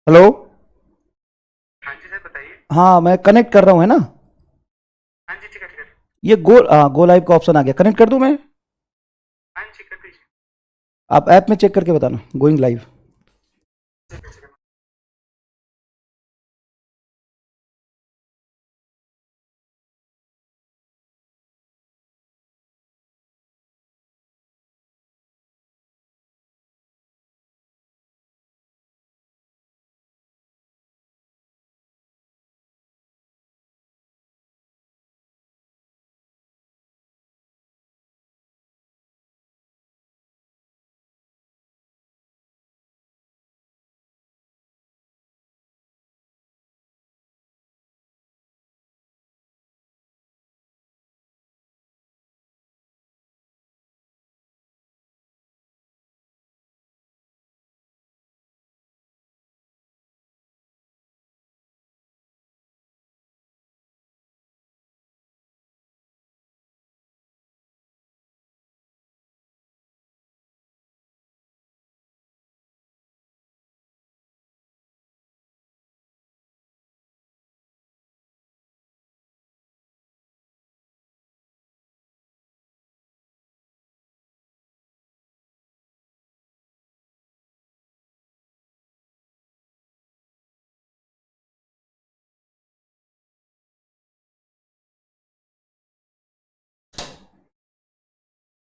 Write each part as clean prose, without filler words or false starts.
Hello. हाँ जी sir बताइए। हाँ, मैं कनेक्ट कर रहा हूँ, है ना? हाँ जी ठीक है ठीक है। ये गो लाइव का ऑप्शन आ गया, कनेक्ट कर दूं मैं? हाँ जी कर दीजिए। आप ऐप में चेक करके बताना, गोइंग लाइव। ठीक है ठीक है।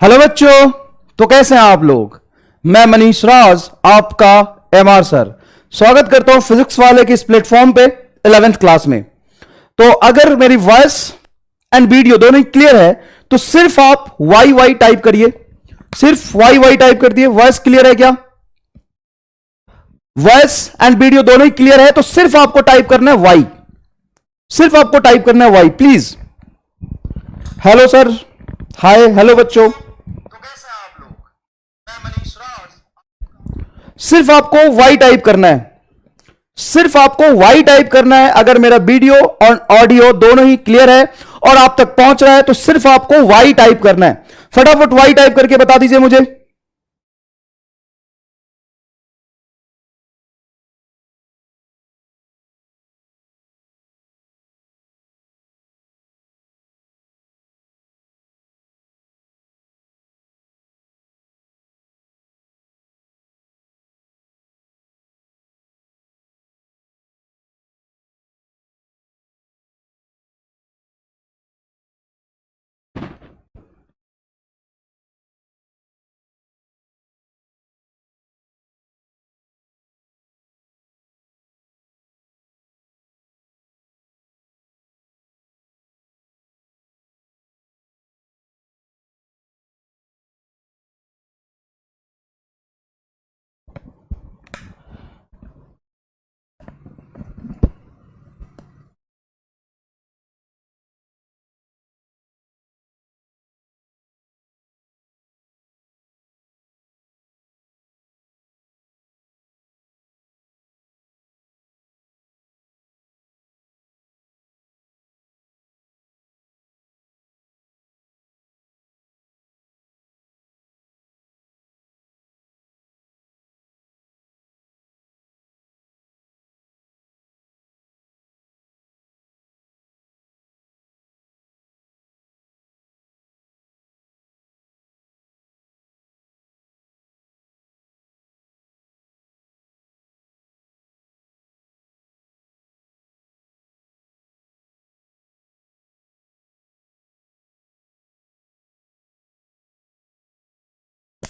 हेलो बच्चों, तो कैसे हैं आप लोग? मैं मनीष राज, आपका एमआर सर, स्वागत करता हूं फिजिक्स वाले के इस प्लेटफॉर्म पे 11th क्लास में। तो अगर मेरी वॉइस एंड वीडियो दोनों ही क्लियर है तो सिर्फ आप वाई वाई टाइप करिए। सिर्फ वाई वाई टाइप कर दिए। वॉइस क्लियर है क्या? वॉइस एंड वीडियो दोनों ही क्लियर है तो सिर्फ आपको टाइप करना है वाई। सिर्फ आपको टाइप करना है Y, please. Hello sir. Hi, hello बच्चों। तो कैसे हैं आप लोग? मैं मनीष राज। सिर्फ आपको वाई टाइप करना है। सिर्फ आपको वाई टाइप करना है। अगर मेरा वीडियो और ऑडियो दोनों ही क्लियर है और आप तक पहुंच रहा है तो सिर्फ आपको वाई टाइप करना है। फटाफट वाई टाइप करके बता दीजिए मुझे।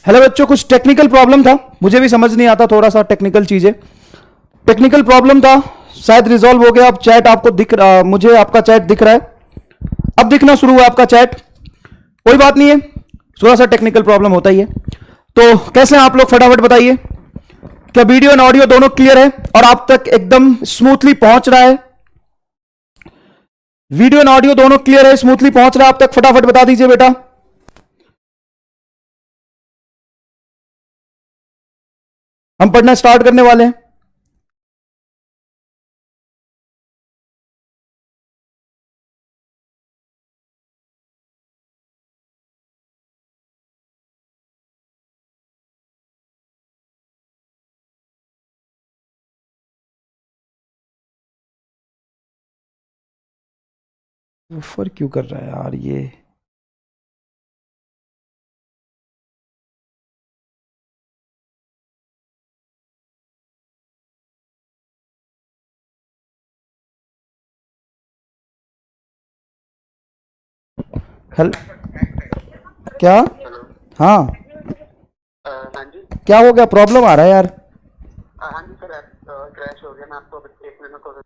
हेलो बच्चों, कुछ टेक्निकल प्रॉब्लम था, मुझे भी समझ नहीं आता थोड़ा सा टेक्निकल चीजें। टेक्निकल प्रॉब्लम था, शायद रिजॉल्व हो गया। अब चैट आपको दिख रहा, मुझे आपका चैट दिख रहा है। अब दिखना शुरू हुआ आपका चैट। कोई बात नहीं है, थोड़ा सा टेक्निकल प्रॉब्लम होता ही है। तो कैसे हैं आप लोग, फटाफट बताइए। क्या वीडियो एंड ऑडियो दोनों क्लियर है और आप तक एकदम स्मूथली पहुंच रहा है? वीडियो एंड ऑडियो दोनों क्लियर है, स्मूथली पहुंच रहा है आप तक? फटाफट बता दीजिए बेटा। हम पढ़ना स्टार्ट करने वाले हैं। ऑफर क्यों कर रहा है यार ये? हेल क्या? हेलो। हाँ, हाँ जी। क्या हो गया? प्रॉब्लम आ रहा है यार। हाँ जी सर, क्रैश हो गया। मैं आपको अभी 1 मिनट में कॉल।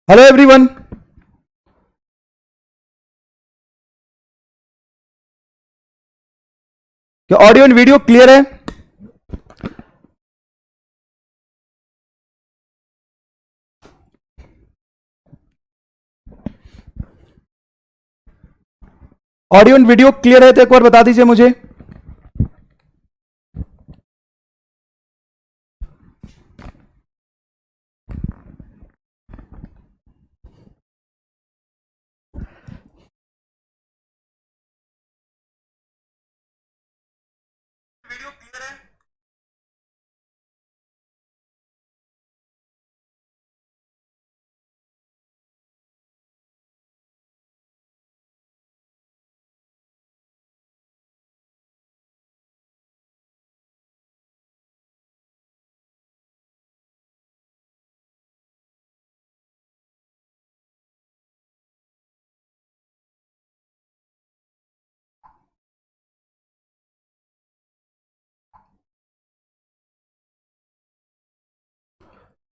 हेलो एवरीवन, क्या ऑडियो एंड वीडियो क्लियर है? ऑडियो एंड वीडियो क्लियर है तो एक बार बता दीजिए मुझे। वीडियो क्लियर है?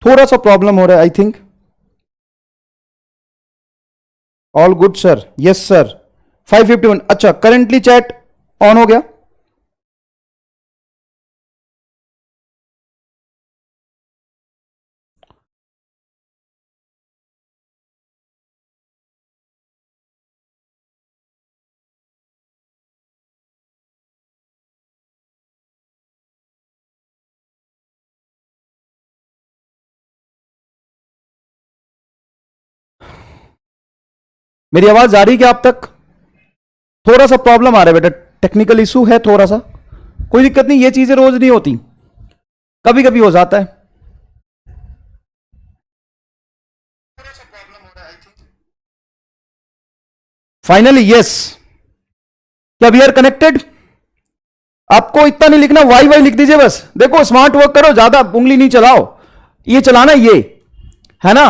थोड़ा सा प्रॉब्लम हो रहा है I think. All good sir, yes sir. 551, अच्छा करेंटली चैट ऑन हो गया। मेरी आवाज आ रही क्या आप तक? थोड़ा सा प्रॉब्लम आ रहा है बेटा, टेक्निकल इशू है थोड़ा सा। कोई दिक्कत नहीं, ये चीजें रोज नहीं होती, कभी कभी हो जाता है। फाइनली यस, क्या वी आर कनेक्टेड? आपको इतना नहीं लिखना, वाई वाई लिख दीजिए बस। देखो स्मार्ट वर्क करो, ज्यादा उंगली नहीं चलाओ, ये चलाना ये है ना।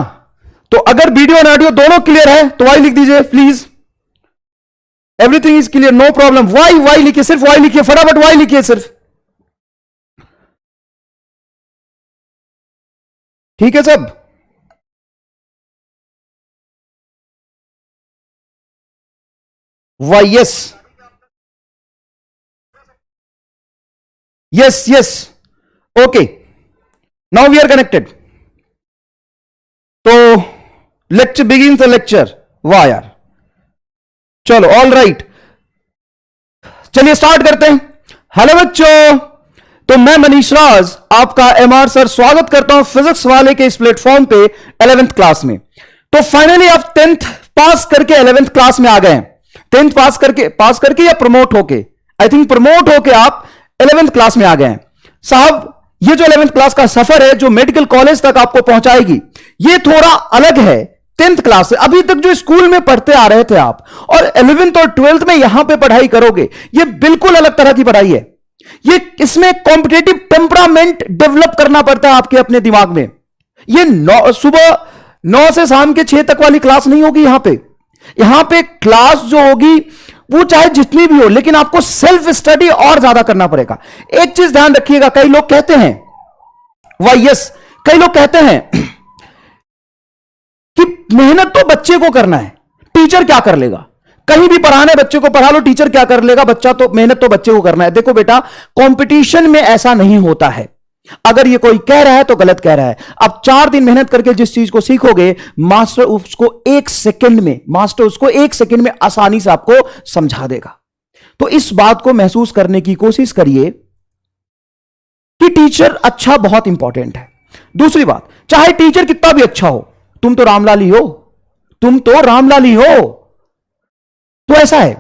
तो अगर वीडियो और ऑडियो दोनों क्लियर है तो वाई लिख दीजिए please. Everything is clear, no problem. Y Y लिखिए, सिर्फ वाई लिखिए, फटाफट वाई लिखिए सिर्फ। ठीक है सब? Y yes, yes yes, okay, now we are connected. तो लेक्चर बिगिन द लेक्चर। वाह यार, चलो ऑल राइट, चलिए स्टार्ट करते हैं। हेलो बच्चों, तो मैं मनीष राज आपका एमआर सर स्वागत करता हूं फिजिक्स वाले के इस प्लेटफॉर्म पे 11th क्लास में। तो फाइनली आप 10th पास करके 11th क्लास में आ गए हैं। 10th पास करके या प्रमोट होके, आई थिंक प्रमोट होके आप 11th क्लास में आ गए हैं। साहब ये जो 11th क्लास का सफर है जो मेडिकल कॉलेज तक आपको पहुंचाएगी, ये थोड़ा अलग है 10th क्लास से। अभी तक जो स्कूल में पढ़ते आ रहे थे आप, और 11th और 12th में यहां पे पढ़ाई करोगे, ये बिल्कुल अलग तरह की पढ़ाई है। ये इसमें कॉम्पिटेटिव टेम्परामेंट डेवलप करना पड़ता है आपके अपने दिमाग में। ये सुबह 9 से शाम के 6 तक वाली क्लास नहीं होगी। यहां पे क्लास जो होगी वो चाहे जितनी भी हो, लेकिन आपको सेल्फ स्टडी और ज्यादा करना पड़ेगा। एक चीज ध्यान रखिएगा, कई लोग कहते हैं वाई यस, कई लोग कहते हैं कि मेहनत तो बच्चे को करना है, टीचर क्या कर लेगा। कहीं भी पढ़ाने बच्चे को पढ़ा लो, टीचर क्या कर लेगा, बच्चा तो मेहनत तो बच्चे को करना है। देखो बेटा, कंपटीशन में ऐसा नहीं होता है। अगर ये कोई कह रहा है तो गलत कह रहा है। अब 4 दिन मेहनत करके जिस चीज को सीखोगे, मास्टर उसको 1 सेकंड में आसानी से आपको समझा देगा। तो इस बात को महसूस करने की कोशिश करिए कि टीचर अच्छा बहुत इंपॉर्टेंट है। दूसरी बात, चाहे टीचर कितना भी अच्छा हो, तुम तो रामलाल ही हो, तुम तो रामलाल ही हो। तो ऐसा है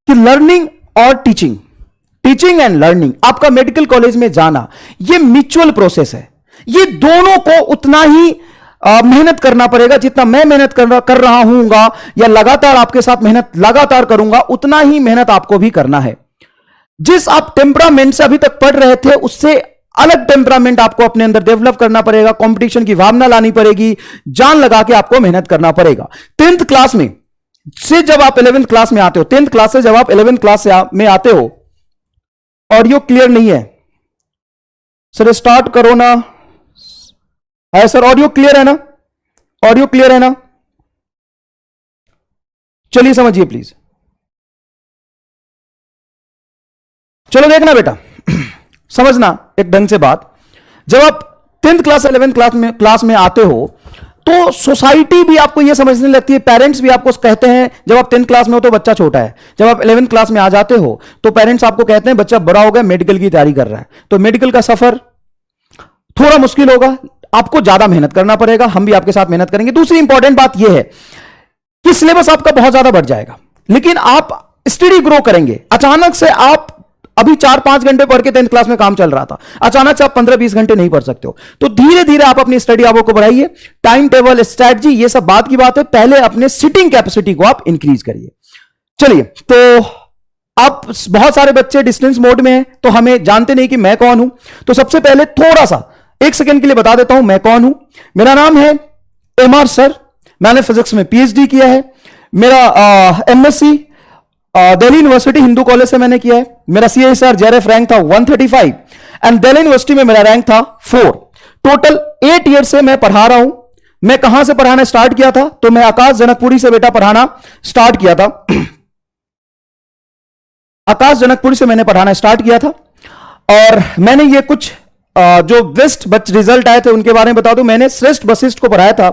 कि लर्निंग और टीचिंग एंड लर्निंग, आपका मेडिकल कॉलेज में जाना, यह म्यूचुअल प्रोसेस है। ये दोनों को उतना ही मेहनत करना पड़ेगा जितना मैं मेहनत कर रहा हूंगा, या लगातार आपके साथ मेहनत लगातार करूंगा, उतना ही मेहनत आपको भी करना है। जिस आप टेम्परामेंट से अभी तक पढ़ रहे थे, उससे अलग टेम्परामेंट आपको अपने अंदर डेवलप करना पड़ेगा। कंपटीशन की भावना लानी पड़ेगी, जान लगा के आपको मेहनत करना पड़ेगा। 10th क्लास में से जब आप 11th क्लास में आते हो, 10th क्लास से जब आप 11th क्लास में आते हो, ऑडियो क्लियर नहीं है सर, स्टार्ट करो ना। है सर, ऑडियो क्लियर है ना? ऑडियो क्लियर है ना? चलिए समझिए प्लीज। चलो देखना बेटा, समझना एक ढंग से बात। जब आप 10th क्लास 11th क्लास में आते हो, तो सोसाइटी भी आपको यह समझने लगती है, पेरेंट्स भी आपको कहते हैं, जब आप 10th क्लास में हो तो बच्चा छोटा है, जब आप 11th क्लास में आ जाते हो तो पेरेंट्स आपको कहते हैं बच्चा बड़ा हो गया, मेडिकल की तैयारी कर रहा है। तो मेडिकल का सफर थोड़ा मुश्किल होगा, आपको ज्यादा मेहनत करना पड़ेगा, हम भी आपके साथ मेहनत करेंगे। दूसरी इंपॉर्टेंट बात यह है कि सिलेबस आपका बहुत ज्यादा बढ़ जाएगा, लेकिन आप स्टडी ग्रो करेंगे। अचानक से आप अभी 4-5 घंटे पढ़ के 10th क्लास में काम चल रहा था, अचानक से आप 15-20 घंटे नहीं पढ़ सकते हो। तो धीरे धीरे आप अपनी स्टडी आवक को बढ़ाइए, टाइम टेबल, स्ट्रैटेजी, ये सब बात की बात है। पहले अपने सिटिंग कैपेसिटी को आप इंक्रीज करिए। चलिए, तो आप बहुत सारे बच्चे डिस्टेंस मोड में हैं, तो हमें जानते नहीं कि मैं कौन हूं। तो सबसे पहले थोड़ा सा 1 सेकंड के लिए बता देता हूं मैं कौन हूं। मेरा नाम है एमआर सर, मैंने फिजिक्स में पीएचडी किया है। मेरा MSc Delhi university Hindu college से मैंने किया है। मेरा सीएसआर जेआरएफ रैंक था 135 एंड दिल्ली यूनिवर्सिटी में मेरा रैंक था 4। टोटल 8 ईयर से मैं पढ़ा रहा हूं। मैं कहां से पढ़ाना स्टार्ट किया था? तो मैं आकाश जनकपुरी से बेटा पढ़ाना स्टार्ट किया था। आकाश जनकपुरी से मैंने पढ़ाना स्टार्ट किया था, और मैंने ये कुछ जो बेस्ट रिजल्ट आए थे उनके बारे में बता दूं। मैंने श्रेष्ठ वशिष्ठ को पढ़ाया था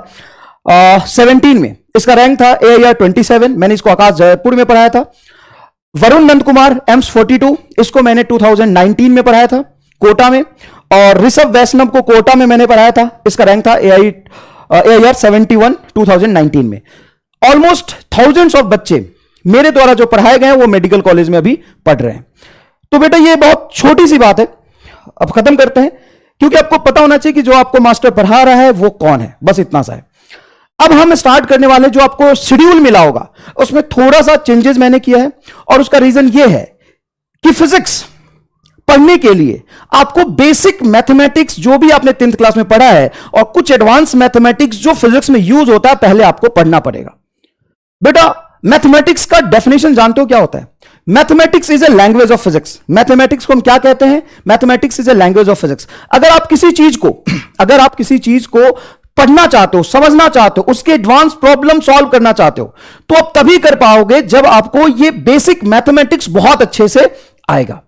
17 में, इसका रैंक था AIR 27। मैंने इसको आकाश जयपुर में पढ़ाया था। वरुण नंद कुमार एम्स 42, इसको मैंने 2019 में पढ़ाया था कोटा में। और ऋषभ वैष्णव को कोटा में मैंने पढ़ाया था, इसका रैंक था AIR 71 2019 में। ऑलमोस्ट थाउजेंड्स ऑफ बच्चे मेरे द्वारा जो पढ़ाए गए हैं वो मेडिकल कॉलेज में अभी पढ़ रहे हैं। तो बेटा ये बहुत छोटी सी बात है, अब खत्म करते हैं, क्योंकि आपको पता होना चाहिए कि जो आपको मास्टर पढ़ा रहा है वो कौन है, बस इतना सा है। अब हम स्टार्ट करने वाले, जो आपको शेड्यूल मिला होगा उसमें थोड़ा सा चेंजेस मैंने किया है, और उसका रीजन ये है कि फिजिक्स पढ़ने के लिए आपको बेसिक मैथमेटिक्स जो भी आपने 10th क्लास में पढ़ा है और कुछ एडवांस मैथमेटिक्स जो फिजिक्स में यूज होता है पहले आपको पढ़ना पड़ेगा। बेटा मैथमेटिक्स का डेफिनेशन जानते हो क्या होता है? Mathematics is a language of physics. Mathematics को हम क्या कहते हैं? Mathematics is a language of physics. अगर आप किसी चीज को पढ़ना चाहते हो, समझना चाहते हो, उसके एडवांस प्रॉब्लम सॉल्व करना चाहते हो, तो आप तभी कर पाओगे जब आपको ये बेसिक मैथमेटिक्स बहुत अच्छे से आएगा।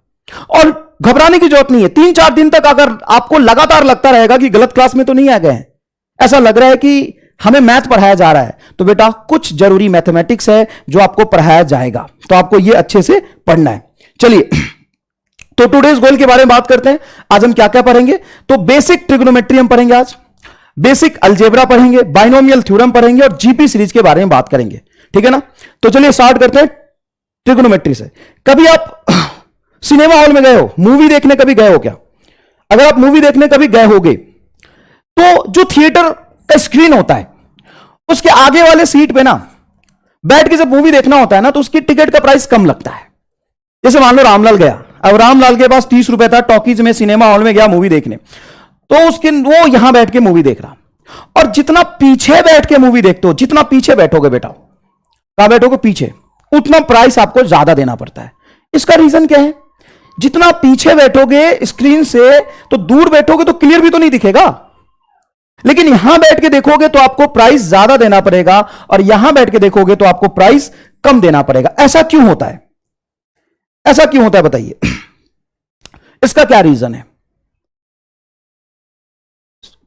और घबराने की जरूरत नहीं है। 3-4 दिन तक अगर आपको लगातार लगता रहेगा कि गलत क्लास में तो नहीं आ गए हैं, ऐसा लग रहा है कि हमें मैथ पढ़ाया जा रहा है, तो बेटा कुछ जरूरी मैथमेटिक्स है जो आपको पढ़ाया जाएगा, तो आपको ये अच्छे से पढ़ना है। चलिए, तो टुडेज गोल के बारे में बात करते हैं। आज हम क्या क्या पढ़ेंगे? तो बेसिक ट्रिग्नोमेट्री हम पढ़ेंगे आज, बेसिक अलजेब्रा पढ़ेंगे, बाइनोमियल थ्योरम पढ़ेंगे, और जीपी सीरीज के बारे में बात करेंगे। ठीक है ना? तो चलिए स्टार्ट करते हैं ट्रिग्नोमेट्री से। कभी आप सिनेमा हॉल में गए हो, मूवी देखने कभी गए हो क्या? अगर आप मूवी देखने कभी गए होगे तो जो थिएटर का स्क्रीन होता है उसके आगे वाले सीट पे ना बैठ के जब मूवी देखना होता है ना, तो उसकी टिकट का प्राइस कम लगता है। जैसे मान लो रामलाल गया, अब रामलाल के पास 30 रुपए था, टॉकीज में सिनेमा हॉल में गया मूवी देखने, तो वो यहां बैठ के मूवी देख रहा। और जितना पीछे बैठ के मूवी देखते हो, जितना पीछे बैठोगे बेटा, कहां बैठोगे? पीछे। उतना प्राइस आपको ज्यादा देना पड़ता है। इसका रीजन क्या है? जितना पीछे बैठोगे स्क्रीन से तो दूर बैठोगे तो क्लियर भी तो नहीं दिखेगा, लेकिन यहां बैठ के देखोगे तो आपको प्राइस ज्यादा देना पड़ेगा और यहां बैठ के देखोगे तो आपको प्राइस कम देना पड़ेगा। ऐसा क्यों होता है? ऐसा क्यों होता है बताइए? इसका क्या रीजन है?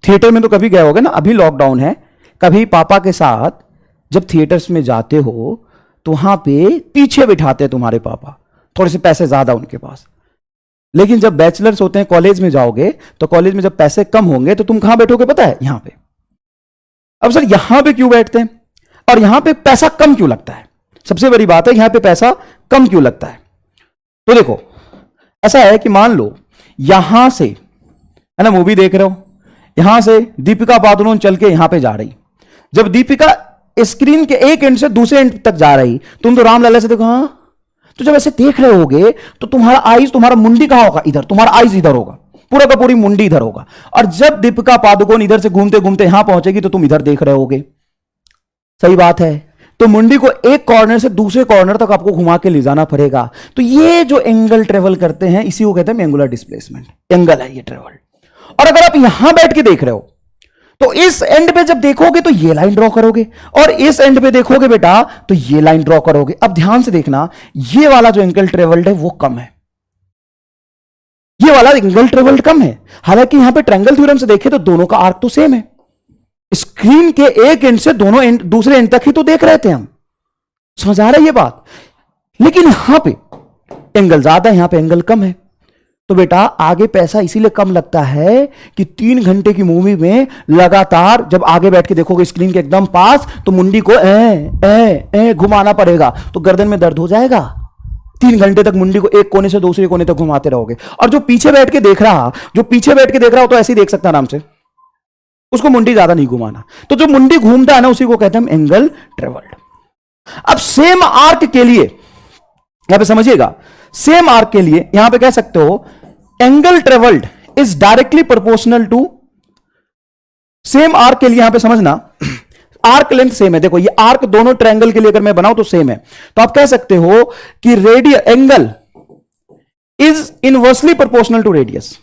थिएटर में तो कभी गए होगे ना, अभी लॉकडाउन है, कभी पापा के साथ जब थिएटर्स में जाते हो तो वहां पे पीछे बिठाते हैं तुम्हारे पापा, थोड़े से पैसे ज्यादा उनके पास। लेकिन जब बैचलर्स होते हैं कॉलेज में जाओगे तो कॉलेज में जब पैसे कम होंगे तो तुम कहां बैठोगे पता है? यहां पे। अब सर यहां पे क्यों बैठते हैं और यहां पे पैसा कम क्यों लगता है? सबसे बड़ी बात है, यहां पे पैसा कम क्यों लगता है? तो देखो ऐसा है कि मान लो यहां से, है ना, मूवी देख रहे हो, यहां से दीपिका पादुकोण चल के यहां पे जा रही, जब दीपिका स्क्रीन के एक एंड से दूसरे एंड तक जा रही, तुम तो रामलला से देखो, हाँ, तो जब ऐसे देख रहे होगे तो तुम्हारा आईज, तुम्हारा मुंडी कहां होगा? इधर, तुम्हारा आईज इधर होगा, पूरा का पूरी मुंडी इधर होगा। और जब दीपिका पादुकोण इधर से घूमते घूमते यहां पहुंचेगी तो तुम इधर देख रहे होगे। सही बात है। तो मुंडी को एक कॉर्नर से दूसरे कॉर्नर तक आपको घुमा के ले जाना पड़ेगा। तो ये जो एंगल ट्रेवल करते हैं इसी को कहते हैं एंगुलर डिस्प्लेसमेंट। एंगल है ये ट्रेवल। और अगर आप यहां बैठ के देख रहे हो तो इस एंड पे जब देखोगे तो ये लाइन ड्रॉ करोगे और इस एंड पे देखोगे बेटा तो ये लाइन ड्रॉ करोगे। अब ध्यान से देखना, ये वाला जो एंगल ट्रेवल्ड है वो कम है, ये वाला एंगल ट्रेवल्ड कम है। हालांकि यहां पे ट्रायंगल थ्योरम से देखें तो दोनों का आर्क तो सेम है, स्क्रीन के एक एंड से दोनों एंड दूसरे एंड तक ही तो देख रहे थे हम। समझ आ रहा है ये बात? लेकिन यहां पे एंगल ज्यादा है, यहां पे एंगल कम है। तो बेटा आगे पैसा इसीलिए कम लगता है कि 3 घंटे की मूवी में लगातार जब आगे बैठ के देखोगे स्क्रीन के एकदम पास तो मुंडी को घुमाना पड़ेगा, तो गर्दन में दर्द हो जाएगा। 3 घंटे तक मुंडी को एक कोने से दूसरे कोने तक घुमाते रहोगे। और जो पीछे बैठ के देख रहा हो तो ऐसे ही देख सकता आराम से, उसको मुंडी ज्यादा नहीं घुमाना। तो जो मुंडी घूमता है ना उसी को कहते हैं एंगल ट्रेवल्ड। अब सेम आर्क के लिए यहां पे समझिएगा, सेम आर्क के लिए यहां पे कह सकते हो angle travelled is directly proportional to, same arc के लिए यहां पे समझना आर्क लेंथ सेम है। देखो ये आर्क दोनों ट्रायंगल के लिए अगर मैं बनाऊं तो सेम है, तो आप कह सकते हो कि radius angle is inversely proportional to radius.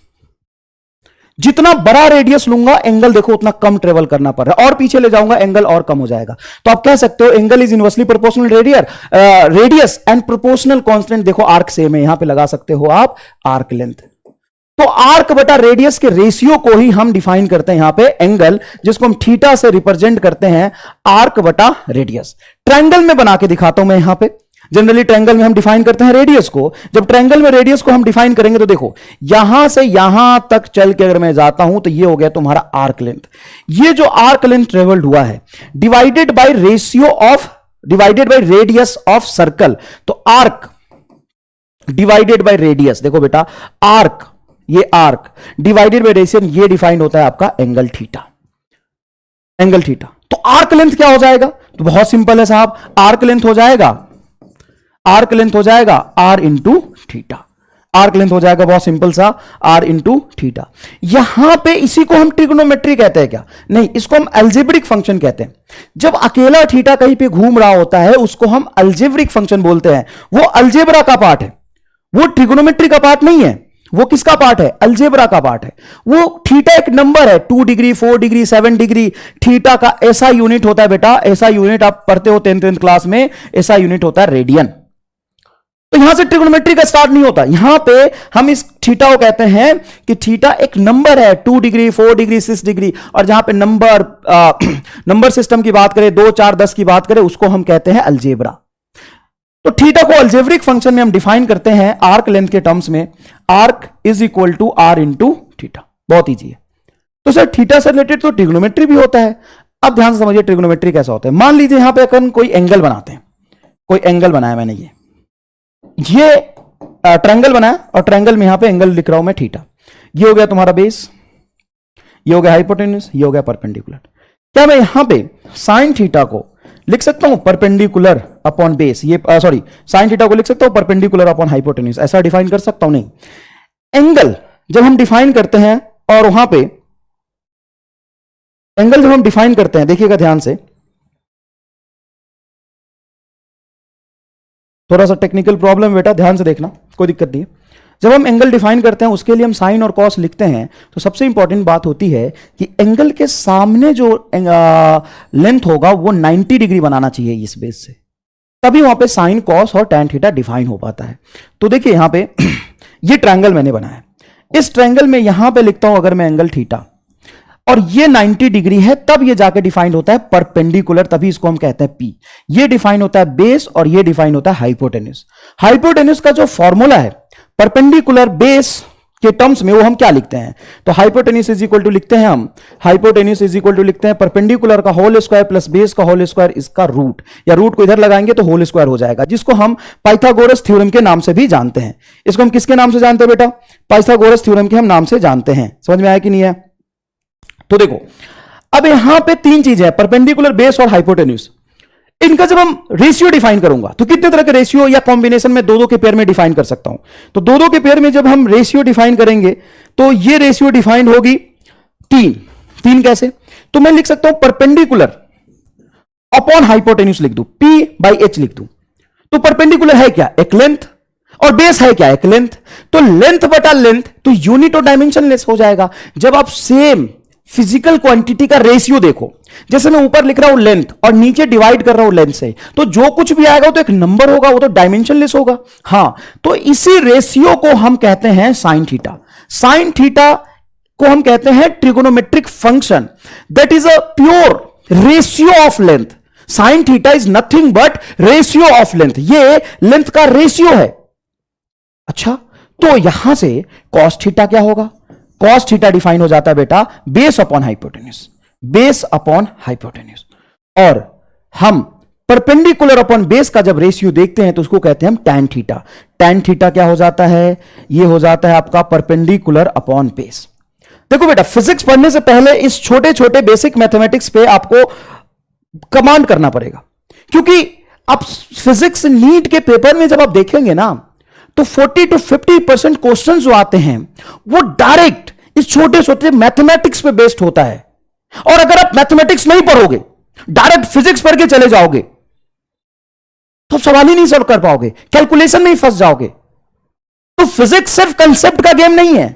जितना बड़ा रेडियस लूंगा एंगल देखो उतना कम ट्रेवल करना पड़ रहा है, और पीछे ले जाऊंगा एंगल और कम हो जाएगा। तो आप कह सकते हो angle is inversely proportional radius and proportional constant. देखो आर्क सेम है, यहां पे लगा सकते हो आप आर्क लेंथ। तो आर्क बटा रेडियस के रेशियो को ही हम डिफाइन करते हैं यहां पे एंगल, जिसको हम थीटा से रिप्रेजेंट करते हैं आर्क बटा रेडियस। ट्रायंगल में बना के दिखाता हूं मैं यहां पे। जनरली ट्रायंगल में हम डिफाइन करते हैं रेडियस को। जब ट्रायंगल में रेडियस को हम डिफाइन करेंगे तो देखो यहां से यहां तक चल के अगर मैं जाता हूं तो ये हो गया तुम्हारा आर्क लेंथ। ये जो आर्क लेंथ ट्रेवल्ड हुआ है divided by radius of circle, तो आर्क डिवाइडेड बाय रेडियस, देखो बेटा आर्क, ये आर्क डिवाइडेड बाय रेडियस, ये डिफाइंड होता है आपका एंगल थीटा। Angle theta. तो आर्क लेंथ क्या हो जाएगा? तो बहुत सिंपल है साहब, आर्क लेंथ हो जाएगा R into theta. Arc length हो जाएगा बहुत सिंपल सा आर इंटू थीटा। यहां पे इसी को हम ट्रिग्नोमेट्री कहते हैं क्या? नहीं, इसको हम अलजेब्रिक फंक्शन कहते हैं। जब अकेला थीटा कहीं पे घूम रहा होता है उसको हम अलजेब्रिक फंक्शन बोलते हैं। वो अलजेब्रा का पार्ट है, वो ट्रिग्नोमेट्री का पार्ट नहीं है। वो किसका पार्ट है? अलजेब्रा का पार्ट है। वो थीटा एक नंबर है, 2 डिग्री 4 डिग्री 7 डिग्री। थीटा का ऐसा यूनिट होता है बेटा, ऐसा यूनिट आप पढ़ते हो 10th क्लास में, ऐसा यूनिट होता है रेडियन। तो यहां से ट्रिग्नोमेट्री का स्टार्ट नहीं होता। यहां पे हम इस थीटा को कहते हैं कि थीटा एक नंबर है, 2 डिग्री 4 डिग्री 6 डिग्री। और जहां पे नंबर सिस्टम की बात करें, 2 4 10 की बात करें, उसको हम कहते हैं अलजेब्रा। तो थीटा को अलजेब्रिक फंक्शन में हम डिफाइन करते हैं आर्क लेंथ के टर्म्स में, arc is equal to R into theta. बहुत ईजी है। तो सर थीटा से रिलेटेड तो ट्रिग्नोमेट्री भी होता है। अब ध्यान से समझिए ट्रिग्नोमेट्री कैसा होता है। मान लीजिए यहां पे अपन कोई एंगल बनाते हैं, कोई एंगल बनाया मैंने, ये ट्रायंगल बनाया और ट्रायंगल में यहां पे एंगल लिख रहा हूं मैं थीटा। ये हो गया तुम्हारा बेस, ये हो गया हाइपोटेन्यूज, ये हो गया परपेंडिकुलर। क्या मैं यहां पे साइन थीटा को लिख सकता हूं परपेंडिकुलर अपॉन बेस? ये सॉरी, साइन थीटा को लिख सकता हूं परपेंडिकुलर अपॉन हाइपोटेन्यूज, ऐसा डिफाइन कर सकता हूं? नहीं। एंगल जब हम डिफाइन करते हैं और वहां पे एंगल जब हम डिफाइन करते हैं, देखिएगा ध्यान से, थोड़ा सा टेक्निकल प्रॉब्लम बेटा, ध्यान से देखना, कोई दिक्कत नहीं है। जब हम एंगल डिफाइन करते हैं उसके लिए हम साइन और कॉस लिखते हैं, तो सबसे इंपॉर्टेंट बात होती है कि एंगल के सामने जो लेंथ होगा वो 90 डिग्री बनाना चाहिए इस बेस से, तभी वहां पे साइन कॉस और टैन थीटा डिफाइन हो पाता है। तो देखिए यहां पे ये ट्रायंगल मैंने बनाया, इस ट्रायंगल में यहां पे लिखता हूं अगर मैं एंगल थीटा, और ये 90 डिग्री है, तब ये जाके डिफाइन होता है परपेंडिकुलर, तभी इसको हम कहते हैं पी। ये डिफाइन होता है बेस और ये डिफाइन होता है हाइपोटेन्यूज। हाइपोटेन्यूज का जो फॉर्मूला है परपेंडिकुलर बेस के टर्म्स में, वो हम क्या लिखते हैं, तो हाइपोटेन्यूज इज इक्वल टू लिखते हैं हम, हाइपोटेन्यूज इज इक्वल टू लिखते हैं परपेंडिकुलर का होल स्क्वायर प्लस बेस का होल स्क्वायर, इसका रूट, या रूट को इधर लगाएंगे तो होल स्क्वायर हो जाएगा, जिसको हम पाइथागोरस थ्योरम के नाम से भी जानते हैं। इसको हम किसके नाम से जानते हैं बेटा, पाइथागोरस थ्योरम के हम नाम से जानते हैं। समझ में आया कि नहीं है? तो देखो अब यहां पे तीन चीजें हैं, परपेंडिकुलर, बेस और हाइपोटेन्यूज। इनका जब हम रेशियो डिफाइन करूंगा तो कितने तरह के रेशियो या कॉम्बिनेशन में दो के पेयर में डिफाइन कर सकता हूं, तो दो के पेयर में जब हम रेशियो डिफाइन करेंगे तो ये रेशियो डिफाइन होगी तीन कैसे, तो मैं लिख सकता हूं परपेंडिकुलर अपॉन हाइपोटेन्यूज लिख दूं, P बाई H लिख दूं। तो परपेंडिकुलर है क्या, एक लेंथ, और बेस है क्या, एक लेंथ, तो लेंथ बटा लेंथ, तो यूनिट और डायमेंशनलेस हो जाएगा। जब आप सेम फिजिकल क्वांटिटी का रेशियो देखो, जैसे मैं ऊपर लिख रहा हूं लेंथ और नीचे डिवाइड कर रहा हूं लेंथ से, तो जो कुछ भी आएगा वो तो एक नंबर होगा, वो तो डायमेंशनलेस होगा। हां, तो इसी रेशियो को हम कहते हैं साइन थीटा। साइन थीटा को हम कहते हैं trigonometric function, that is a pure ratio of length. Sign theta is nothing but ratio of length, ये लेंथ का रेशियो है। अच्छा, तो यहां से कॉस थीटा क्या होगा, कॉस थीटा डिफाइन हो जाता है बेटा base upon hypotenuse, base upon hypotenuse. और हम परपेंडिकुलर अपॉन बेस का जब रेशियो देखते हैं तो उसको कहते हैं हम टैन थीटा। टैन थीटा क्या हो जाता है, ये हो जाता है आपका परपेंडिकुलर अपॉन बेस। देखो बेटा, फिजिक्स पढ़ने से पहले इस छोटे छोटे बेसिक मैथमेटिक्स पे आपको कमांड करना पड़ेगा, क्योंकि आप फिजिक्स नीट के पेपर में जब आप देखेंगे ना तो 40 to 50% क्वेश्चन जो आते हैं वो डायरेक्ट इस छोटे छोटे मैथमेटिक्स पे बेस्ड होता है। और अगर आप मैथमेटिक्स नहीं पढ़ोगे, डायरेक्ट फिजिक्स पढ़ के चले जाओगे, तो आप सवाल ही नहीं सॉल्व कर पाओगे, कैलकुलेशन में ही फंस जाओगे। तो फिजिक्स सिर्फ कंसेप्ट का गेम नहीं है,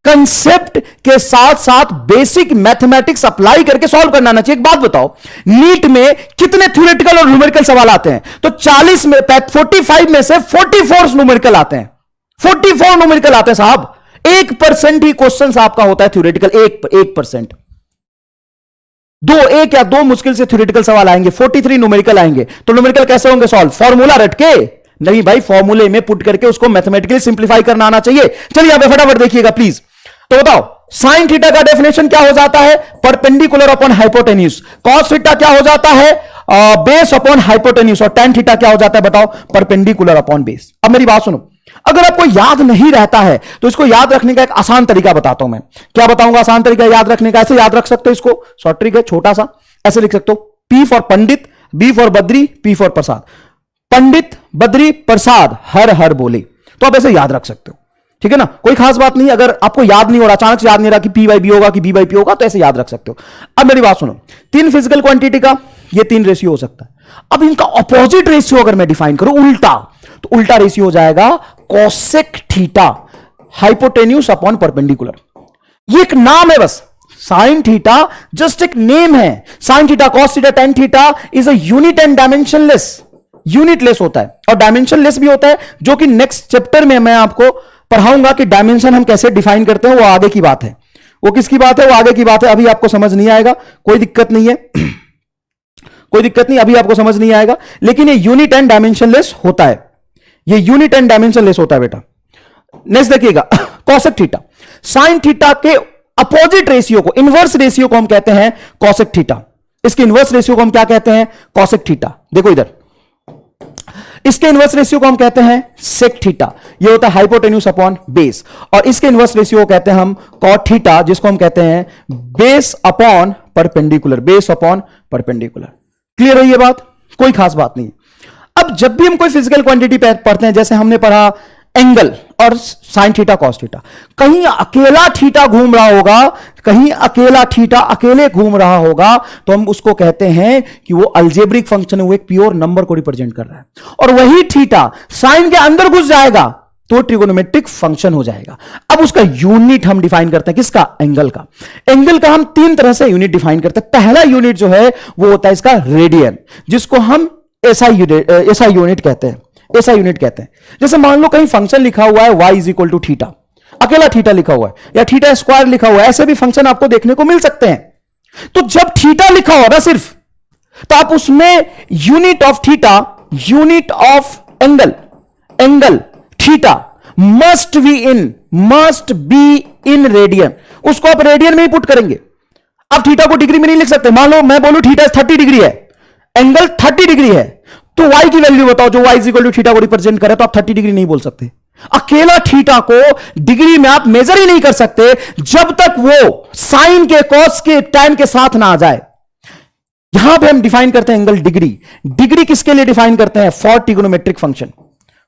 कंसेप्ट के साथ साथ बेसिक मैथमेटिक्स अप्लाई करके सॉल्व करना आना चाहिए। एक बात बताओ, नीट में कितने थ्योरेटिकल और न्यूमेरिकल सवाल आते हैं, तो 40 में 45 में से 44 न्यूमेरिकल आते हैं, 44 न्यूमेरिकल आते हैं साहब। 1% ही क्वेश्चन आपका होता है थ्योरेटिकल, 1%। एक या दो मुश्किल से थ्योरेटिकल सवाल आएंगे, 43 न्यूमेरिकल आएंगे। तो न्यूमेरिकल कैसे होंगे सॉल्व, फॉर्मूला रट के नहीं भाई, फॉर्मूले में पुट करके उसको मैथमेटिकली सिंप्लीफाई करना आना चाहिए। चलिए यहां पे फटाफट देखिएगा प्लीज। तो बताओ साइन थीटा का डेफिनेशन क्या हो जाता है, perpendicular upon hypotenuse. Cos theta क्या हो जाता है, बेस अपॉन हाइपोटेन्यूज। और टैन थीटा क्या हो जाता है बताओ, परपेंडिकुलर अपॉन बेस। अब मेरी बात सुनो, अगर आपको याद नहीं रहता है तो इसको याद रखने का एक आसान तरीका बताता हूं मैं। क्या बताऊंगा आसान तरीका याद रखने का, ऐसे याद रख सकते हो इसको, शॉर्ट ट्रिक है छोटा सा, ऐसे लिख सकते हो, P for Pandit, B for Badri, P for Prasad. Pandit, Badri, Prasad, हर हर बोले, तो आप ऐसे याद रख सकते हो, ठीक है ना, कोई खास बात नहीं। अगर आपको याद नहीं हो रहा, अचानक से याद नहीं रहा कि P बाई बी होगा कि B बाई P होगा, तो ऐसे याद रख सकते हो। अब मेरी बात सुनो, तीन फिजिकल क्वांटिटी का ये तीन रेशियो हो सकता है। अब इनका ऑपोजिट रेशियो अगर मैं डिफाइन करूं उल्टा, तो उल्टा रेशियो हो जाएगा cosec theta, hypotenuse upon perpendicular. ये एक नाम है बस, साइन थीटा जस्ट एक नेम है। Sine theta, cos theta, tan theta is a unit and dimensionless, unitless होता है और डायमेंशनलेस भी होता है, जो कि नेक्स्ट चैप्टर में मैं आपको पढ़ाऊंगा कि डायमेंशन हम कैसे डिफाइन करते हैं, वो आगे की बात है। वो किसकी बात है, वो आगे की बात है, अभी आपको समझ नहीं आएगा, कोई दिक्कत नहीं है कोई दिक्कत नहीं, अभी आपको समझ नहीं आएगा। लेकिन ये यूनिट एंड डायमेंशनलेस होता है, ये यूनिट एंड डायमेंशनलेस होता है बेटा। नेक्स्ट देखिएगा, कॉसेक थीटा, साइन थीटा के अपोजिट रेशियो को, इनवर्स रेशियो को हम कहते हैं कॉसेक थीटा। इसके इनवर्स रेशियो को हम क्या कहते हैं, कॉसेक थीटा। देखो इधर, इसके इनवर्स रेशियो को हम कहते हैं सेक थीटा, ये होता है हाइपोटेन्यूज अपॉन बेस। और इसके इनवर्स रेशियो को कहते हैं हम कॉट थीटा, जिसको हम कहते हैं base upon perpendicular, base upon perpendicular. Clear है ये बात, कोई खास बात नहीं। अब जब भी हम कोई फिजिकल क्वांटिटी पढ़ते हैं, जैसे हमने पढ़ा एंगल और साइन थीटा, कॉस थीटा, कहीं अकेला थीटा घूम रहा होगा, कहीं अकेला थीटा अकेले घूम रहा होगा तो हम उसको कहते हैं कि वो अल्जेब्रिक फंक्शन है, वो एक प्योर नंबर को रिप्रेजेंट कर रहा है। और वही थीटा साइन के अंदर घुस जाएगा तो ट्रिगोनोमेट्रिक फंक्शन हो जाएगा। अब उसका यूनिट हम डिफाइन करते हैं, किसका? एंगल का। एंगल का हम तीन तरह से यूनिट डिफाइन करते हैं। पहला यूनिट जो है वो होता है इसका रेडियन, जिसको हम एसआई यूनिट कहते हैं। एसआई यूनिट कहते हैं। जैसे मान लो कहीं फंक्शन लिखा हुआ है y is equal to theta, अकेला थीटा लिखा हुआ है, या थीटा स्क्वायर लिखा हुआ है, ऐसे भी फंक्शन आपको देखने को मिल सकते हैं। तो जब थीटा लिखा हो ना सिर्फ, तो आप उसमें unit of theta, unit of angle theta must be in radian, उसको आप रेडियन में ही पुट करेंगे। आप थीटा को डिग्री में नहीं लिख सकते। मान लो मैं बोलूं थीटा 30 डिग्री है, एंगल 30 डिग्री है, तो y की वैल्यू बताओ जो y is equal to theta को रिप्रेजेंट करे, तो आप 30 डिग्री नहीं बोल सकते। अकेला थीटा को डिग्री में आप मेजर ही नहीं कर सकते जब तक वो साइन के, कॉस के, टैन के साथ ना आ जाए। यहां पे हम डिफाइन करते हैं एंगल डिग्री। डिग्री किसके लिए डिफाइन करते हैं? For trigonometric function,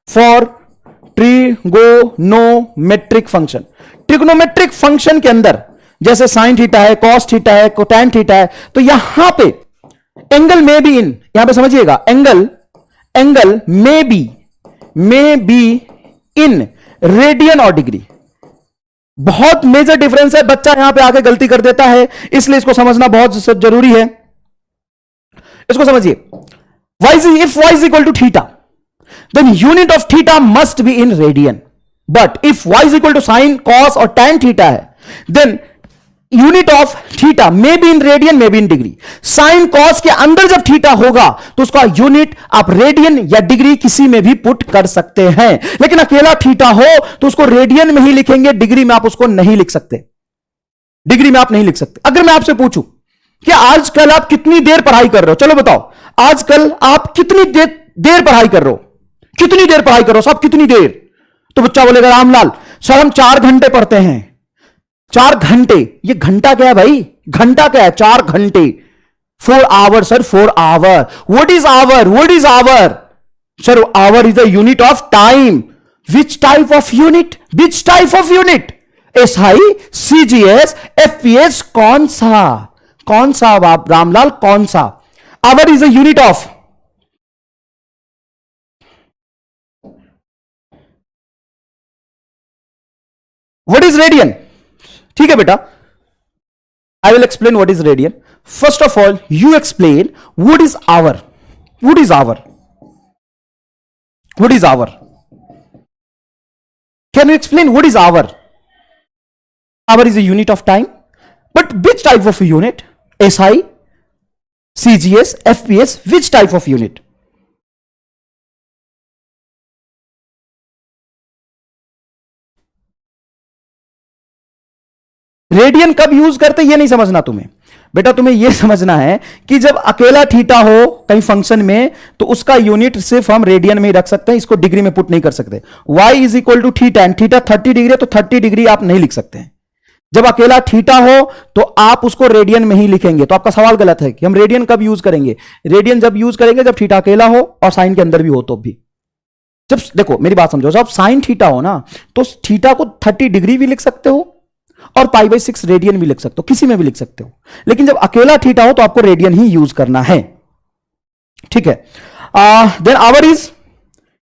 for trigonometric function. Trigonometric function के अंदर जैसे साइन थीटा है, कॉस थीटा है, कोटैन थीटा है, तो यहां पे एंगल में बी इन, यहां पे समझिएगा, एंगल में बी इन रेडियन और डिग्री। बहुत मेजर डिफरेंस है। बच्चा यहां पे आके गलती कर देता है, इसलिए इसको समझना बहुत जरूरी है। इसको समझिए, if y is equal to theta, then unit of theta must be in radian. But if y is equal to sin, cos और tan theta है, then unit of theta may be in radian, may be in degree. sin, cos के अंदर जब theta होगा तो उसका unit आप radian या डिग्री किसी में भी पुट कर सकते हैं। लेकिन अकेला थीटा हो तो उसको रेडियन में ही लिखेंगे, डिग्री में आप उसको नहीं लिख सकते। डिग्री में आप नहीं लिख सकते। अगर मैं आपसे पूछूं कि आजकल आप कितनी देर पढ़ाई कर रहे हो, चलो बताओ, आजकल आप कितनी देर पढ़ाई कर रहे हो? कितनी देर पढ़ाई करो साहब, कितनी देर? तो बच्चा बोलेगा रामलाल सर हम 4 घंटे पढ़ते हैं। 4 घंटे, ये घंटा क्या है भाई? घंटा क्या है? 4 घंटे, 4 hour sir, 4 hour. What is hour? What is hour sir? Hour is the unit of time. Which type of unit? Which type of unit? SI, CGS, FPS, कौन सा बाप रामलाल, कौन सा? Hour is the unit of, what is radian? ठीक है बेटा, I will explain what is radian. First of all, you explain what is hour. What is hour? What is hour? Can you explain what is hour? Hour is a unit of time, but which type of unit? SI, CGS, FPS, which type of unit? Radian कब use करते ये नहीं समझना तुम्हें बेटा, तुम्हें यह समझना है कि जब अकेला थीटा हो कहीं फंक्शन में तो उसका यूनिट सिर्फ हम रेडियन में ही रख सकते हैं, इसको डिग्री में पुट नहीं कर सकते। y is equal to theta, and theta 30 degree है तो 30 डिग्री आप नहीं लिख सकते हैं। जब अकेला थीटा हो तो आप उसको रेडियन में ही लिखेंगे। तो आपका सवाल गलत है कि हम रेडियन कब यूज करेंगे। रेडियन जब यूज करेंगे जब थीटा अकेला हो और साइन के अंदर भी हो तो भी। जब देखो मेरी बात समझो, जब साइन थीटा हो ना तो थीटा को 30 डिग्री भी लिख सकते हो और π/6 रेडियन भी लिख सकते हो, किसी में भी लिख सकते हो। लेकिन जब अकेला थीटा हो तो आपको रेडियन ही यूज करना है, ठीक है। Then hour is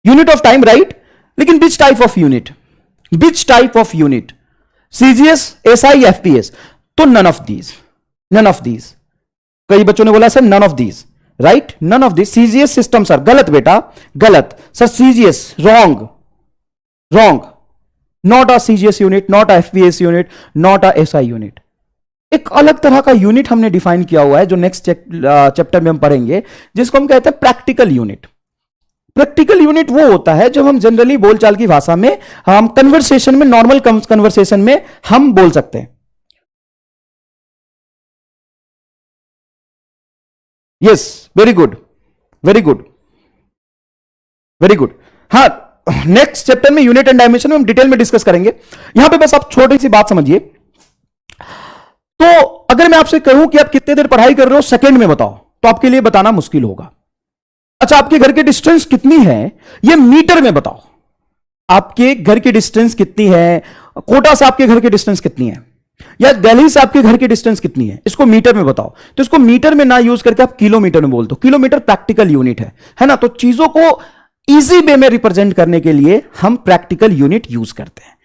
unit of time, right. लेकिन which type of unit? Which type of unit? CGS, SI, FPS? तो none of these, none of these. कई बच्चों ने बोला sir none of these, right, none of these. CGS system sir, गलत बेटा, गलत sir. CGS wrong, wrong. Not a CGS unit, not a FPS unit, not a SI unit. एक अलग तरह का यूनिट हमने डिफाइन किया हुआ है जो नेक्स्ट चैप्टर में हम पढ़ेंगे, जिसको हम कहते हैं प्रैक्टिकल यूनिट। प्रैक्टिकल यूनिट वो होता है जो हम जनरली बोलचाल की भाषा में, हम कन्वर्सेशन में, नॉर्मल कन्वर्सेशन में हम बोल सकते हैं। Yes, very good, very good, very good. हाँ, नेक्स्ट चैप्टर में यूनिट एंड डायमेंशन में हम डिटेल में डिस्कस करेंगे। यहां पे बस आप छोटी सी बात समझिए। तो अगर मैं आपसे कहूं कि आप कितने देर पढ़ाई कर रहे हो सेकंड में बताओ, तो आपके लिए बताना मुश्किल होगा। अच्छा, आपके घर की डिस्टेंस कितनी है ये मीटर में बताओ। आपके घर की डिस्टेंस कितनी है, कोटा से आपके घर की डिस्टेंस कितनी है या दिल्ली से आपके घर की डिस्टेंस कितनी है, इसको मीटर में बताओ। तो इसको मीटर में ना यूज करके आप किलोमीटर में बोल दो। किलोमीटर प्रैक्टिकल यूनिट है ना। तो चीजों को इजी वे में रिप्रेजेंट करने के लिए हम प्रैक्टिकल यूनिट यूज करते हैं,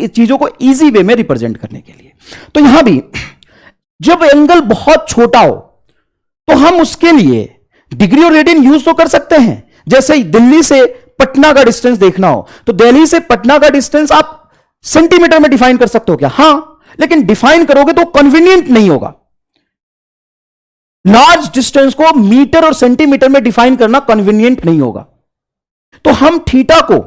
चीजों को इजी वे में रिप्रेजेंट करने के लिए। तो यहां भी जब एंगल बहुत छोटा हो तो हम उसके लिए डिग्री और रेडियन यूज तो कर सकते हैं। जैसे दिल्ली से पटना का डिस्टेंस देखना हो तो दिल्ली से पटना का डिस्टेंस आप सेंटीमीटर में डिफाइन कर सकते हो क्या? हां, लेकिन डिफाइन करोगे तो कन्वीनियंट नहीं होगा। लार्ज डिस्टेंस को मीटर और सेंटीमीटर में डिफाइन करना कन्वीनियंट नहीं होगा। तो हम थीटा को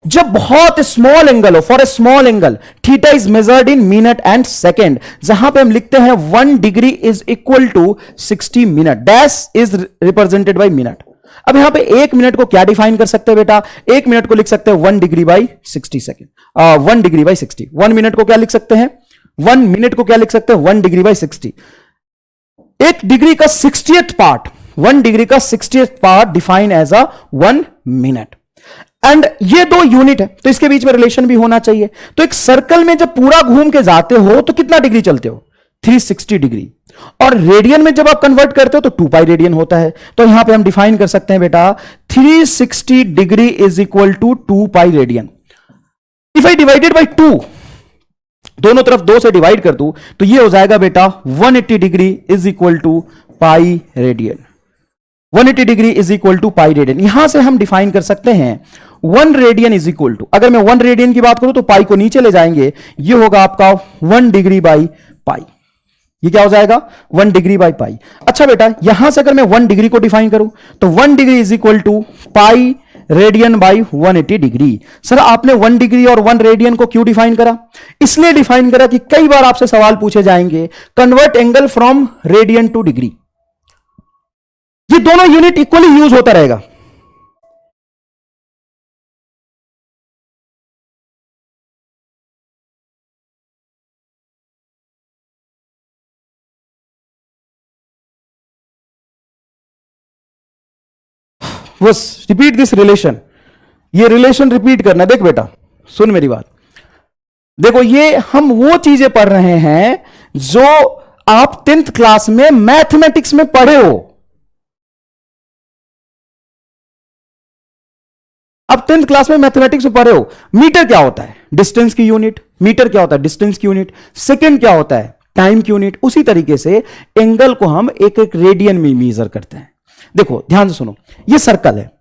जब बहुत स्मॉल एंगल हो, for a small angle theta is measured in minute and second, जहां पे हम लिखते हैं 1 degree is equal to 60 minute, dash is represented by minute. अब यहां पे 1 मिनट को क्या डिफाइन कर सकते हैं बेटा? 1 मिनट को लिख सकते हैं 1 degree by 60 second, 1 degree by 60। 1 minute को क्या लिख सकते हैं? 1 मिनट को क्या लिख सकते हैं? 1 डिग्री बाई 60। 1 डिग्री का 60th पार्ट, 1 डिग्री का 60th part define as a 1 minute. And ये 2 यूनिट है तो इसके बीच में रिलेशन भी होना चाहिए। तो एक सर्कल में जब पूरा घूम के जाते हो तो कितना डिग्री चलते हो? 360 डिग्री। और रेडियन में जब आप कन्वर्ट करते हो तो 2 पाई रेडियन होता है। तो यहां पे हम डिफाइन कर सकते हैं बेटा 360 degree is equal to 2 pi radian. If I divided by 2, दोनों तरफ 2 से डिवाइड कर दूं तो ये हो जाएगा बेटा 180 degree is equal to pi radian. 180 degree is equal to pi radian. यहां से हम डिफाइन कर सकते हैं 1 रेडियन इज इक्वल टू, अगर मैं 1 रेडियन की बात करूं तो पाई को नीचे ले जाएंगे, ये होगा आपका 1 डिग्री बाई पाई। ये क्या हो जाएगा? 1 डिग्री बाई पाई। अच्छा बेटा, यहां से अगर मैं 1 डिग्री को डिफाइन करूं तो 1 degree is equal to pi radian by 180 degree. Sir आपने 1 डिग्री और 1 रेडियन को क्यों डिफाइन करा? इसलिए डिफाइन करा कि कई बार आपसे सवाल पूछे जाएंगे convert angle from radian two degree. ये दोनों यूनिट इक्वली यूज होता रहेगा। बस रिपीट दिस रिलेशन, ये रिलेशन रिपीट करना। देख बेटा सुन मेरी बात, देखो ये हम वो चीजें पढ़ रहे हैं जो आप 10th क्लास में मैथमेटिक्स में पढ़े हो। आप 10th क्लास में मैथमेटिक्स में पढ़े हो। मीटर क्या होता है? डिस्टेंस की यूनिट। मीटर क्या होता है? डिस्टेंस की यूनिट। सेकेंड क्या होता है? टाइम की यूनिट। उसी तरीके से एंगल को हम एक एक रेडियन में मेजर करते हैं। देखो ध्यान से सुनो, ये सर्कल है।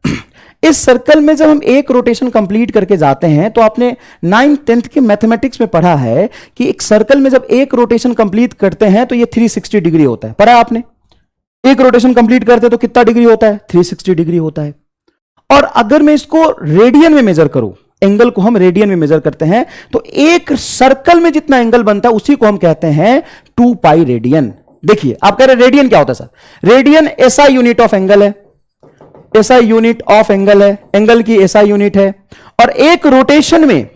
इस सर्कल में जब हम एक रोटेशन कंप्लीट करके जाते हैं तो आपने 9th 10th के मैथमेटिक्स में पढ़ा है कि एक सर्कल में जब एक रोटेशन कंप्लीट करते हैं तो ये 360 डिग्री होता है। पढ़ा आपने? एक रोटेशन कंप्लीट करते हैं तो कितना डिग्री होता है? 360 डिग्री होता है। और अगर मैं इसको रेडियन में मेजर करूं, एंगल को हम रेडियन में मेजर करते हैं, तो एक सर्कल में जितना एंगल बनता है उसी को हम कहते हैं 2 पाई रेडियन। देखिए आप कह रहे हैं रेडियन क्या होता है sir? Radian SI unit of angle है, एसआई यूनिट ऑफ एंगल है, एंगल की एसआई यूनिट है। और एक रोटेशन में,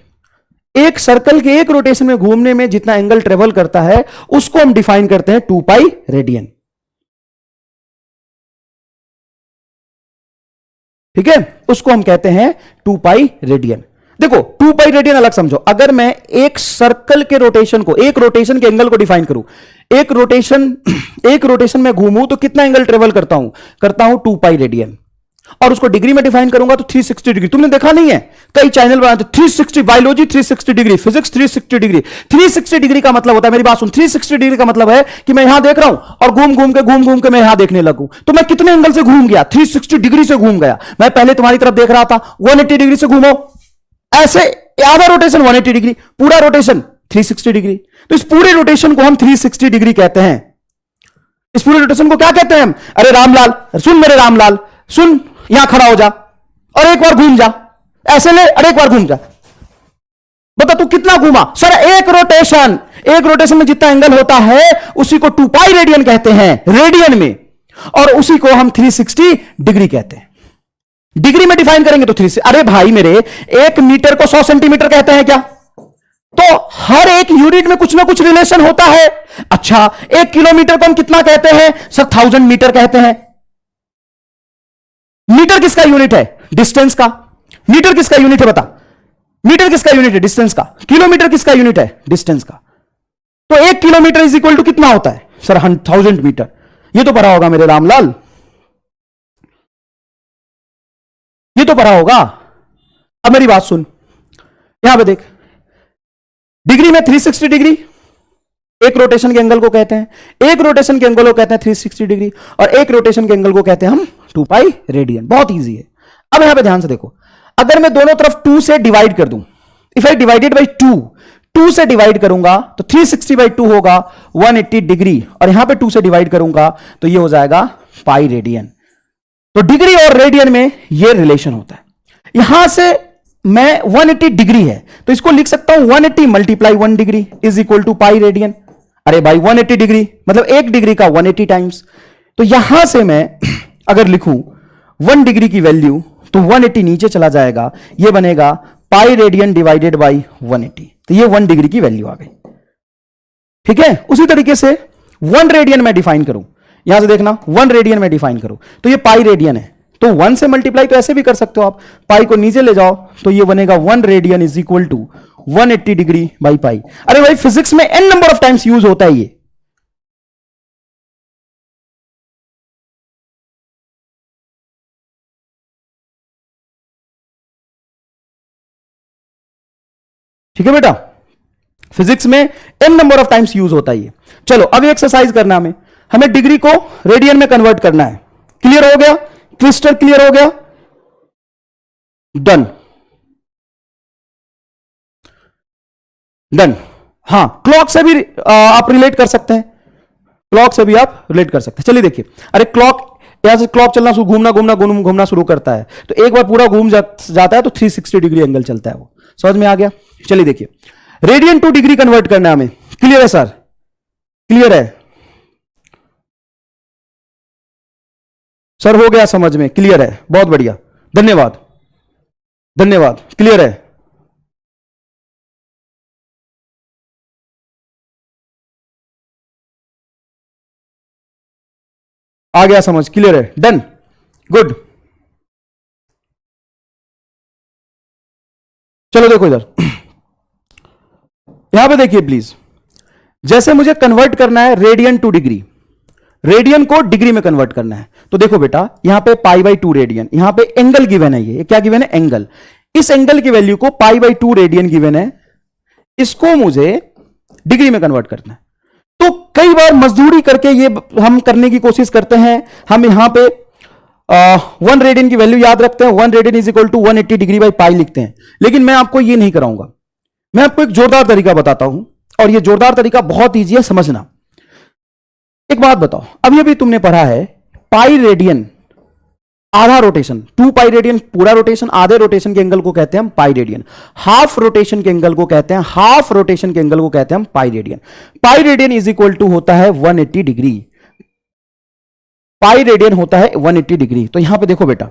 एक सर्कल के एक रोटेशन में घूमने में जितना एंगल ट्रेवल करता है उसको हम डिफाइन करते हैं 2 पाई रेडियन। ठीक है, उसको हम कहते हैं 2 पाई रेडियन। देखो 2 पाई रेडियन अलग समझो। अगर मैं एक सर्कल के रोटेशन को, एक रोटेशन के एंगल को डिफाइन करूं, एक रोटेशन में घूमूं तो कितना एंगल ट्रेवल करता हूं 2 पाई रेडियन। और उसको डिग्री में डिफाइन करूंगा तो 360 डिग्री। तुमने देखा नहीं है कई चैनल बनाते 360, biology 360 degree, physics 360 degree. 360 degree का मतलब होता है, मेरी बात सुन, 360 डिग्री का मतलब है कि मैं यहां देख रहा हूं और घूम घूम के मैं यहां देखने लगूं तो मैं कितने एंगल से घूम गया? 360 डिग्री से घूम गया। मैं पहले तुम्हारी तरफ देख रहा था, 180 डिग्री से घूमो, ऐसे आधा रोटेशन 180 डिग्री, पूरा रोटेशन 360 डिग्री। तो इस पूरे रोटेशन को हम 360 डिग्री कहते हैं। इस पूरे रोटेशन को क्या कहते हैं हम? अरे रामलाल सुन, मेरे रामलाल सुन, यहां खड़ा हो जा और एक बार घूम जा, ऐसे ले और एक बार घूम जा। बता तू कितना घूमा? सर एक रोटेशन में जितना एंगल होता है उसी को 2 पाई रेडियन कहते हैं रेडियन में, और उसी को हम 360 डिग्री कहते हैं। डिग्री में डिफाइन करेंगे तो 360। अरे भाई मेरे, 1 मीटर को 100 सेंटीमीटर कहते हैं क्या? तो हर एक यूनिट में कुछ ना कुछ रिलेशन होता है। अच्छा 1 किलोमीटर को हम कितना कहते हैं? सर 1000 मीटर कहते हैं। मीटर किसका यूनिट है? डिस्टेंस का। मीटर किसका यूनिट है बता? मीटर किसका यूनिट है? डिस्टेंस का। किलोमीटर किसका यूनिट है? डिस्टेंस का। तो 1 किलोमीटर इज इक्वल टू कितना होता है सर? 1000 मीटर। ये तो पढ़ा होगा मेरे रामलाल, ये तो पढ़ा होगा। अब मेरी बात सुन, यहां पे देख, डिग्री में 360 डिग्री एक रोटेशन के एंगल को कहते हैं, एक रोटेशन के एंगल को कहते हैं 360 डिग्री, और एक रोटेशन के एंगल को कहते हैं हम 2 पाई रेडियन। बहुत इजी है। अब यहां पे ध्यान से देखो, अगर मैं दोनों तरफ 2 से डिवाइड कर दूं, इफ आई डिवाइडेड बाई 2 से डिवाइड करूंगा तो 360/2 होगा 180 डिग्री, और यहां पे 2 से डिवाइड करूंगा तो ये हो जाएगा पाई रेडियन। तो डिग्री और रेडियन में ये रिलेशन होता है। यहां से मैं 180 डिग्री है तो इसको लिख सकता हूं 180 multiply 1 degree is equal to pi radian. अरे भाई 180 डिग्री मतलब 1 डिग्री का 180 टाइम्स। तो यहां से मैं अगर लिखूं 1 डिग्री की वैल्यू तो 180 नीचे चला जाएगा, ये बनेगा पाई रेडियन डिवाइडेड बाई 180। तो ये 1 डिग्री की वैल्यू आ गई। ठीक है, उसी तरीके से 1 रेडियन में डिफाइन करूं, यहां से देखना 1 रेडियन में डिफाइन करूं तो ये पाई रेडियन है, तो 1 से मल्टीप्लाई तो ऐसे भी कर सकते हो आप, पाई को नीचे ले जाओ तो ये बनेगा 1 radian is equal to 180 degree by pi. अरे भाई फिजिक्स में n number of times use होता है ये। ठीक है बेटा, फिजिक्स में n number of times use होता है ये। चलो अब एक्सरसाइज करना, हमें डिग्री को रेडियन में कन्वर्ट करना है। क्लियर हो गया? क्रिस्टल क्लियर हो गया? Done done. हां, क्लॉक से भी आप रिलेट कर सकते हैं, क्लॉक से भी आप रिलेट कर सकते हैं। चलिए देखिए, अरे क्लॉक, यहां से क्लॉक चलना घूमना शुरू करता है तो एक बार पूरा घूम जाता है तो 360 डिग्री एंगल चलता है वो। समझ में आ गया? चलिए देखिए, रेडियन टू डिग्री कन्वर्ट करना है हमें। क्लियर है सर? क्लियर है सर? हो गया समझ में? क्लियर है, बहुत बढ़िया, धन्यवाद धन्यवाद। क्लियर है? आ गया समझ? क्लियर है? Done, good. चलो देखो इधर, यहां पे देखिए प्लीज, जैसे मुझे कन्वर्ट करना है रेडियन टू डिग्री, रेडियन को डिग्री में कन्वर्ट करना है तो देखो बेटा, यहां पे π/2 रेडियन, यहां पे एंगल गिवन है, ये क्या गिवन है? एंगल। इस एंगल की वैल्यू को π/2 रेडियन गिवन है, इसको मुझे डिग्री में कन्वर्ट करना है। तो कई बार मजदूरी करके ये हम करने की कोशिश करते हैं, हम यहां पे 1 रेडियन की वैल्यू याद रखते हैं, 1 radian is equal to 180 degree by pi लिखते हैं, लेकिन मैं आपको ये नहीं कराऊंगा। मैं आपको एक जोरदार तरीका बताता हूं, और ये जोरदार तरीका बहुत ईजी है समझना। एक बात बताओ, अभी अभी तुमने पढ़ा है पाई रेडियन आधा रोटेशन, 2 पाई रेडियन पूरा रोटेशन, आधे रोटेशन के एंगल को कहते हैं हम पाई रेडियन, हाफ रोटेशन के एंगल को कहते हैं, हाफ रोटेशन के एंगल को कहते हैं हम pi radian. Pi radian is equal to होता है 180 डिग्री, पाई रेडियन होता है 180 डिग्री। तो यहां पे देखो बेटा,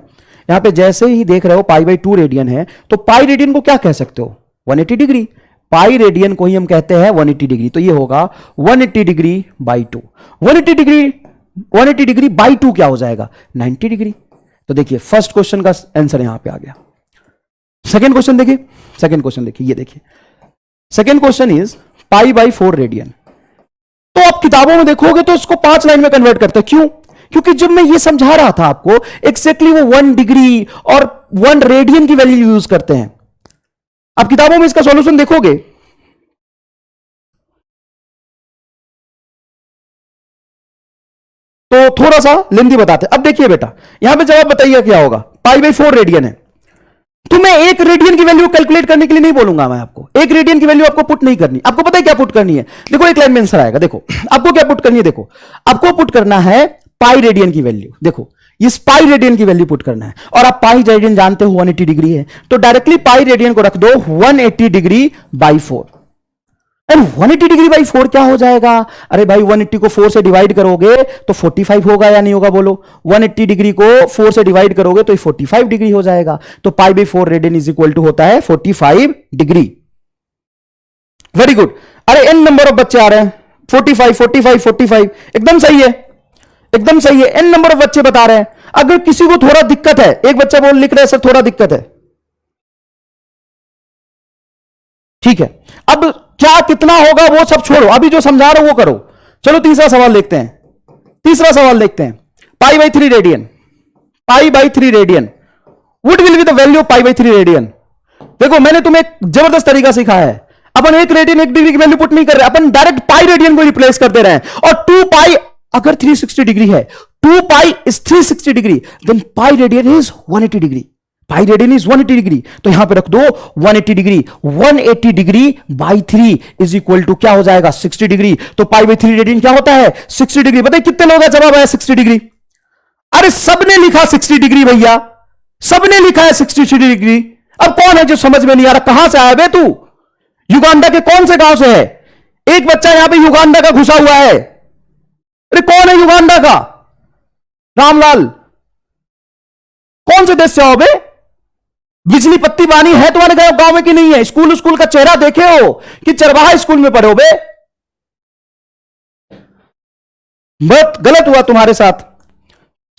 यहां पे जैसे ही देख रहे हो π/2 रेडियन है, तो पाई रेडियन को क्या कह सकते हो? 180 डिग्री। पाई रेडियन को ही हम कहते हैं 180 डिग्री, तो ये होगा 180 डिग्री बाई 2। 180 डिग्री बाई 2 क्या हो जाएगा? 90 डिग्री। तो देखिए फर्स्ट क्वेश्चन का आंसर यहां पे आ गया। सेकंड क्वेश्चन देखिए, सेकंड क्वेश्चन देखिए, ये देखिए सेकंड क्वेश्चन इज π/4 रेडियन। तो आप किताबों में देखोगे तो इसको 5 लाइन में कन्वर्ट करते हैं। क्यों? क्योंकि जब मैं ये समझा रहा था आपको, एक्जैक्टली वो 1 डिग्री और 1 रेडियन की वैल्यू यूज करते हैं। आप किताबों में इसका सॉल्यूशन देखोगे तो थोड़ा सा लेंथी बताते हैं। अब देखिए बेटा, यहां पे जवाब बताइए क्या होगा? π/4 रेडियन है, तो मैं 1 रेडियन की वैल्यू कैलकुलेट करने के लिए नहीं बोलूंगा, मैं आपको 1 रेडियन की वैल्यू आपको पुट नहीं करनी। आपको पता है क्या पुट करनी है? देखो एक लाइन में आंसर आएगा। देखो आपको क्या पुट करनी है, देखो आपको पुट करना है पाई रेडियन की वैल्यू। देखो इस पाई रेडियन की वैल्यू पुट करना है, और आप पाई रेडियन जानते हो 180 डिग्री है, तो डायरेक्टली पाई रेडियन को रख दो 180 डिग्री बाई 4। और 180 डिग्री बाई 4 क्या हो जाएगा? अरे भाई 180 को 4 से डिवाइड करोगे तो 45 होगा या नहीं होगा? बोलो, 180 डिग्री को 4 से डिवाइड करोगे तो 45 डिग्री हो जाएगा। तो π/4 रेडियन इज इक्वल टू होता है 45 डिग्री। Very good. अरे n नंबर ऑफ बच्चे आ रहे हैं, 45 45 45, एकदम सही है, एकदम सही है। n नंबर ऑफ बच्चे बता रहे हैं। अगर किसी को थोड़ा दिक्कत है, एक बच्चा बोल लिख रहा है सर थोड़ा दिक्कत है, ठीक है। अब क्या कितना होगा वो सब छोड़ो, अभी जो समझा रहा हूं वो करो। चलो तीसरा सवाल देखते हैं। तीसरा सवाल देखते हैं। पाई by 3 radian, pi by 3 radian, would will be the value of pi by 3 radian. देखो मैंने तुम्हें एक जबरदस्त तरीका सिखाया है। अपन 1 रेडियन 1 डिग्री की वैल्यू पुट नहीं कर रहे, अपन डायरेक्ट पाई रेडियन को रिप्लेस कर दे रहे हैं। और 2 पाई अगर 360 डिग्री है, 2 pi is 360 degree, then pi radian is 180 degree. Pi radian is 180 degree, तो यहां पे रख दो 180 degree. 180 degree by 3 is equal to क्या हो जाएगा, 60 डिग्री। तो पाई बाई 3 रेडियन क्या होता है, 60 डिग्री। बताइए कितने लोगों का जवाब आया 60 डिग्री? अरे सबने लिखा 60 डिग्री भैया, सबने लिखा है 60 डिग्री। अब कौन है जो समझ में नहीं आ रहा? कहां से आया बे तू? युगांडा के कौन से गांव से है? एक बच्चा यहां पे युगांडा का घुसा हुआ है। अरे कौन है युगांडा का? रामलाल, कौन से देश से आओ बे? बिजली पत्ती बानी है तुम्हारे गांव में कि नहीं है? स्कूल स्कूल का चेहरा देखे हो कि चरवाहा स्कूल में पढ़े हो बे? बहुत गलत हुआ तुम्हारे साथ।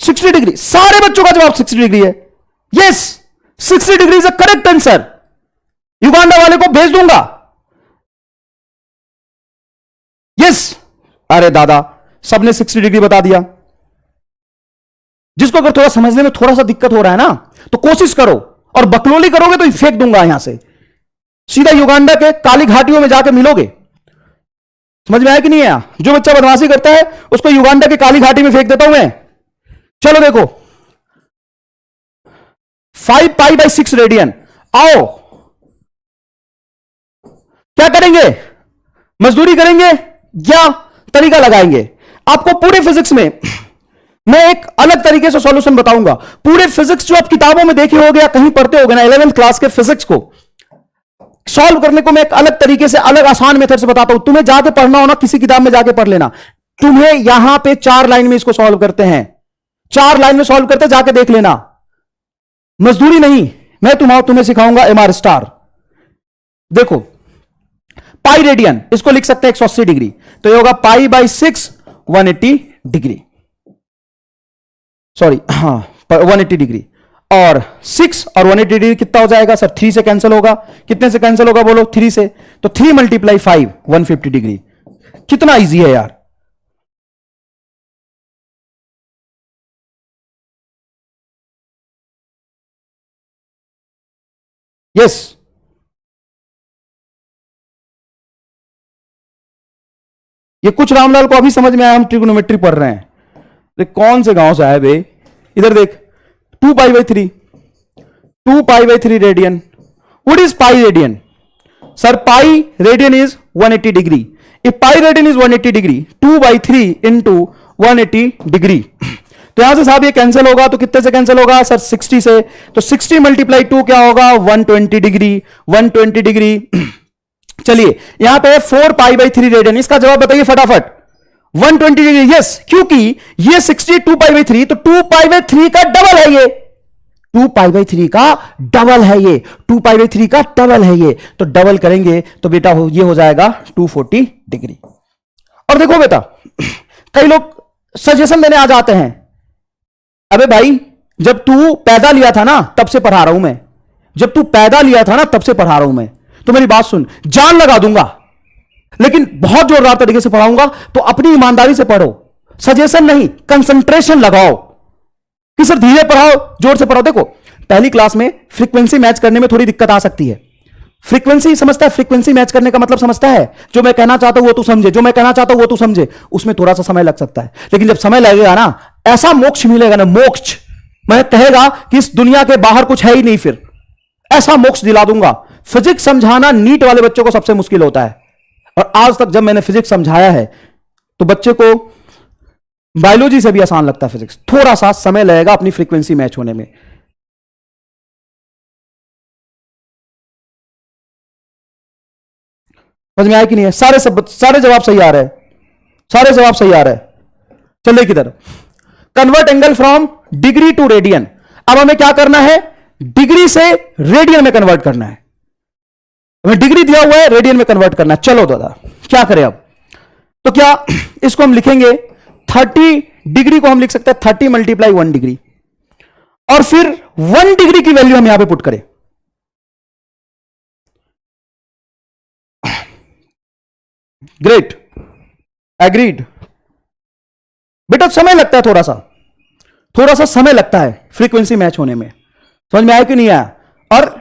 60 डिग्री, सारे बच्चों का जवाब 60 डिग्री है। Yes, 60 degree is a correct answer. Uganda वाले को भेज दूंगा। यस, अरे दादा सबने 60 डिग्री बता दिया। जिसको अगर थोड़ा समझने में थोड़ा सा दिक्कत हो रहा है ना, तो कोशिश करो, और बकलोली करोगे तो फेंक दूंगा यहां से, सीधा युगांडा के काली घाटियों में जाके मिलोगे। समझ में आया कि नहीं आया? जो बच्चा बदमाशी करता है उसको युगांडा की काली घाटी में फेंक देता हूं मैं। चलो देखो, 5 पाई बाई 6 रेडियन। आओ क्या करेंगे, मजदूरी करेंगे या तरीका लगाएंगे? आपको पूरे फिजिक्स में मैं एक अलग तरीके से सॉल्यूशन बताऊंगा। पूरे फिजिक्स जो आप किताबों में देखे होगे या कहीं पढ़ते होगे ना, 11th क्लास के फिजिक्स को सॉल्व करने को मैं एक अलग तरीके से, अलग आसान मेथड से बताता हूं। तुम्हें जाके पढ़ना हो ना, किसी किताब में जाके पढ़ लेना। तुम्हें यहां पे 4 लाइन में इसको सॉल्व करते हैं, 4 लाइन में सॉल्व करते, जाके देख लेना। मजदूरी नहीं, मैं तुम्हें सिखाऊंगा एमआर स्टार। देखो पाई रेडियन, इसको लिख सकते हैं 180 डिग्री, तो ये होगा पाई बाई 6 180 डिग्री, सॉरी हाँ 180 डिग्री। और 6 और 180 डिग्री कितना हो जाएगा सर? 3 से कैंसिल होगा। कितने से कैंसिल होगा बोलो? 3 से। तो 3 मल्टीप्लाई 5 150 डिग्री। कितना इजी है यार। यस, ये कुछ रामलाल को अभी समझ में आया, हम ट्रिग्नोमेट्री पढ़ रहे हैं। देख कौन से गांव से आए बे? इधर देख, 2 पाई by 3, 2 pi by 3 radian. What is pi radian? Sir pi radian is 180 degree. If pi radian is 180 degree, 2 by 3 into 180 degree. तो यहां से साहब ये कैंसिल होगा, तो कितने से कैंसिल होगा सर? 60 से। तो 60 मल्टीप्लाई 2 क्या होगा? 120 डिग्री। 120 डिग्री। चलिए यहां पे 4 पाई बाई 3 रेडियन, इसका जवाब बताइए फटाफट। 120 डिग्री। यस, क्योंकि ये 60 2 पाई बाई 3, तो 2 पाई बाई 3 का डबल है ये। 2 पाई बाई 3 का डबल है ये। 2 पाई बाई 3 का डबल है ये। तो डबल करेंगे तो बेटा ये हो जाएगा 240 डिग्री। और देखो बेटा, कई लोग सजेशन देने आ जाते हैं, अबे भाई जब तू पैदा लिया था ना तब से पढ़ा रहा हूं मैं, जब तू पैदा लिया था ना तब से पढ़ा रहा हूं मैं। तो मेरी बात सुन, जान लगा दूंगा लेकिन बहुत जोरदार तरीके से पढ़ाऊंगा, तो अपनी ईमानदारी से पढ़ो। सजेशन नहीं, कंसंट्रेशन लगाओ कि सर धीरे पढ़ाओ, जोर से पढ़ाओ। देखो पहली क्लास में फ्रीक्वेंसी मैच करने में थोड़ी दिक्कत आ सकती है। फ्रीक्वेंसी समझता है? फ्रीक्वेंसी मैच करने का मतलब समझता है? जो मैं कहना चाहता हूं वो तू समझे, जो मैं कहना चाहता हूं वो तू समझे, उसमें थोड़ा सा समय लग सकता है। लेकिन जब समय लगेगा ना, ऐसा मोक्ष मिलेगा ना, मोक्ष। मैं कहेगा कि इस दुनिया के बाहर कुछ है ही नहीं, फिर ऐसा मोक्ष दिला दूंगा। फिजिक्स समझाना नीट वाले बच्चों को सबसे मुश्किल होता है, और आज तक जब मैंने फिजिक्स समझाया है तो बच्चे को बायोलॉजी से भी आसान लगता है फिजिक्स। थोड़ा सा समय लगेगा अपनी फ्रीक्वेंसी मैच होने में। समझ में आया कि नहीं है? सारे जवाब सही आ रहे हैं, सारे जवाब सही आ रहे हैं। चलिए किधर, convert angle from degree to radian. अब हमें क्या करना है? डिग्री से रेडियन में कन्वर्ट करना है। हमें डिग्री दिया हुआ है, रेडियन में कन्वर्ट करना है। चलो दादा क्या करें अब? तो क्या इसको हम लिखेंगे 30 डिग्री को हम लिख सकते हैं 30 मल्टीप्लाई 1 डिग्री, और फिर 1 डिग्री की वैल्यू हम यहां पे पुट करें। Great, agreed. बेटा समय लगता है, थोड़ा सा समय लगता है फ्रीक्वेंसी मैच होने में। समझ में आया कि नहीं आया? और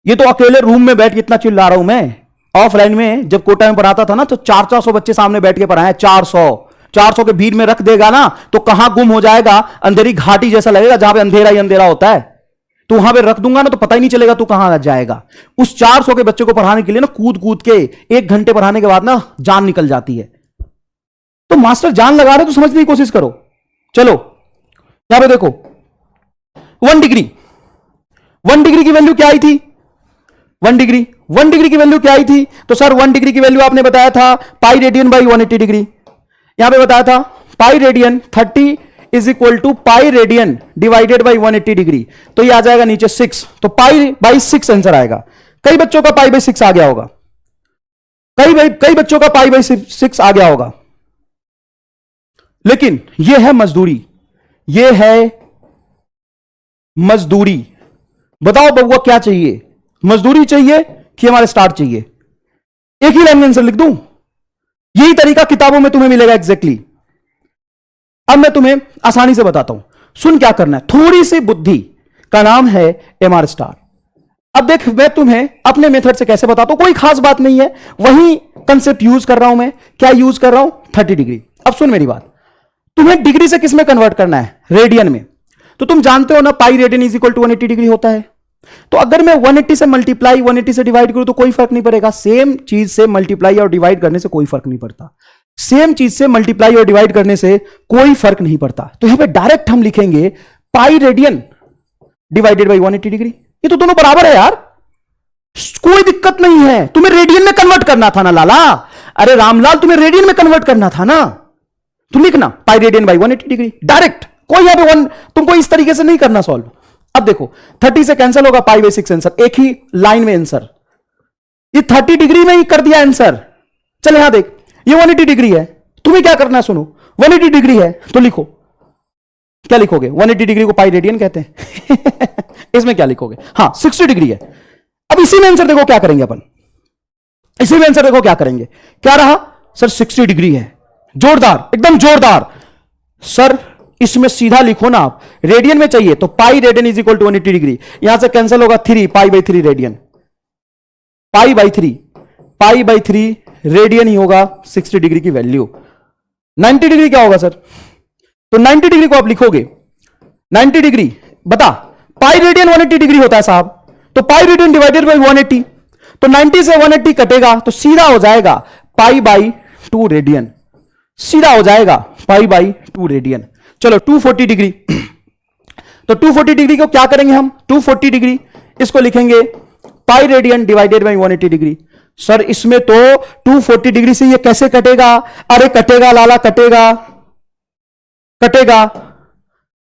ये तो अकेले रूम में बैठ के इतना चिल्ला रहा हूं मैं। ऑफलाइन में जब कोटा में पढ़ाता था ना, तो 400 बच्चे सामने बैठ के पढ़ाए। 400 के भीड़ में रख देगा ना तो कहां गुम हो जाएगा, अंधेरी घाटी जैसा लगेगा जहां पे अंधेरा ही अंधेरा होता है। तो वहां पे रख दूंगा ना तो पता ही नहीं चलेगा तू कहां जाएगा। उस 400 के बच्चे को पढ़ाने के लिए ना कूद कूद के 1 घंटे पढ़ाने के बाद ना जान निकल जाती है। तो मास्टर जान लगा रहे तो समझने की कोशिश करो। चलो यहां पे देखो 1 डिग्री, 1 डिग्री की वैल्यू क्या आई थी? 1 डिग्री की वैल्यू क्या आई थी? तो सर 1 डिग्री की वैल्यू आपने बताया था पाई रेडियन बाई 180 डिग्री। यहां पे बताया था pi radian 30 is equal to pi radian divided by 180 degree. तो ये आ जाएगा नीचे 6, तो पाई बाई 6 आंसर आएगा। कई बच्चों का पाई बाई 6 आ गया होगा, कई बच्चों का पाई बाई 6 आ गया होगा। लेकिन ये है मजदूरी, ये है मजदूरी। बताओ बबुआ क्या चाहिए? मजदूरी चाहिए कि हमारे स्टार्ट चाहिए? एक ही लाइन में आंसर लिख दूं? यही तरीका किताबों में तुम्हें मिलेगा एग्जैक्टली। अब मैं तुम्हें आसानी से बताता हूं, सुन क्या करना है। थोड़ी सी बुद्धि का नाम है एमआर स्टार। अब देख मैं तुम्हें अपने मेथड से कैसे बताता हूं, कोई खास बात नहीं है, वही कंसेप्ट यूज कर रहा हूं मैं। क्या यूज कर रहा हूं? 30 डिग्री। अब सुन मेरी बात, तुम्हें डिग्री से किस में कन्वर्ट करना है? रेडियन में। तो तुम जानते हो ना pi radian is equal to 180 degree होता है। तो अगर मैं 180 से मल्टीप्लाई 180 से डिवाइड करूं तो कोई फर्क नहीं पड़ेगा। सेम चीज से मल्टीप्लाई और डिवाइड करने से कोई फर्क नहीं पड़ता। सेम चीज से मल्टीप्लाई और डिवाइड करने से कोई फर्क नहीं पड़ता। तो यहां पे डायरेक्ट हम लिखेंगे पाई रेडियन डिवाइडेड बाई 180 डिग्री। ये तो दोनों बराबर है यार, कोई दिक्कत नहीं है। तुम्हें रेडियन में कन्वर्ट करना था ना लाला, अरे रामलाल तुम्हें रेडियन में कन्वर्ट करना था ना। तुम लिखना पाई रेडियन बाई 180 डिग्री डायरेक्ट, कोई यहां पे तुमको इस तरीके से नहीं करना सॉल्व। अब देखो 30 से कैंसिल होगा, पाई बाई 6 आंसर, एक ही लाइन में आंसर। ये 30 डिग्री में ही कर दिया आंसर। चल यहां देख, ये 180 डिग्री है, तुम्हें क्या करना है सुनो, 180 डिग्री है तो लिखो, क्या लिखोगे? 180 डिग्री को पाई रेडियन कहते हैं इसमें क्या लिखोगे? हाँ 60 डिग्री है। अब इसी में आंसर देखो क्या करेंगे अपन, इसी में आंसर देखो क्या करेंगे। क्या रहा सर? 60 डिग्री है, जोरदार, एकदम जोरदार। सर इसमें सीधा लिखो ना आप, रेडियन में चाहिए तो pi radian is equal to 180 degree. यहां से कैंसिल होगा 3, pi by 3 radian, pi by 3 radian ही होगा 60 डिग्री की वैल्यू। 90 डिग्री क्या होगा सर? तो 90 डिग्री को आप लिखोगे, 90 डिग्री बता, पाई रेडियन 180 डिग्री होता है साहब, तो पाई रेडियन डिवाइडेड बाई 180, तो 90 से 180 कटेगा तो सीधा हो जाएगा पाई बाई 2 रेडियन, सीधा हो जाएगा पाई बाई 2 रेडियन। चलो 240 डिग्री, तो 240 डिग्री को क्या करेंगे हम? 240 डिग्री इसको लिखेंगे पाई radian divided by 180 degree. Sir इसमें तो 240 डिग्री से ये कैसे कटेगा? अरे कटेगा लाला, कटेगा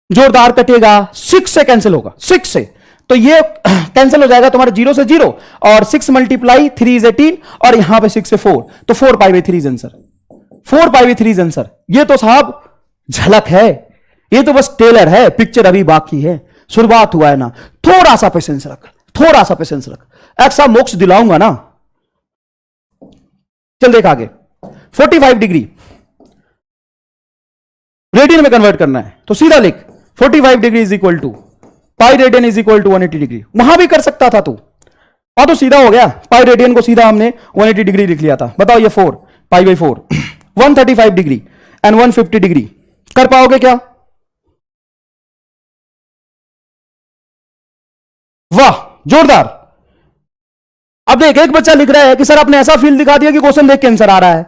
जोरदार कटेगा, 6 से कैंसिल होगा, 6 से, तो ये कैंसिल हो जाएगा तुम्हारा 0 से 0, और 6 मल्टीप्लाई 3 इज 18, और यहां पे 6 से 4, तो 4 पाई by 3 answer, 4 pi by 3 answer. ये तो साहब झलक है, ये तो बस टेलर है, पिक्चर अभी बाकी है, शुरुआत हुआ है ना। थोड़ा सा पेशेंस रख, थोड़ा सा पेशेंस रख, ऐसा मोक्ष दिलाऊंगा ना। चल देख आगे, 45 डिग्री रेडियन में कन्वर्ट करना है तो सीधा लिख 45 degree is equal to pi radian is equal to 180 degree. वहां भी कर सकता था तू, वहां तो सीधा हो गया, पाई रेडियन को सीधा हमने 180 डिग्री लिख लिया था। बताओ ये 4 pi by 4 135 degree and 150 degree कर पाओगे क्या? वाह जोरदार। अब देख एक बच्चा लिख रहा है कि सर आपने ऐसा फील्ड दिखा दिया कि क्वेश्चन देख के आंसर आ रहा है।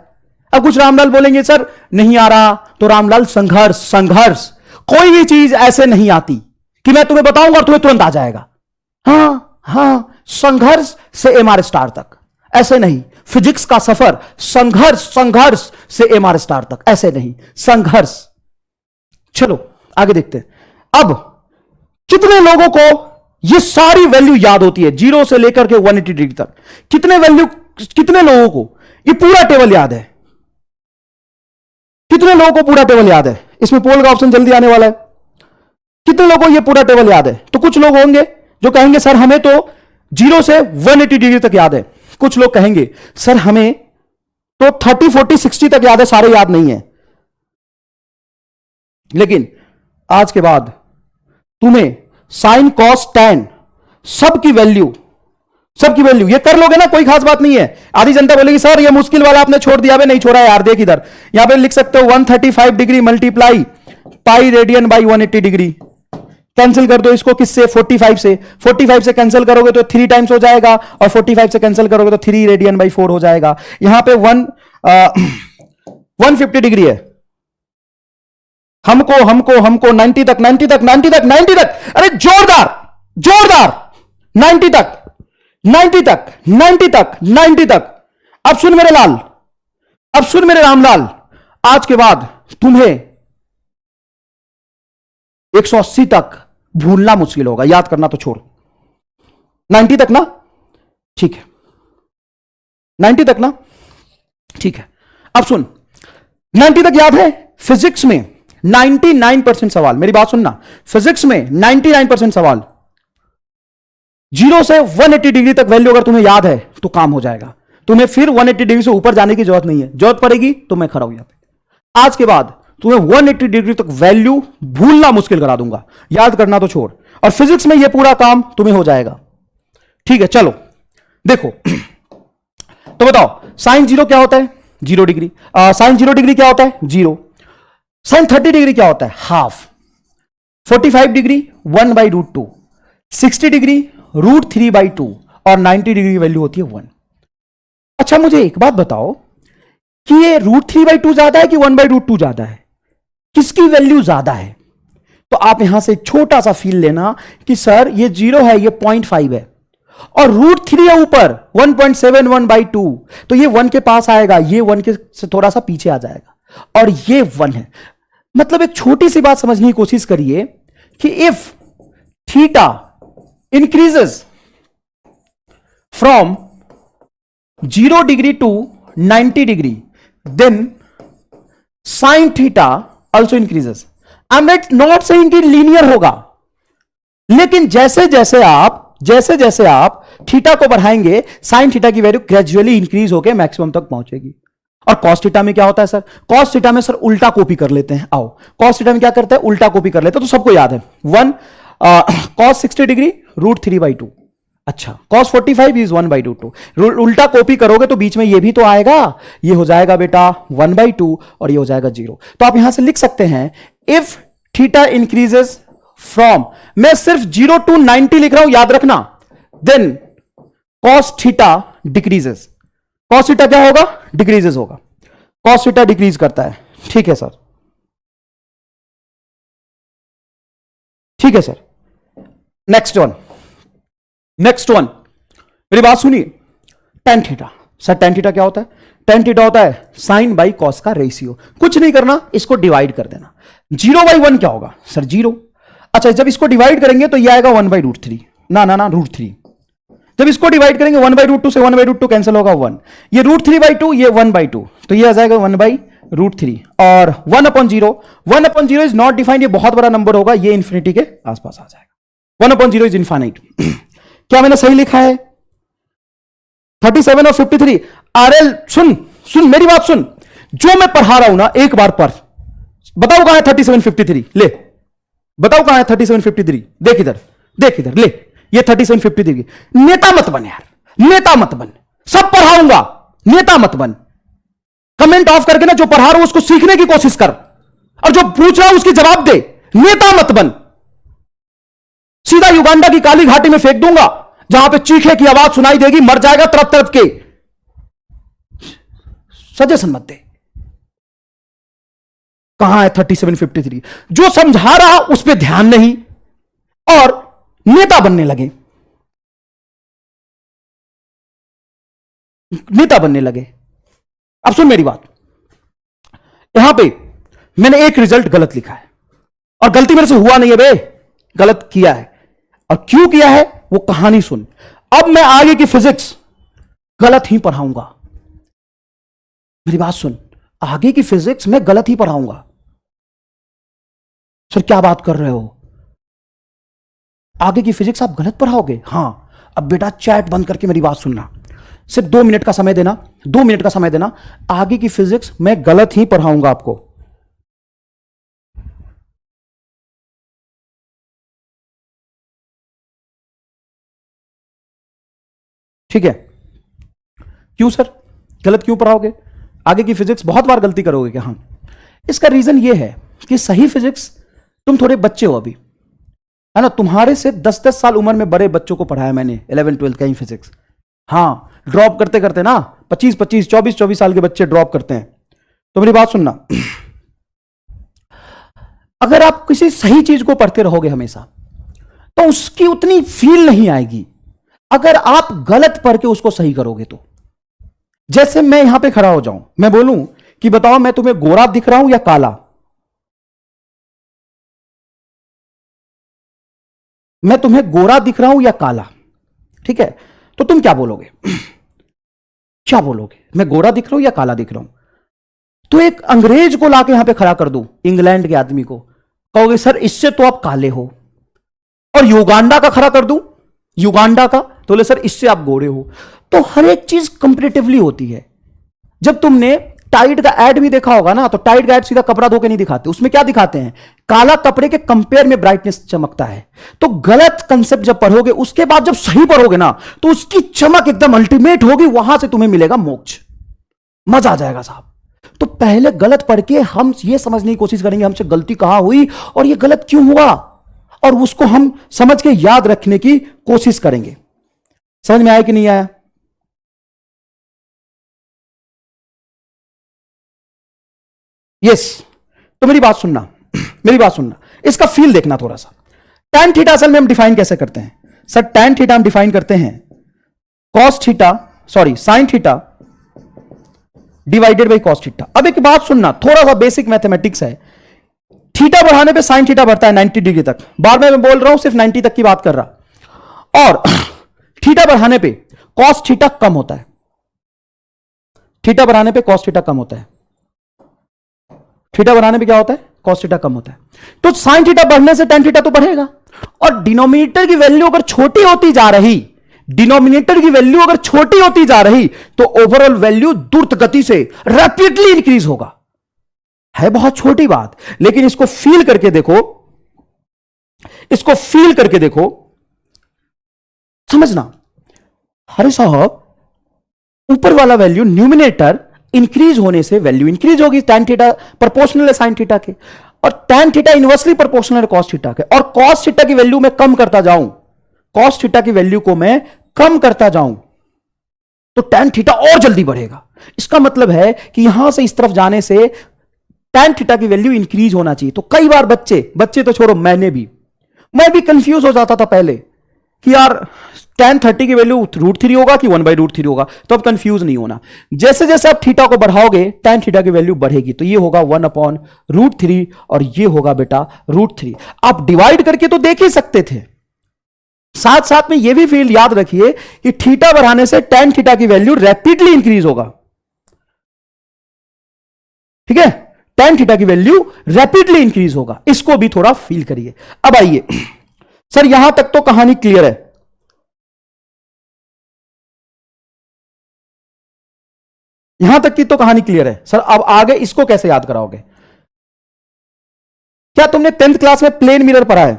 अब कुछ रामलाल बोलेंगे सर नहीं आ रहा, तो रामलाल संघर्ष, संघर्ष, कोई भी चीज ऐसे नहीं आती कि मैं तुम्हें बताऊंगा और तुम्हें तुरंत आ जाएगा। हां संघर्ष से एमआर स्टार तक, ऐसे नहीं। फिजिक्स का सफर संघर्ष, संघर्ष से एमआर स्टार तक, ऐसे नहीं, संघर्ष। चलो आगे देखते हैं। अब कितने लोगों को ये सारी वैल्यू याद होती है 0 से लेकर के 180 डिग्री तक? कितने लोगों को ये पूरा टेबल याद है? कितने लोगों को पूरा टेबल याद है? इसमें पोल का ऑप्शन जल्दी आने वाला है। कितने लोगों को ये पूरा टेबल याद है? तो कुछ लोग होंगे जो कहेंगे सर हमें तो 0 से 180 डिग्री तक याद है, कुछ लोग कहेंगे सर हमें तो 30, 40, 60 तक याद है, सारे याद नहीं है। लेकिन आज के बाद तुम्हें साइन कॉस टैन सबकी वैल्यू ये कर लोगे ना, कोई खास बात नहीं है। आधी जनता बोलेगी सर ये मुश्किल वाला आपने छोड़ दिया। नहीं छोड़ा यार, देख इधर, यहां पे लिख सकते हो 135 degree multiply pi radian by 180 degree. Cancel कर दो इसको किससे, 45 से। 45 से कैंसिल करोगे तो 3 टाइम्स हो जाएगा, और 45 से कैंसिल करोगे तो 3 रेडियन बाई 4 हो जाएगा। यहां पे 150 डिग्री है। हमको 90 तक, 90 तक, 90 तक, 90 तक, अरे जोरदार 90 तक, 90 तक, 90 तक, 90 तक। अब सुन मेरे लाल, अब सुन मेरे रामलाल, आज के बाद तुम्हें 180 तक भूलना मुश्किल होगा, याद करना तो छोड़। 90 तक ना, ठीक है, 90 तक ना, ठीक है। अब सुन, 90 तक याद है। फिजिक्स में 99% सवाल, मेरी बात सुनना, फिजिक्स में 99% सवाल 0 से 180 डिग्री तक वैल्यू अगर तुम्हें याद है तो काम हो जाएगा। तुम्हें फिर 180 डिग्री से ऊपर जाने की जरूरत नहीं है। जरूरत पड़ेगी तो मैं खड़ा हूं यहां पे। आज के बाद तुम्हें 180 डिग्री तक वैल्यू भूलना मुश्किल करा दूंगा, याद करना तो छोड़। और फिजिक्स में यह पूरा काम तुम्हें हो जाएगा, ठीक है। चलो देखो, तो बताओ साइन 0 क्या होता है, 0 डिग्री। साइन 0 डिग्री क्या होता है, 0। साइन 30 डिग्री क्या होता है, हाफ। 45 डिग्री 1/√2, 60 डिग्री √3/2, और 90 डिग्री की वैल्यू होती है 1। अच्छा मुझे एक बात बताओ कि ये √3/2 ज्यादा है कि 1/√2 ज्यादा है, किसकी वैल्यू ज्यादा है? तो आप यहां से एक छोटा सा फील लेना कि सर ये 0 है, ये 0.5 है, और √3 है ऊपर 1.71/2, तो ये 1 के पास आएगा, ये 1 के से थोड़ा सा पीछे आ जाएगा, और ये 1 है। मतलब एक छोटी सी बात समझने की कोशिश करिए कि if theta increases from 0 degree to 90 degree, then sin theta also increases. I'm not saying कि लीनियर होगा, लेकिन जैसे जैसे आप थीटा को बढ़ाएंगे, साइन थीटा की वैल्यू ग्रेजुअली इंक्रीज होकर मैक्सिमम तक पहुंचेगी। और कॉस थीटा में क्या होता है सर? कॉस थीटा में सर उल्टा कॉपी कर लेते हैं। आओ, कॉस थीटा में क्या करते हैं, उल्टा कॉपी कर लेते हैं। तो सबको याद है 1 cos 60 डिग्री √3/2। अच्छा, cos 45 इज 1/√2। उल्टा कॉपी करोगे तो बीच में ये भी तो आएगा, ये हो जाएगा बेटा 1/2 और ये हो जाएगा 0। तो आप यहां से लिख सकते हैं इफ थीटा इंक्रीजेस फ्रॉम, मैं सिर्फ 0 to 90 लिख रहा हूं, याद रखना, then cos theta decreases. cos theta क्या होगा, डिक्रीजेस होगा। cos थीटा डिक्रीज करता है, ठीक है सर, ठीक है सर। नेक्स्ट वन, मेरी बात सुनिए। tan theta, sir tan theta क्या होता है? tan थीटा होता है साइन बाई कॉस का रेशियो। कुछ नहीं करना, इसको डिवाइड कर देना। 0/1 क्या होगा सर, 0। अच्छा, जब इसको डिवाइड करेंगे तो ये आएगा 1/√3, ना √3। जब इसको डिवाइड करेंगे 1/√2 से 1/√2 कैंसिल होगा 1, ये √3/2, ये 1/2, तो ये आ जाएगा 1/√3। और 1/0 इज नॉट डिफाइंड, ये बहुत बड़ा नंबर होगा, ये इंफिनिटी के आसपास आ जाएगा। 1/0 इज इनफाइनाइट। क्या मैंने सही लिखा है? 37 और 53। आरएल सुन मेरी बात सुन, जो मैं पढ़ा रहा हूं ना, एक बार पढ़, बताओ कहां है 37 53, ले बताओ कहां है 37 53, देख इधर ले, ये 37 53। नेता मत बन यार, नेता मत बन, सब पढ़ाऊंगा, नेता मत बन। कमेंट ऑफ करके ना, जो पढ़ा रहा हूं उसको सीखने की कोशिश कर, और जो पूछ रहा हूं उसकी जवाब दे। नेता मत बन, सीधा युगांडा की काली घाटी में फेंक दूंगा, जहां पे चीखे की आवाज सुनाई देगी, मर जाएगा तरफ तरफ के। सजेशन मत दे। कहां है 37 53? जो समझा रहा उस पर ध्यान नहीं, और नेता बनने लगे, अब सुन मेरी बात, यहां पे मैंने एक रिजल्ट गलत लिखा है, और गलती मेरे से हुआ नहीं है बे, गलत किया है। और क्यों किया है वो कहानी सुन। अब मैं आगे की फिजिक्स गलत ही पढ़ाऊंगा, मेरी बात सुन, आगे की फिजिक्स मैं गलत ही पढ़ाऊंगा। सर क्या बात कर रहे हो, आगे की फिजिक्स आप गलत पढ़ाओगे? हां। अब बेटा चैट बंद करके मेरी बात सुनना। सिर्फ 2 मिनट का समय देना, 2 मिनट का समय देना। आगे की फिजिक्स मैं गलत ही पढ़ाऊंगा आपको। ठीक है? क्यों सर, गलत क्यों पढ़ाओगे? आगे की फिजिक्स बहुत बार गलती करोगे क्या? हाँ, इसका रीजन यह है कि सही फिजिक्स, तुम थोड़े बच्चे हो अभी, है ना, तुम्हारे से 10-10 साल उम्र में बड़े बच्चों को पढ़ाया मैंने 11-12 का ही फिजिक्स। हाँ, ड्रॉप करते करते ना 25-25, 24-24 साल के बच्चे ड्रॉप करते हैं। तो मेरी बात सुनना, अगर आप किसी सही चीज को पढ़ते रहोगे हमेशा, तो उसकी उतनी फील नहीं आएगी अगर आप गलत पढ़ के उसको सही करोगे तो। जैसे मैं यहां पे खड़ा हो जाऊं, मैं बोलूं कि बताओ मैं तुम्हें गोरा दिख रहा हूं या काला? मैं तुम्हें गोरा दिख रहा हूं या काला? ठीक है, तो तुम क्या बोलोगे? क्या बोलोगे? मैं गोरा दिख रहा हूं या काला दिख रहा हूं? तो एक अंग्रेज को लाके यहां पे खड़ा कर दूं, इंग्लैंड के आदमी को, कहोगे सर इससे तो आप काले हो। और युगांडा का खड़ा कर दूं, युगांडा का, तो बोले सर इससे आप गोरे हो। तो हर एक चीज कंपेरेटिवली होती है। जब तुमने टाइड का एड भी देखा होगा ना, तो टाइड का एड सीधा कपड़ा धो के नहीं दिखाते, उसमें क्या दिखाते हैं? काला कपड़े के कंपेयर में ब्राइटनेस चमकता है। तो गलत कंसेप्ट जब पढ़ोगे, उसके बाद जब सही पढ़ोगे ना, तो उसकी चमक एकदम अल्टीमेट होगी, वहां से तुम्हें मिलेगा मोक्ष, मजा आ जाएगा साहब। तो पहले गलत पढ़ के हम ये समझने की कोशिश करेंगे हमसे गलती कहां हुई और ये गलत क्यों हुआ, और उसको हम समझ के याद रखने की कोशिश करेंगे। समझ में आया कि नहीं आया? यस। तो मेरी बात सुनना, मेरी बात सुनना, इसका फील देखना थोड़ा सा। tan थीटा असल में हम डिफाइन कैसे करते हैं सर? tan थीटा हम डिफाइन करते हैं cos theta, sorry sin theta divided by cos theta. अब एक बात सुनना, थोड़ा सा बेसिक मैथमेटिक्स है। थीटा बढ़ाने पे sin थीटा बढ़ता है 90 डिग्री तक। बार बार मैं बोल रहा हूं, सिर्फ 90 तक की बात कर रहा। और थीटा बढ़ाने पे cos थीटा कम होता है। थीटा बढ़ाने पे cos थीटा कम होता है। थीटा बढ़ाने पे क्या होता है? cos थीटा कम होता है। तो sin थीटा बढ़ने से tan थीटा तो बढ़ेगा। और डिनोमिनेटर की वैल्यू अगर छोटी होती जा रही, डिनोमिनेटर की वैल्यू अगर छोटी होती जा रही, तो ओवरऑल वैल्यू द्रुत गति से रैपिडली इंक्रीज होगा। है बहुत छोटी बात, लेकिन इसको फील करके देखो, इसको फील करके देखो, समझना। अरे साहब, ऊपर वाला वैल्यू न्यूमिनेटर इंक्रीज होने से वैल्यू इंक्रीज होगी, tan थीटा प्रोपोर्शनल है sin थीटा के, और tan थीटा इनवर्सली प्रोपोर्शनल है cos थीटा के। और cos थीटा की वैल्यू मैं कम करता जाऊं, cos थीटा की वैल्यू को मैं कम करता जाऊं, तो tan थीटा और जल्दी बढ़ेगा। इसका मतलब है कि यहां से इस तरफ जाने से tan थीटा की वैल्यू इंक्रीज होना चाहिए। तो कई बार बच्चे तो छोड़ो, मैं भी कंफ्यूज हो जाता था पहले कि यार tan 30 की वैल्यू √3 होगा कि 1/√3 होगा। तो अब कंफ्यूज नहीं होना, जैसे जैसे आप थीटा को बढ़ाओगे tan थीटा की वैल्यू बढ़ेगी। तो ये होगा 1/√3 और ये होगा बेटा √3। आप डिवाइड करके तो देख ही सकते थे, साथ साथ में ये भी फील्ड याद रखिए कि थीटा बढ़ाने से tan थीटा की वैल्यू रैपिडली इंक्रीज होगा। ठीक है, tan थीटा की वैल्यू रैपिडली इंक्रीज होगा। इसको भी थोड़ा फील करिए। अब आइए सर, यहां तक तो कहानी क्लियर है। यहां तक की तो कहानी क्लियर है सर। अब आगे इसको कैसे याद कराओगे? क्या तुमने 10th क्लास में प्लेन मिरर पढ़ा है?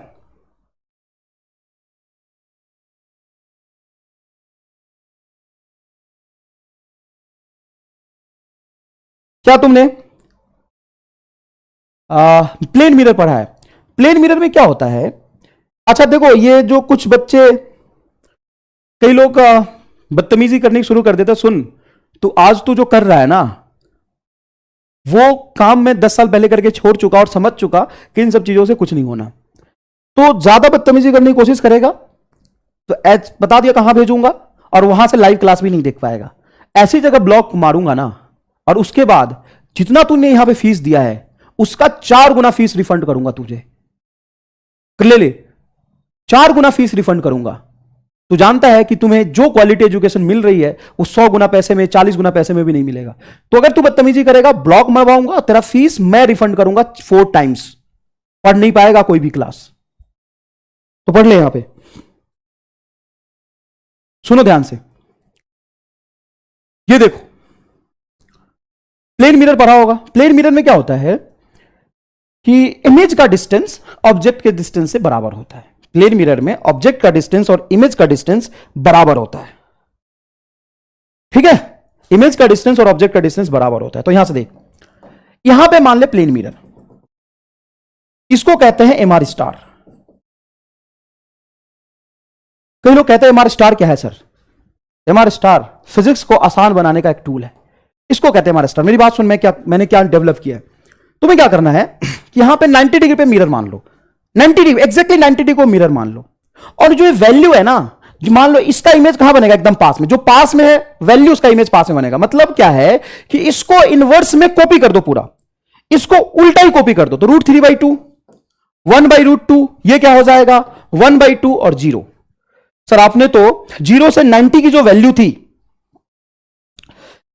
क्या तुमने प्लेन मिरर पढ़ा है? प्लेन मिरर में क्या होता है? अच्छा देखो, ये जो कुछ बच्चे, कई लोग बदतमीजी करनी शुरू कर देते। सुन, तो आज तू जो कर रहा है ना, वो काम मैं 10 साल पहले करके छोड़ चुका और समझ चुका कि इन सब चीजों से कुछ नहीं होना। तो ज्यादा बदतमीजी करने की कोशिश करेगा तो बता दिया कहां भेजूंगा, और वहां से लाइव क्लास भी नहीं देख पाएगा। ऐसी जगह ब्लॉक मारूंगा ना, और उसके बाद जितना तूने यहां पे फीस दिया है उसका 4 गुना फीस रिफंड करूंगा तुझे। कर ले 4 गुना फीस रिफंड करूंगा। तू जानता है कि तुम्हें जो क्वालिटी एजुकेशन मिल रही है वो 100 गुना पैसे में, 40 गुना पैसे में भी नहीं मिलेगा। तो अगर तू बदतमीजी करेगा, ब्लॉक मरवाऊंगा, तेरा फीस मैं रिफंड करूंगा 4 टाइम्स। पढ़ नहीं पाएगा कोई भी क्लास। तो पढ़ ले, यहां पे सुनो ध्यान से। ये देखो, प्लेन मिरर पढ़ा होगा। प्लेन मिरर में क्या होता है कि इमेज का डिस्टेंस ऑब्जेक्ट के डिस्टेंस से बराबर होता है। प्लेन मिरर में ऑब्जेक्ट का डिस्टेंस और इमेज का डिस्टेंस बराबर होता है, ठीक है। इमेज का डिस्टेंस और ऑब्जेक्ट का डिस्टेंस बराबर होता है। तो यहां से देख, यहां पे मान ले प्लेन मिरर, इसको कहते हैं एमआर स्टार। कई लोग कहते हैं एमआर स्टार क्या है सर? एमआर स्टार फिजिक्स को आसान बनाने का एक टूल है, इसको कहते हैं एमआर स्टार। मेरी बात सुन, मैंने क्या डेवलप किया है। तुम्हें क्या करना है कि यहां पे 90 डिग्री पे मिरर मान लो, 90 डिग्री, एक्जैक्टली 90 डिग्री को मिरर मान लो, और जो वैल्यू है ना, जो मान लो इसका इमेज कहां बनेगा, एकदम पास में, जो पास में है वैल्यू उसका इमेज पास में बनेगा। मतलब क्या है कि इसको इनवर्स में कॉपी कर दो पूरा, इसको उल्टा ही कॉपी कर दो। तो √3/2, 1/√2, ये क्या हो जाएगा 1/2 और 0। सर आपने तो 0 से 90 की जो वैल्यू थी,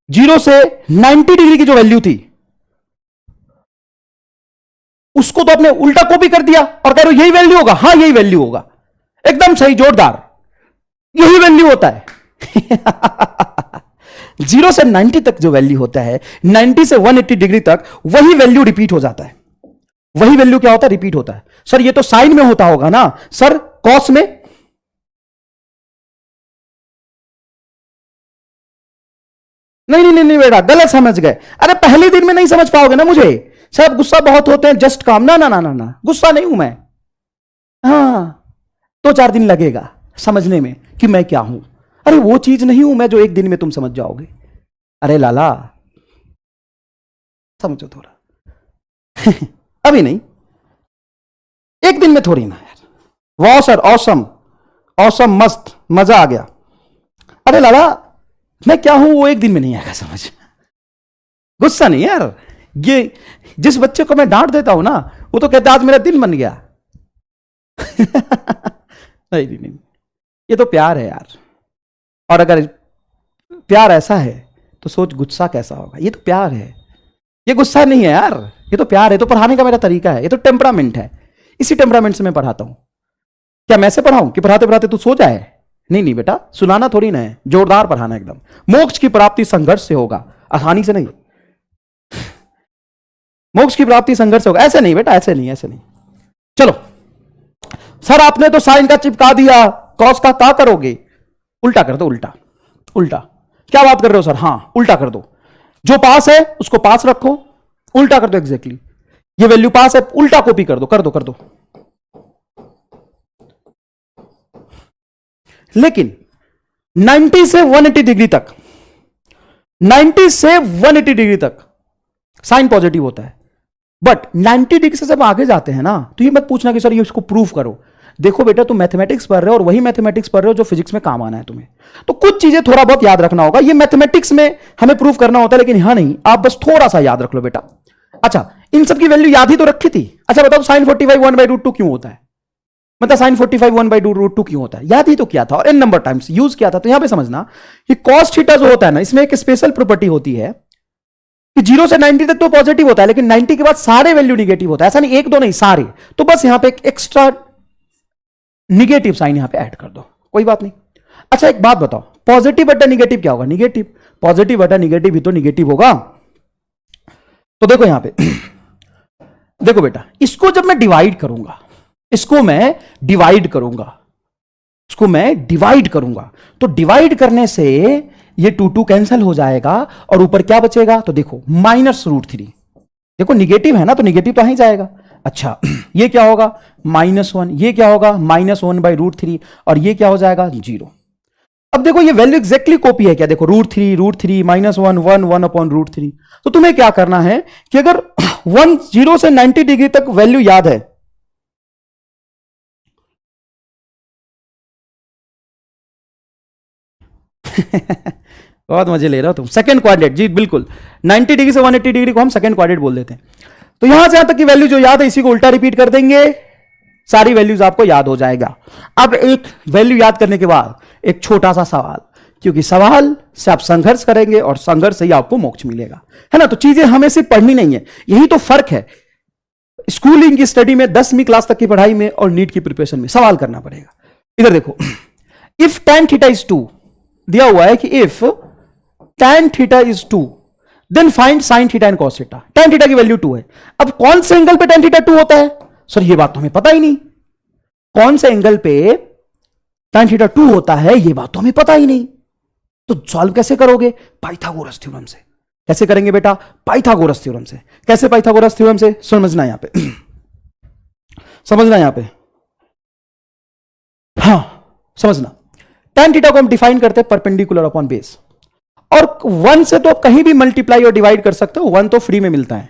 0 से 90 डिग्री की जो वैल्यू थी, उसको तो आपने उल्टा कॉपी कर दिया और कह रहे हो यही वैल्यू होगा। हाँ यही वैल्यू होगा, एकदम सही, जोरदार, यही वैल्यू होता है। 0 से 90 तक जो वैल्यू होता है, 90 से 180 डिग्री तक, वही वैल्यू रिपीट हो जाता है। वही वैल्यू क्या होता है, रिपीट होता है। सर ये तो साइन में होता होगा ना, सर कॉस में? नहीं नहीं नहीं बेटा, गलत समझ गए। अरे पहले दिन में नहीं समझ पाओगे ना मुझे, सब गुस्सा बहुत होते हैं, जस्ट काम। ना ना ना ना ना, गुस्सा नहीं हूं मैं। हाँ 2-4 दिन लगेगा समझने में कि मैं क्या हूं। अरे वो चीज नहीं हूं मैं जो एक दिन में तुम समझ जाओगे। अरे लाला समझो थोड़ा। अभी नहीं, एक दिन में थोड़ी ना यार। वाह सर, ऑसम ऑसम, मस्त, मजा आ गया। अरे लाला मैं क्या हूं वो एक दिन में नहीं आएगा समझ। गुस्सा नहीं यार, ये जिस बच्चे को मैं डांट देता हूं ना, वो तो कहता आज मेरा दिन बन गया। नहीं नहीं नहीं, ये तो प्यार है यार। और अगर प्यार ऐसा है तो सोच गुस्सा कैसा होगा। ये तो प्यार है, ये गुस्सा नहीं है यार, ये तो प्यार है। तो पढ़ाने का मेरा तरीका है, ये तो टेम्परामेंट है। इसी टेम्परामेंट से मैं पढ़ाता हूं। क्या मैं से पढ़ाऊं कि पढ़ाते पढ़ाते तू सो जाए? नहीं नहीं बेटा, सुनाना थोड़ी ना है, जोरदार पढ़ाना एकदम। मोक्ष की प्राप्ति संघर्ष से होगा, आसानी से नहीं। मोक्ष की प्राप्ति संघर्ष से होगा, ऐसे नहीं बेटा, ऐसे नहीं, ऐसे नहीं। चलो सर आपने तो साइन का चिपका दिया, कॉस का क्या करोगे? उल्टा कर दो, उल्टा उल्टा। क्या बात कर रहे हो सर? हां उल्टा कर दो, जो पास है उसको पास रखो, उल्टा कर दो। एग्जैक्टली ये वैल्यू पास है, उल्टा कॉपी कर दो, कर दो कर दो। लेकिन 90 से 180 डिग्री तक, 90 से 180 डिग्री तक साइन पॉजिटिव होता है। बट 90 डिग्री से जब आगे जाते हैं ना, तो ये मत पूछना कि सर ये इसको प्रूफ करो। देखो बेटा तुम मैथमेटिक्स पढ़ रहे हो और वही मैथमेटिक्स पढ़ रहे हो जो फिजिक्स में काम आना है तुम्हें। तो कुछ चीजें थोड़ा बहुत याद रखना होगा। ये मैथमेटिक्स में हमें प्रूफ करना होता है, लेकिन यहां नहीं, आप बस थोड़ा सा याद रख लो बेटा। अच्छा इन सब की वैल्यू याद ही तो रखी थी। अच्छा बताओ साइन 45 1/√2 क्यों होता है? मतलब साइन 45 1/√2 क्यों होता है? याद ही तो किया था और n नंबर टाइम्स यूज किया था। तो यहां पे समझना कि cos थीटा जो होता है ना, इसमें एक स्पेशल प्रॉपर्टी होती है कि 0 से 90 तक तो पॉजिटिव होता है, लेकिन 90 के बाद सारे वैल्यू निगेटिव होता है। ऐसा नहीं एक दो नहीं, सारे। तो बस यहां पे एक एक्स्ट्रा निगेटिव साइन यहां पे ऐड कर दो, कोई बात नहीं। अच्छा एक बात बताओ, पॉजिटिव बटा निगेटिव क्या होगा? निगेटिव। पॉजिटिव बटा निगेटिव भी तो निगेटिव होगा। तो देखो यहां पे देखो बेटा, इसको जब मैं डिवाइड करूंगा, इसको मैं डिवाइड करूंगा, इसको मैं डिवाइड करूंगा, तो डिवाइड करने से ये 2 कैंसिल हो जाएगा और ऊपर क्या बचेगा? तो देखो -√3। देखो निगेटिव है ना, तो निगेटिव तो ही जाएगा। अच्छा ये क्या होगा? -1। ये क्या होगा? -1/√3। और ये क्या हो जाएगा? 0। अब देखो ये वैल्यू एग्जैक्टली कॉपी है क्या? देखो √3 -1 1/√3। तो तुम्हें क्या करना है कि अगर 0 से 90 डिग्री तक वैल्यू याद है, बहुत मजे ले रहे हो तुम। सेकंड क्वाड्रेंट, जी बिल्कुल, 90 डिग्री से 180 डिग्री को हम सेकंड क्वाड्रेंट बोल देते हैं। तो यहां से यहां तक की वैल्यू जो याद है, इसी को उल्टा रिपीट कर देंगे, सारी वैल्यूज आपको याद हो जाएगा। अब एक वैल्यू याद करने के बाद एक छोटा सा सवाल, क्योंकि सवाल से आप संघर्ष करेंगे और संघर्ष से ही आपको मोक्ष मिलेगा, है ना। तो चीजें हमें सिर्फ पढ़नी नहीं है, यही तो फर्क है स्कूलिंग की स्टडी में, 10वीं क्लास तक की पढ़ाई में और नीट की प्रिपरेशन में। सवाल करना पड़ेगा। इधर देखो, इफ tan θ is 2 दिया हुआ है कि if tan theta is 2, then find sin theta and cos theta. tan theta की वैल्यू 2 है। अब कौन से एंगल पे tan थीटा 2 होता है? सर ये बात तो हमें पता ही नहीं। कौन से एंगल पे tan थीटा 2 होता है, ये बात तो हमें पता ही नहीं। तो सॉल्व कैसे करोगे? पाइथागोरस थ्योरम से। कैसे करेंगे बेटा? पाइथागोरस थ्योरम से। कैसे पाइथागोरस थ्योरम से? समझना यहां पे समझना यहां पे, हां समझना। tan थीटा को हम डिफाइन करते हैं परपेंडिकुलर अपॉन बेस, और 1 से तो आप कहीं भी मल्टीप्लाई और डिवाइड कर सकते हो। 1 तो फ्री में मिलता है,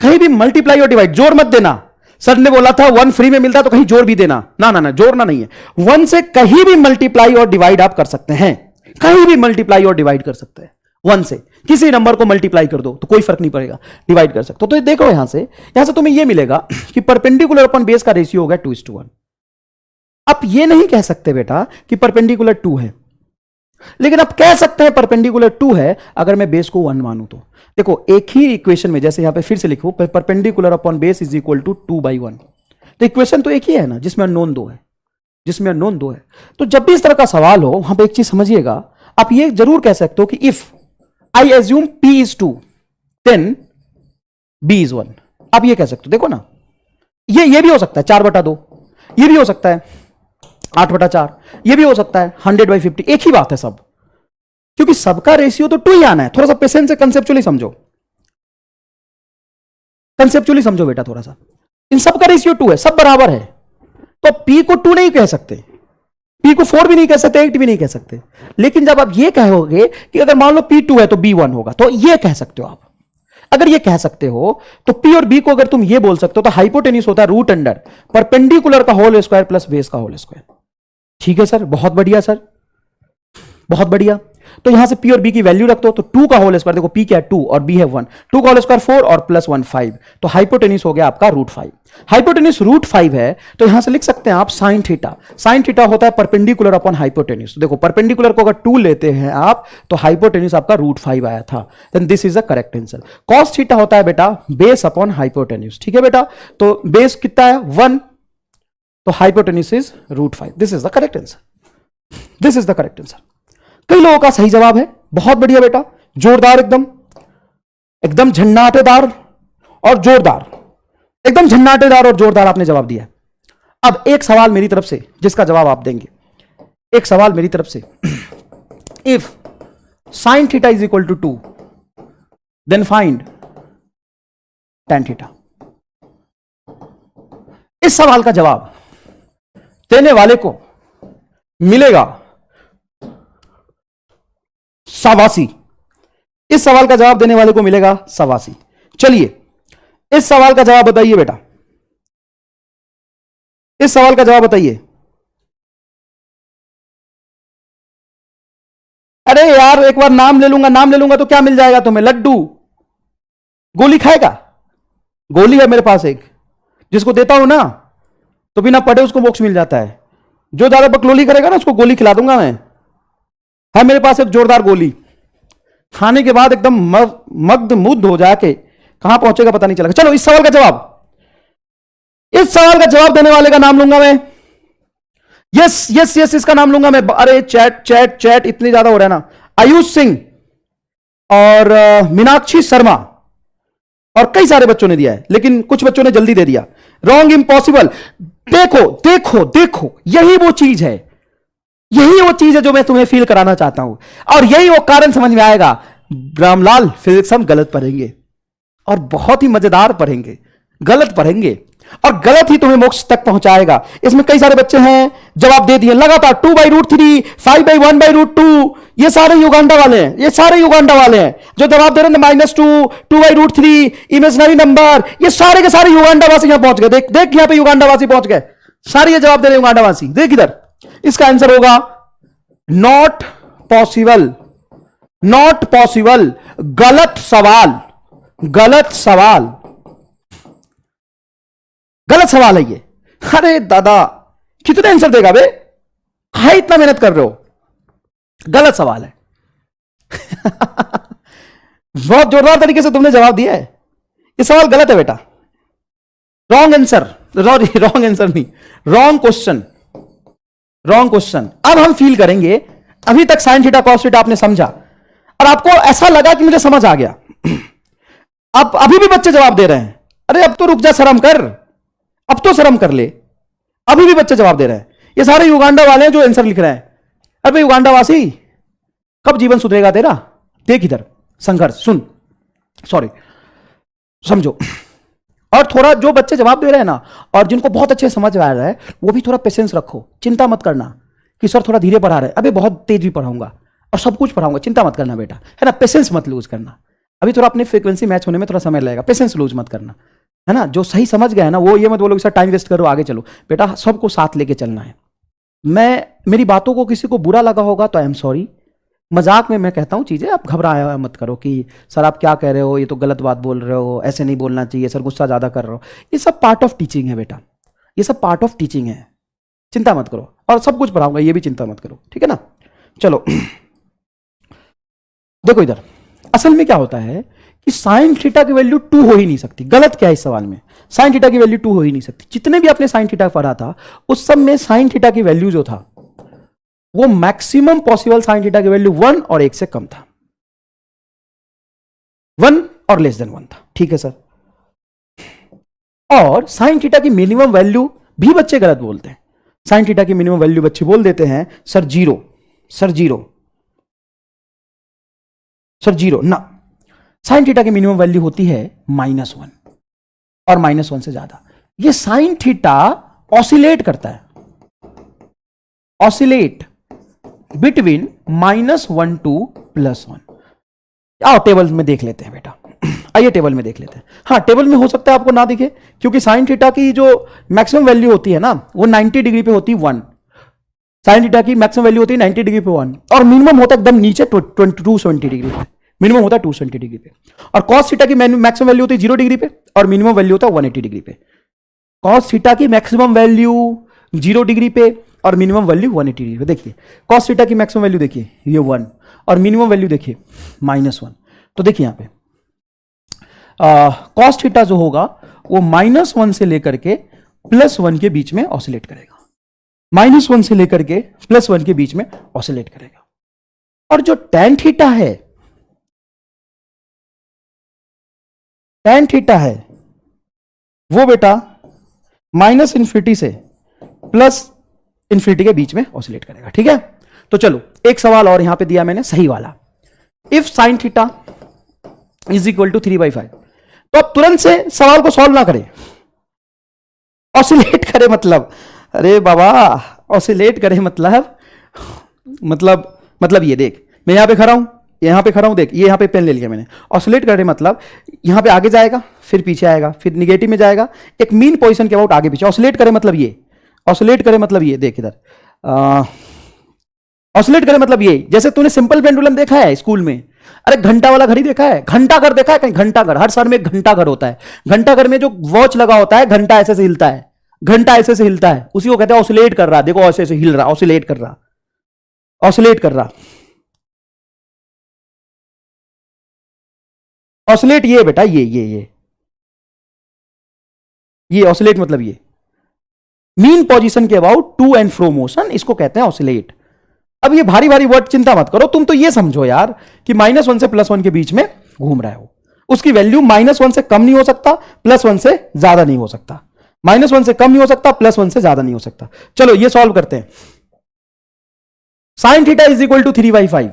कहीं भी मल्टीप्लाई और डिवाइड, जोर मत देना। सर ने बोला था 1 फ्री में मिलता है तो कहीं जोर भी देना, ना ना ना, जोड़ना नहीं है। 1 से कहीं भी मल्टीप्लाई और डिवाइड आप कर सकते हैं, कहीं भी मल्टीप्लाई और डिवाइड कर सकते हैं। 1 से किसी नंबर को मल्टीप्लाई कर दो तो कोई फर्क नहीं पड़ेगा, डिवाइड कर सकते हो। तो देखो यहां से तुम्हें यह मिलेगा कि परपेंडिकुलर अपॉन बेस का रेशियो होगा 2:1। आप ये नहीं कह सकते बेटा कि परपेंडिकुलर 2 है, लेकिन आप कह सकते हैं परपेंडिकुलर 2 है अगर मैं बेस को 1 मानूं तो। देखो एक ही इक्वेशन में, जैसे यहां पे फिर से लिखो, perpendicular upon base is equal to 2/1, तो इक्वेशन तो एक ही है ना, जिसमें अननोन 2 है, जिसमें अननोन 2 है। तो जब भी इस तरह का सवाल हो, वहां पे एक चीज समझिएगा, आप ये जरूर कह सकते हो कि if I assume P is 2 then B is 1। आप ये कह सकते हो। देखो ना, ये भी हो सकता है 4/2, ये भी हो सकता है 8/4, ये भी हो सकता है 100/50, एक ही बात है सब, क्योंकि सबका रेशियो तो 2 ही आना है। थोड़ा सा पेशेंस से कंसेप्चुअली समझो, कंसेप्चुअली समझो बेटा थोड़ा सा। इन सबका रेशियो 2 है, सब बराबर है, तो P को 2 नहीं कह सकते, P को 4 भी नहीं कह सकते, 8 भी नहीं कह सकते। लेकिन जब आप ये कहोगे कि अगर मान लो P 2 है तो B 1 होगा, तो ये कह सकते हो आप। अगर ये कह सकते हो तो P और B को अगर तुम ये बोल सकते हो तो हाइपोटेन्यूज होता है रूट अंडर परपेंडिकुलर का होल स्क्वायर प्लस बेस का होल स्क्वायर। ठीक है सर, बहुत बढ़िया सर, बहुत बढ़िया। तो यहां से P और B की वैल्यू रख दो, तो 2 का होल स्क्वायर, देखो P क्या है 2 और B है 1, 2 का होल स्क्वायर 4 और प्लस 1 5, तो हाइपोटेन्यूज हो गया आपका √5। हाइपोटेन्यूज √5 है, तो यहां से लिख सकते हैं आप साइन थीटा। साइन थीटा होता है परपेंडिकुलर अपॉन हाइपोटेन्यूज। देखो परपेंडिकुलर को अगर 2 लेते हैं आप तो हाइपोटेन्यूज आपका √5 आया था, then this is the correct answer. Cos theta होता है बेटा बेस अपॉन हाइपोटेन्यूज। ठीक है बेटा, तो बेस कितना है 1, तो hypotenuse is √5। This is the correct answer, this is the correct answer. कई लोगों का सही जवाब है, बहुत बढ़िया बेटा, जोरदार, एकदम एकदम झन्नाटेदार और जोरदार, एकदम झन्नाटेदार और जोरदार आपने जवाब दिया। अब एक सवाल मेरी तरफ से जिसका जवाब आप देंगे, एक सवाल मेरी तरफ से, if sine theta is equal to 2 then find tan theta. इस सवाल का जवाब देने वाले को मिलेगा 87। इस सवाल का जवाब देने वाले को मिलेगा 87। चलिए इस सवाल का जवाब बताइए बेटा, इस सवाल का जवाब बताइए। अरे यार एक बार नाम ले लूंगा, नाम ले लूंगा तो क्या मिल जाएगा तुम्हें? लड्डू, गोली खाएगा? गोली है मेरे पास एक, जिसको देता हूं ना तो बिना पढ़े उसको मोक्ष मिल जाता है। जो ज्यादा बकलोली करेगा ना उसको गोली खिला दूंगा मैं। है मेरे पास एक जोरदार गोली, खाने के बाद एकदम मग्ध मुग्ध हो जाके कहां पहुंचेगा पता नहीं चलेगा। चलो इस सवाल का जवाब, इस सवाल का जवाब देने वाले का नाम लूंगा मैं। यस यस यस, इसका नाम लूंगा मैं। अरे चैट चैट चैट इतनी ज्यादा हो रहा है ना। आयुष सिंह और मीनाक्षी शर्मा और कई सारे बच्चों ने दिया है, लेकिन कुछ बच्चों ने जल्दी दे दिया। Wrong, impossible. देखो देखो देखो, यही वो चीज है, यही वो चीज है जो मैं तुम्हें फील कराना चाहता हूं, और यही वो कारण समझ में आएगा। रामलाल फिजिक्स हम गलत पढ़ेंगे और बहुत ही मजेदार पढ़ेंगे, गलत पढ़ेंगे और गलत ही तुम्हें मोक्ष तक पहुंचाएगा। इसमें कई सारे बच्चे हैं जवाब दे दिए लगातार, 2/√3, 5/1/√2, ये सारे युगांडा वाले हैं, ये सारे युगांडा वाले हैं जो जवाब दे रहे हैं -2, 2/√3, इमेजिनरी नंबर, ये सारे के सारे युगांडावासी यहां पहुंच गए। देख देख, यहां पे युगांडावासी पहुंच गए, सारे ये जवाब दे रहे युगांडावासी। देख इधर, इसका आंसर होगा नॉट पॉसिबल, नॉट पॉसिबल। गलत सवाल, गलत सवाल, गलत सवाल है ये। अरे दादा कितने आंसर देगा बे, हाय इतना मेहनत कर रहे हो, गलत सवाल है। बहुत जोरदार तरीके से तुमने जवाब दिया है, ये सवाल गलत है बेटा। रॉन्ग आंसर, रॉन्ग आंसर नहीं, रॉन्ग क्वेश्चन, रॉन्ग क्वेश्चन। अब हम फील करेंगे, अभी तक साइन थीटा कॉस थीटा आपने समझा, और आपको ऐसा लगा कि मुझे समझ आ गया, अब अभी भी बच्चे जवाब दे रहे हैं, अरे अब तो रुक जा, शर्म कर, अब तो शर्म कर ले, अभी भी बच्चे जवाब दे रहे हैं। ये सारे युगांडा वाले हैं जो आंसर लिख रहे हैं। अबे युगांडावासी, कब जीवन सुधरेगा तेरा? देख इधर संघर्ष, सुन, सॉरी, समझो। और थोड़ा जो बच्चे जवाब दे रहे हैं ना, और जिनको बहुत अच्छे समझ आ रहा है, वो भी थोड़ा पेशेंस रखो। चिंता मत करना कि सर थोड़ा धीरे पढ़ा रहे हैं, अबे बहुत तेज भी पढ़ाऊंगा और सब कुछ पढ़ाऊंगा, चिंता मत करना बेटा, है ना। पेशेंस मत लूज करना, अभी थोड़ा अपनी फ्रीक्वेंसी मैच होने में थोड़ा समय लगेगा, पेशेंस लूज मत करना, है ना। जो सही समझ गया है ना, वो ये मत बोलो कि सर टाइम वेस्ट करो, आगे चलो। बेटा सबको साथ लेके चलना है। मेरी बातों को किसी को बुरा लगा होगा तो आई एम सॉरी, मजाक में मैं कहता हूं चीजें, आप घबराया मत करो कि सर आप क्या कह रहे हो, ये तो गलत बात बोल रहे हो, ऐसे नहीं बोलना चाहिए सर, गुस्सा ज्यादा कर रहे हो। ये सब पार्ट ऑफ टीचिंग है बेटा, ये सब पार्ट ऑफ टीचिंग है, चिंता मत करो। और सब कुछ पढ़ाऊंगा, ये भी चिंता मत करो, ठीक है ना। चलो देखो इधर, असल में क्या होता है कि साइन थीटा की वैल्यू 2 हो ही नहीं सकती। गलत क्या है इस सवाल में, साइन थीटा की वैल्यू 2 हो ही नहीं सकती। जितने भी आपने साइन थीटा पढ़ा था उस सब में साइन थीटा की वैल्यू जो था वो मैक्सिमम पॉसिबल साइन थीटा की वैल्यू 1 और 1 से कम था, 1 और लेस देन 1 था, ठीक है सर। और साइन थीटा की मिनिमम वैल्यू भी बच्चे गलत बोलते हैं। साइन थीटा की मिनिमम वैल्यू बच्चे बोल देते हैं सर 0, सर 0, सर 0 ना। साइन थीटा की मिनिमम वैल्यू होती है -1 और -1 से ज्यादा। ये साइन थीटा ऑसिलेट करता है, ऑसिलेट बिटवीन -1 टू +1। आओ टेबल में देख लेते हैं बेटा, आइए टेबल में देख लेते हैं। हाँ टेबल में हो सकता है आपको ना दिखे, क्योंकि साइन थीटा की जो मैक्सिमम वैल्यू होती है ना वो 90 डिग्री पे होती है 1। साइन थीटा की मैक्सिमम वैल्यू होती है 90 डिग्री पे 1, और मिनिमम होता है एकदम नीचे 270 डिग्री पे, मिनिमम होता है 270 डिग्री पे। और कॉस थीटा की मैक्सिमम वैल्यू होती है 0 डिग्री पे और मिनिमम वैल्यू होता है 180 डिग्री पे। कॉस थीटा की मैक्सिमम वैल्यू 0 डिग्री पे और मिनिमम वैल्यू 180 डिग्री पे। देखिए कॉस थीटा की मैक्सिमम वैल्यू देखिए ये 1 और मिनिमम वैल्यू देखिए -1। तो देखिए यहां पे कॉस थीटा जो होगा वो -1 से लेकर के +1 के बीच में ऑसिलेट करेगा, -1 से लेकर के +1 के बीच में ऑसिलेट करेगा। और जो tan थीटा है, tan थीटा है वो बेटा -∞ से +∞ के बीच में ऑसिलेट करेगा, ठीक है। तो चलो एक सवाल और यहां पे दिया मैंने सही वाला, if sine theta is equal to 3/5। तो अब तुरंत से सवाल को सॉल्व ना करें, ऑसिलेट करे मतलब, अरे बाबा ऑसिलेट करे मतलब ये देख, मैं यहां पे खड़ा हूं, यहां पे खड़ा हूं, देख ये यहां पे पेन ले लिया मैंने। ऑसिलेट करे मतलब यहां पे आगे जाएगा, फिर पीछे आएगा, फिर निगेटिव में जाएगा, एक मीन पोजीशन के अबाउट आगे पीछे। ऑसिलेट करे मतलब ये, ऑसिलेट करे मतलब ये, देख इधर ऑसिलेट करे मतलब ये, जैसे तूने सिंपल पेंडुलम देखा है स्कूल में, अरे घंटा वाला घड़ी देखा है, घंटा घर देखा है कहीं? घंटा घर, हर शहर में एक घंटा घर होता है। घंटा घर में जो वॉच लगा होता है, घंटा ऐसे से हिलता है, घंटा ऐसे से हिलता है, उसी को कहते हैं ऑसिलेट कर रहा। देखो ऐसे से हिल रहा, ऑसिलेट कर रहा, ऑसिलेट कर रहा। ऑसिलेट ये बेटा, ये ऑसिलेट मतलब ये मीन पोजीशन के about to and fro motion, इसको कहते हैं ऑसिलेट। अब ये भारी भारी वर्ड चिंता मत करो, तुम तो ये समझो यार कि -1 से +1 के बीच में घूम रहा है वो, उसकी वैल्यू -1 से कम नहीं हो सकता, +1 से ज्यादा नहीं हो सकता, -1 से कम नहीं हो सकता, +1 से ज्यादा नहीं हो सकता। चलो ये सॉल्व करते हैं। Sine theta is equal to 3/5,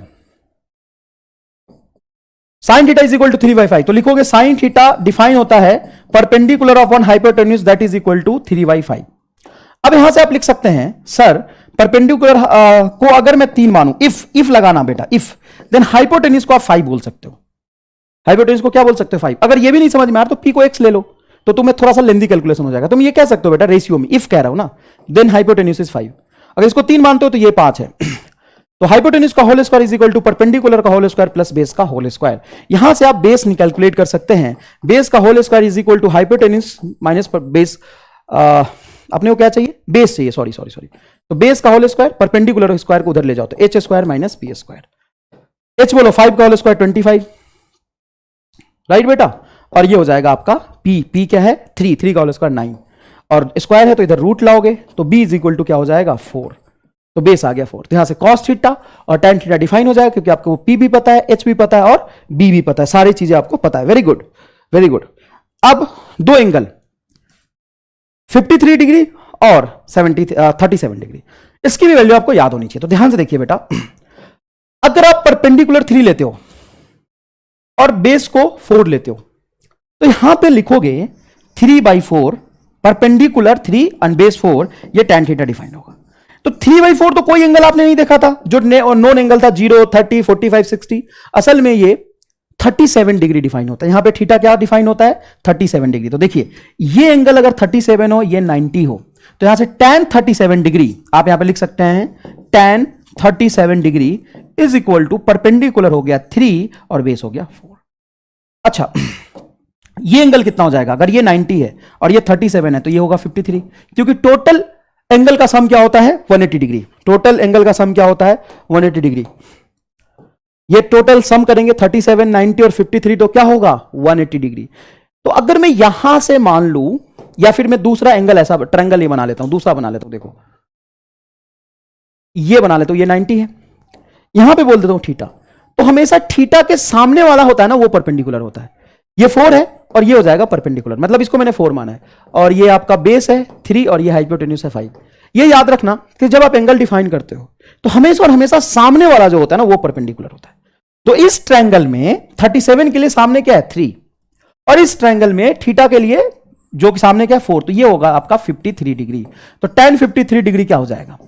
sine theta is equal to 3/5। तो लिखोगे साइन थीटा डिफाइन होता है perpendicular of one hypotenuse that is equal to 3/5। अब यहां से आप लिख सकते हैं सर परपेंडिकुलर को अगर मैं 3 मानूं, इफ लगाना बेटा, इफ देन हाइपोटेन्यूज को आप 5 बोल सकते हो। हाइपोटेन्यूज को क्या बोल सकते हो? 5। अगर ये भी नहीं समझ में आ रहा तो पी को x ले लो, तो तुम्हें थोड़ा सा लेंदी कैलकुलेशन हो जाएगा। तुम ये कह सकते हो बेटा रेशियो में, इफ कह रहा हूं ना, देन हाइपोटेन्यूज इज 5। अगर इसको 3 मानते हो तो ये 5 है। तो हाइपोटेन्यूज का whole square is equal to perpendicular का होल स्क्वायर प्लस बेस का होल स्क्वायर। यहां से आप बेस कैलकुलेट कर सकते हैं। बेस का whole square is equal to hypotenuse minus base, अपने को क्या चाहिए? बेस चाहिए, सॉरी। तो बेस का होल स्क्वायर, परपेंडिकुलर स्क्वायर को उधर ले जाओ तो h square minus P square. h बोलो 5 का होल स्क्वायर 25, राइट बेटा। और ये हो जाएगा आपका p क्या है? 3 का होल स्क्वायर 9, और स्क्वायर है तो इधर रूट लाओगे तो b इज इक्वल टू क्या हो जाएगा? 4। तो बेस आ गया 4। तो यहां से cos थीटा और tan थीटा डिफाइन हो जाएगा, क्योंकि आपको P भी पता है, H भी पता है और B भी पता है, सारी चीजें आपको पता है। Very good, very good. अब दो एंगल 53 डिग्री और 37 डिग्री, इसकी भी वैल्यू आपको याद होनी चाहिए। तो ध्यान से देखिए बेटा, अगर आप परपेंडिकुलर 3 लेते हो और बेस को 4 लेते हो, तो यहां पे लिखोगे 3/4 परपेंडिकुलर 3 एंड बेस 4, ये tan थीटा डिफाइन होगा। तो 3/4 तो कोई एंगल आपने नहीं देखा था, जो नॉन एंगल था 0, 30, 45, 60, असल में ये 37 डिग्री डिफाइन होता है। यहां पे थीटा क्या डिफाइन होता है? 37 डिग्री। तो देखिए, ये एंगल अगर 37 हो, ये 90 हो, तो यहां से tan 37 डिग्री आप यहां पे लिख सकते हैं, tan 37 degree is equal to perpendicular हो गया 3 और बेस हो गया 4। अच्छा, ये एंगल कितना हो जाएगा? अगर ये 90 है और ये 37 है, तो ये होगा 53, क्योंकि टोटल एंगल का सम क्या होता है? 180 डिग्री। टोटल एंगल का सम क्या होता है? 180 डिग्री। ये टोटल सम करेंगे 37, 90 और 53, तो क्या होगा? 180 डिग्री। तो अगर मैं यहां से मान लूं, या फिर मैं दूसरा एंगल ऐसा ट्रायंगल ये बना लेता हूं, दूसरा बना लेता हूं, देखो ये बना लेता हूं, ये 90 है, यहां पे बोल देता हूं थीटा। तो हमेशा थीटा के सामने वाला होता है ना, वो परपेंडिकुलर होता है। ये 4 है और ये हो जाएगा परपेंडिकुलर, मतलब इसको मैंने 4 माना है, और ये आपका बेस है 3 और ये हाइपोटेन्यूज है 5। ये याद रखना कि जब आप एंगल डिफाइन करते हो, तो हमेशा और हमेशा सामने वाला जो होता है ना, वो परपेंडिकुलर होता है। तो इस ट्रायंगल में 37 के लिए सामने क्या है? 3, और इस ट्रायंगल में थीटा के लिए जो कि सामने क्या है? 4। तो ये होगा आपका 53 डिग्री। तो tan 53 डिग्री क्या हो जाएगा?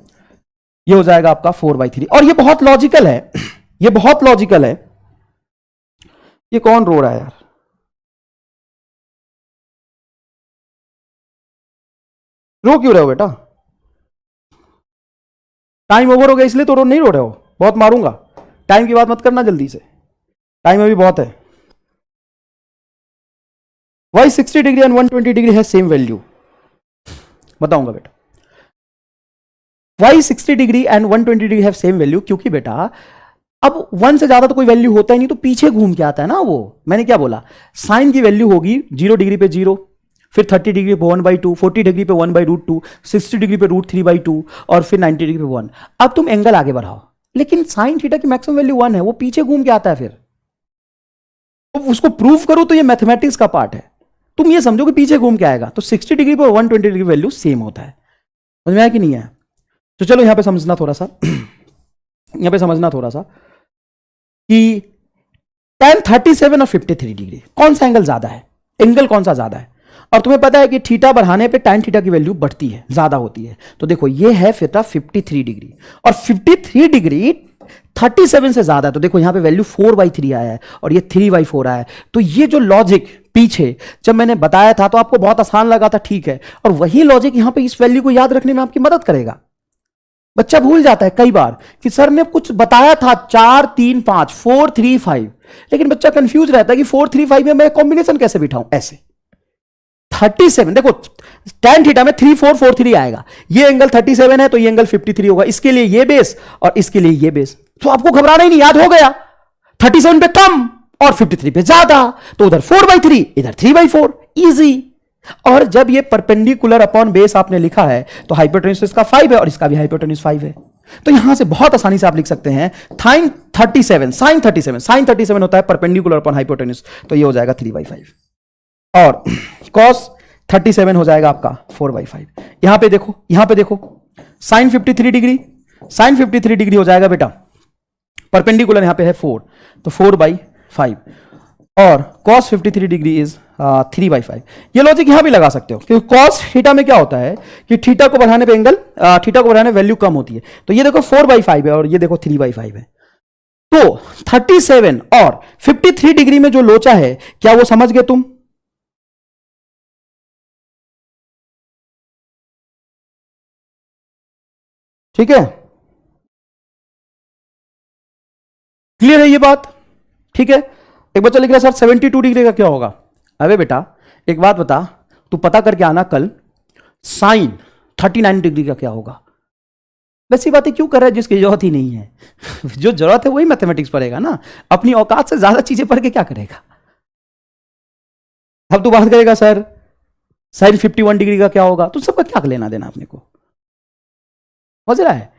ये हो जाएगा आपका 4/3। और ये बहुत लॉजिकल है, ये बहुत लॉजिकल है। ये कौन रो रहा है यार? रो क्यों रहे हो बेटा? टाइम ओवर हो गया इसलिए तो नहीं रो रहे हो? बहुत मारूंगा। टाइम की बात मत करना जल्दी से, टाइम अभी बहुत है। वाई 60 डिग्री एंड 120 डिग्री है सेम वैल्यू? बताऊंगा बेटा। वाई 60 डिग्री एंड 120 डिग्री है सेम वैल्यू, क्योंकि बेटा अब 1 से ज्यादा तो कोई वैल्यू होता ही नहीं, तो पीछे घूम के आता है ना वो। मैंने क्या बोला? साइन की वैल्यू होगी 0 डिग्री पे 0, फिर 30 डिग्री पे 1/2, 40 डिग्री पे 1/√2, 60 डिग्री पे √3/2 और फिर 90 डिग्री पे 1। अब तुम एंगल आगे बढ़ाओ, लेकिन साइन थीटा की मैक्सिमम वैल्यू 1 है, वो पीछे घूम के आता है। फिर तो उसको प्रूव करो, तो ये मैथमेटिक्स का पार्ट है। तुम ये समझो कि पीछे घूम के आएगा, तो 60 डिग्री पर 120 डिग्री वैल्यू सेम होता है। समझ में आया कि नहीं है? तो चलो यहां पे समझना थोड़ा सा यहां पे समझना थोड़ा सा कि tan 37 और 53 डिग्री कौन सा एंगल ज्यादा है? एंगल कौन सा ज्यादा है? और तुम्हें पता है कि थीटा बढ़ाने पे tan थीटा की वैल्यू बढ़ती है, ज्यादा होती है। तो देखो, ये है फिर 53 डिग्री, और 53 डिग्री 37 से ज्यादा है। तो देखो यहां पे वैल्यू 4/3 आया है और ये 3/4 आया है। तो ये जो लॉजिक पीछे जब मैंने बताया था, तो आपको बहुत आसान लगा था, ठीक है, और वही लॉजिक यहां पे इस वैल्यू को याद रखने में आपकी मदद करेगा। बच्चा भूल जाता है कई बार कि सर ने कुछ बताया था 4 3 5 4 3 5, लेकिन बच्चा कंफ्यूज रहता है कि 4 3 5 में मैं कॉम्बिनेशन कैसे बिठाऊं। ऐसे 37, देखो tan थीटा में 3 4 4 3 आएगा, ये एंगल 37 है तो ये एंगल 53 होगा, इसके लिए ये बेस और इसके लिए ये बेस। तो आपको घबराना ही नहीं, याद हो गया। 37 पे कम और 53 पे ज्यादा, तो उधर 4/3 इधर 3/4, इजी। और जब ये परपेंडिकुलर अपॉन बेस आपने लिखा है, तो हाइपोटेन्यूज इसका 5 है और इसका भी हाइपोटेन्यूज 5 है। तो यहां से बहुत आसानी से आप लिख सकते हैं sin 37 होता है परपेंडिकुलर अपॉन हाइपोटेन्यूज, तो ये हो जाएगा 3/5, और cos 37 हो जाएगा आपका 4/5। यहां पे देखो sin 53 डिग्री हो जाएगा बेटा, परपेंडिकुलर यहां पे है 4, तो 4/5, और cos 53 डिग्री इज 3/5। ये लॉजिक यहां भी लगा सकते हो, क्योंकि cos थीटा में क्या होता है कि थीटा को बढ़ाने पे एंगल, थीटा को बढ़ाने वैल्यू कम होती है। तो ये देखो 4/5 है और ये देखो 3/5 है। तो 37 और 53 डिग्री में जो लोचा है, क्या वो समझ गए तुम? ठीक है, क्लियर है ये बात? ठीक है। एक बच्चा लिख रहा है सर 72 डिग्री का क्या होगा? अबे बेटा एक बात बता, तू पता करके आना कल साइन 39 डिग्री का क्या होगा। वैसी बातें क्यों कर रहा है जिसकी जरूरत ही नहीं है? जो जरूरत है वही मैथमेटिक्स पढ़ेगा ना, अपनी औकात से ज्यादा चीजें पढ़ के क्या करेगा? अब तू बात करेगा सर साइन 51 डिग्री का क्या होगा, तो सबका क्या लेना देना अपने को? समझ रहा है?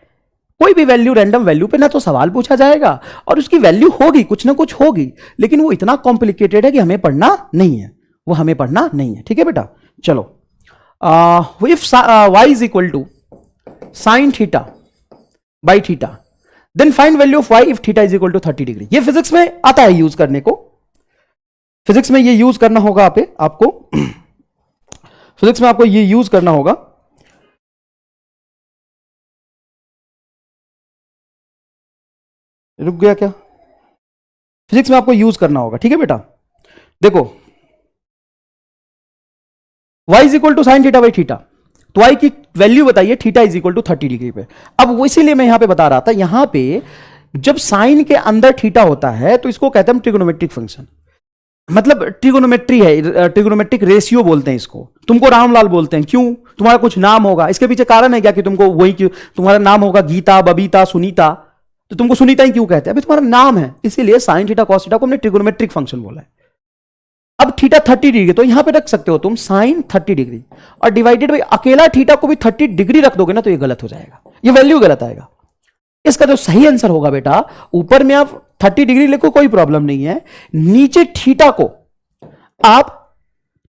कोई भी वैल्यू, रैंडम वैल्यू पे ना तो सवाल पूछा जाएगा और उसकी वैल्यू होगी, कुछ ना कुछ होगी, लेकिन वो इतना कॉम्प्लिकेटेड है कि हमें पढ़ना नहीं है, वो हमें पढ़ना नहीं है। ठीक है बेटा, चलो if y is equal to sine theta by theta then find value of y if theta is equal to 30 degree. ये फिजिक्स में आता है यूज करने को, फिजिक्स में ये यूज करना होगा आपको फिजिक्स में आपको ये यूज करना होगा। रुक गया क्या? फिजिक्स में आपको यूज करना होगा। ठीक है बेटा, देखो y is equal to sine theta by theta, तो y की वैल्यू बताइए theta is equal to 30 degree पे। अब वो इसीलिए मैं यहां पे बता रहा था, यहां पे जब साइन के अंदर थीटा होता है तो इसको कहते हैं ट्रिगोनोमेट्रिक फंक्शन, मतलब ट्रिगोनोमेट्री है, ट्रिगोनोमेट्रिक रेशियो बोलते हैं इसको। तुमको रामलाल बोलते हैं, क्यों? तुम्हारा कुछ नाम होगा, इसके पीछे कारण है क्या कि तुमको वही, क्यों तुम्हारा नाम होगा गीता, बबीता, सुनीता, तो तुमको सुनीता ही क्यों कहते हैं? अभी तुम्हारा नाम है, इसीलिए साइन थीटा कॉस थीटा को हमने ट्रिगोनोमेट्रिक फंक्शन बोला है। अब थीटा 30 डिग्री, तो यहां पे रख सकते हो तुम साइन 30 डिग्री और डिवाइडेड बाई अकेला थीटा को भी 30 डिग्री रख दोगे ना तो ये गलत हो जाएगा, ये वैल्यू गलत आएगा। इसका जो सही आंसर होगा बेटा, ऊपर में आप 30 डिग्री लिखो कोई प्रॉब्लम नहीं है, नीचे थीटा को आप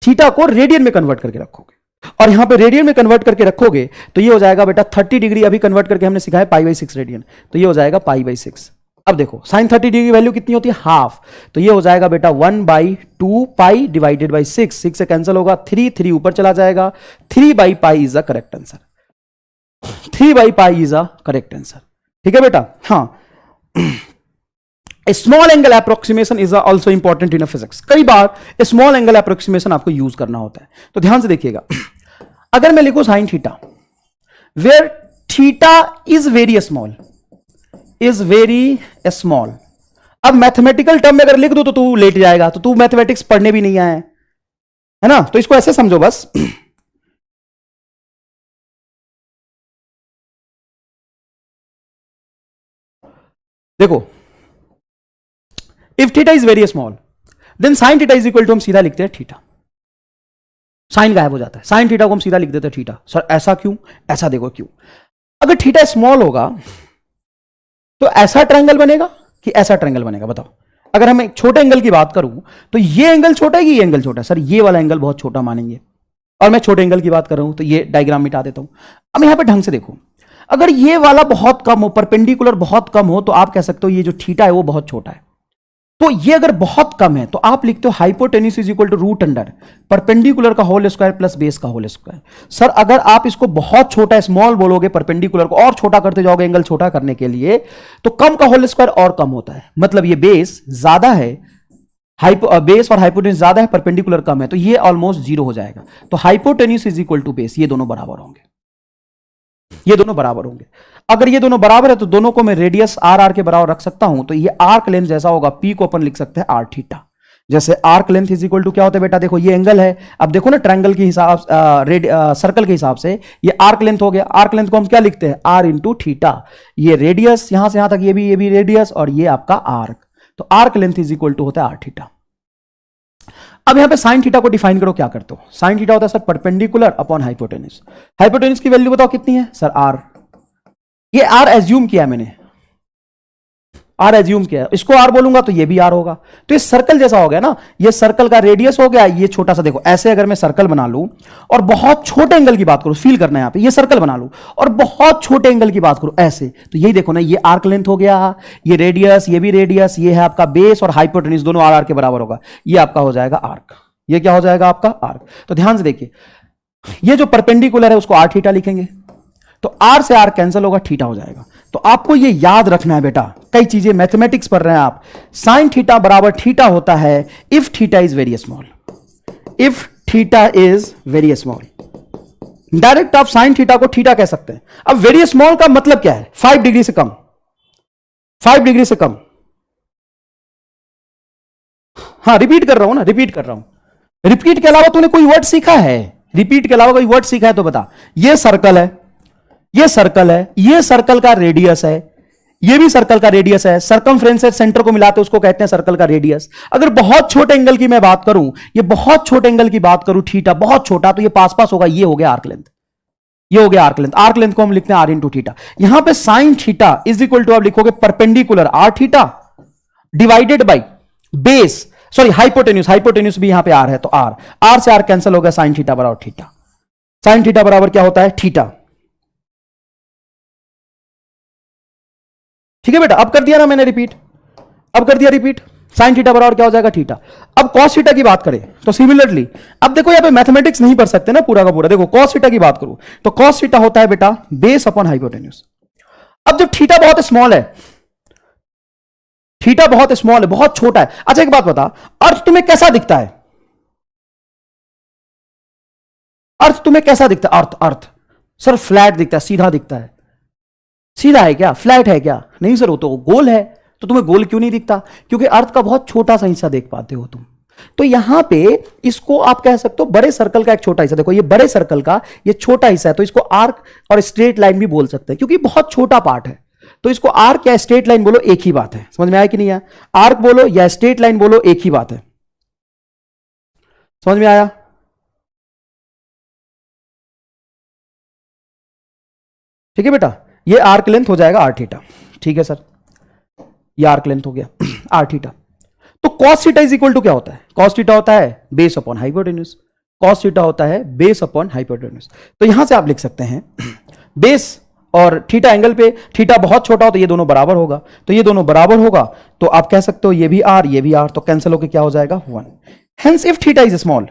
थीटा को रेडियन में कन्वर्ट करके रखोगे और यहां पे रेडियन में कन्वर्ट करके रखोगे तो ये हो जाएगा बेटा 30 डिग्री, अभी कन्वर्ट करके हमने सीखा है π/6 रेडियन, तो ये हो जाएगा π/6। अब देखो साइन 30 डिग्री की वैल्यू कितनी होती है? हाफ, तो ये हो जाएगा बेटा 1/2 पाई डिवाइडेड बाई 6, 6 से कैंसिल होगा, 3 ऊपर चला जाएगा, 3/π is a correct answer, 3/π is a correct answer. ठीक है बेटा, हाँ। Small angle approximation is also important in physics. कई बार स्मॉल एंगल अप्रोक्सीमेशन आपको यूज करना होता है, तो ध्यान से देखिएगा। अगर मैं लिखूं sine theta where theta is very small, is very small, अब मैथमेटिकल टर्म में अगर लिख दो तो तू लेट जाएगा, तो तू मैथमेटिक्स पढ़ने भी नहीं आया है ना, तो इसको ऐसे समझो बस। देखो if theta is very small then sine theta is equal to, हम सीधा लिखते हैं थीटा, साइन गायब हो जाता है, साइन थीटा को हम सीधा लिख देते हैं थीटा। सर ऐसा क्यों? ऐसा देखो क्यों। अगर थीटा स्मॉल होगा तो ऐसा ट्रायंगल बनेगा कि ऐसा ट्रायंगल बनेगा? बताओ। अगर हम एक छोटे एंगल की बात करूं तो ये एंगल छोटा है कि ये एंगल छोटा है? सर ये वाला एंगल बहुत छोटा मानेंगे, और मैं छोटे एंगल की बात कर रहा हूं तो ये डायग्राम मिटा देता हूं। अब यहां पे ढंग से देखो, अगर ये वाला बहुत कम हो, परपेंडिकुलर बहुत कम हो, तो आप कह सकते हो ये जो थीटा है वो बहुत छोटा है। तो ये अगर बहुत कम है तो आप लिखते हो hypotenuse is equal to root under perpendicular का होल स्क्वायर प्लस बेस का होल स्क्वायर। सर अगर आप इसको बहुत छोटा स्मॉल बोलोगे, परपेंडिकुलर को और छोटा करते जाओगे एंगल छोटा करने के लिए, तो कम का होल स्क्वायर और कम होता है, मतलब ये बेस ज्यादा है, बेस और हाइपोटेन्यूज ज्यादा है, परपेंडिकुलर कम है, तो ये ऑलमोस्ट जीरो हो जाएगा। तो hypotenuse is equal to base, ये दोनों बराबर होंगे, ये दोनों बराबर होंगे। अगर ये दोनों बराबर है तो दोनों को मैं रेडियस आर आर के बराबर रख सकता हूं, तो ये आर्क लेंथ जैसा होगा, पी को अपन लिख सकते हैं आर थीटा। जैसे arc length is equal to क्या होता है बेटा? देखो ये एंगल है, अब देखो ना ट्रायंगल के हिसाब सर्कल के हिसाब से ये आर्क लेंथ हो गया। आर्क लेंथ को हम क्या लिखते हैं? R into theta. ये रेडियस यहां से यहां तक, ये भी रेडियस, और ये आपका आर्क, तो arc length is equal to होता है आर थीटा। अब यहां पे साइन थीटा को डिफाइन करो, क्या करते हो? साइन थीटा होता है sir perpendicular upon hypotenuse. Hypotenuse की वैल्यू बताओ कितनी है? सर आर, ये आर एज्यूम किया मैंने, आर एज्यूम किया, इसको आर बोलूंगा तो ये भी आर होगा, तो ये सर्कल जैसा हो गया ना, ये सर्कल का रेडियस हो गया, ये छोटा सा। देखो ऐसे अगर मैं सर्कल बना लूं और बहुत छोटे एंगल की बात करूं, फील करना है यहां पे, ये सर्कल बना लूं और बहुत छोटे एंगल की बात करूं ऐसे, तो यही देखो ना, ये आर्क लेंथ हो गया, ये रेडियस, ये भी रेडियस, ये है आपका बेस और हाइपोटेन्यूज, दोनों आर आर के बराबर होगा, ये आपका हो जाएगा आर्क। ये क्या हो जाएगा? आपका आर्क। तो ध्यान से देखिए, ये जो परपेंडिकुलर है उसको आर थीटा लिखेंगे, तो आर से आर कैंसिल होगा, थीटा हो जाएगा। तो आपको ये याद रखना है बेटा, कई चीजें मैथमेटिक्स पढ़ रहे हैं आप, साइन थीटा बराबर थीटा होता है if theta is very small, if theta is very small. Direct आप साइन थीटा को थीटा कह सकते हैं। अब वेरी स्मॉल का मतलब क्या है? 5 डिग्री से कम, 5 डिग्री से कम। हाँ रिपीट कर रहा हूं ना, रिपीट कर रहा हूं। रिपीट के अलावा तूने कोई वर्ड सीखा है? रिपीट के अलावा कोई वर्ड सीखा है तो बता। ये सर्कल है, ये सर्कल है, ये सर्कल का रेडियस है, ये भी सर्कल का रेडियस है, सरकमफ्रेंस से सेंटर को मिलाते उसको कहते हैं सर्कल का रेडियस। अगर बहुत छोटे एंगल की मैं बात करूं, ये बहुत छोटे एंगल की बात करूं, थीटा बहुत छोटा, तो ये पास पास होगा, ये हो गया आर्क लेंथ। ये हो गया आर्क लेंथ। आर्क लेंथ को हम लिखते हैं आर इंटू थीटा। यहां पे sine theta is equal to आप लिखोगे perpendicular R theta divided by base, sorry hypotenuse, hypotenuse भी यहां पे आर है तो आर, आर से आर कैंसिल हो गया, साइन थीटा बराबर थीटा। साइन थीटा बराबर क्या होता है? थीटा। ठीक है बेटा, अब कर दिया ना मैंने रिपीट, अब कर दिया रिपीट। साइन थीटा बराबर क्या हो जाएगा? थीटा। अब कॉस थीटा की बात करें तो सिमिलरली, अब देखो यहां पे मैथमेटिक्स नहीं पढ़ सकते ना पूरा का पूरा। देखो कॉस थीटा की बात करूं तो कॉस थीटा होता है बेटा बेस अपॉन हाइपोटेन्यूस। अब जब थीटा बहुत स्मॉल है, थीटा बहुत स्मॉल है, बहुत छोटा है। अच्छा एक बात बता, अर्थ तुम्हें कैसा दिखता है? अर्थ तुम्हें कैसा दिखता है? अर्थ, अर्थ सर फ्लैट दिखता है, सीधा दिखता है। सीधा है क्या? फ्लैट है क्या? नहीं सर, वो तो गोल है। तो तुम्हें गोल क्यों नहीं दिखता? क्योंकि अर्थ का बहुत छोटा सा हिस्सा देख पाते हो तुम। तो यहां पे इसको आप कह सकते हो बड़े सर्कल का एक छोटा हिस्सा। देखो ये बड़े सर्कल का ये छोटा हिस्सा है, तो इसको आर्क और स्ट्रेट लाइन भी बोल सकते हैं क्योंकि बहुत छोटा पार्ट है। तो इसको आर्क या स्ट्रेट लाइन बोलो, एक ही बात है। समझ में आया कि नहीं आया? आर्क बोलो या स्ट्रेट लाइन बोलो, एक ही बात है। समझ में आया? ठीक है बेटा, ये आर्क लेंथ हो जाएगा आर थीटा। ठीक है सर, ये आर्क लेंथ हो गया आर थीटा। तो cos theta is equal to क्या होता है? कॉस थीटा होता है base upon hypotenuse. Cos theta होता है बेस अपॉन हाइपोटेन्यूस। तो यहां से आप लिख सकते हैं बेस और थीटा एंगल पे, थीटा बहुत छोटा हो तो ये दोनों बराबर होगा, तो ये दोनों बराबर होगा तो आप कह सकते हो ये भी आर ये भी आर, तो कैंसिल होकर क्या हो जाएगा? 1। Hence if theta is small,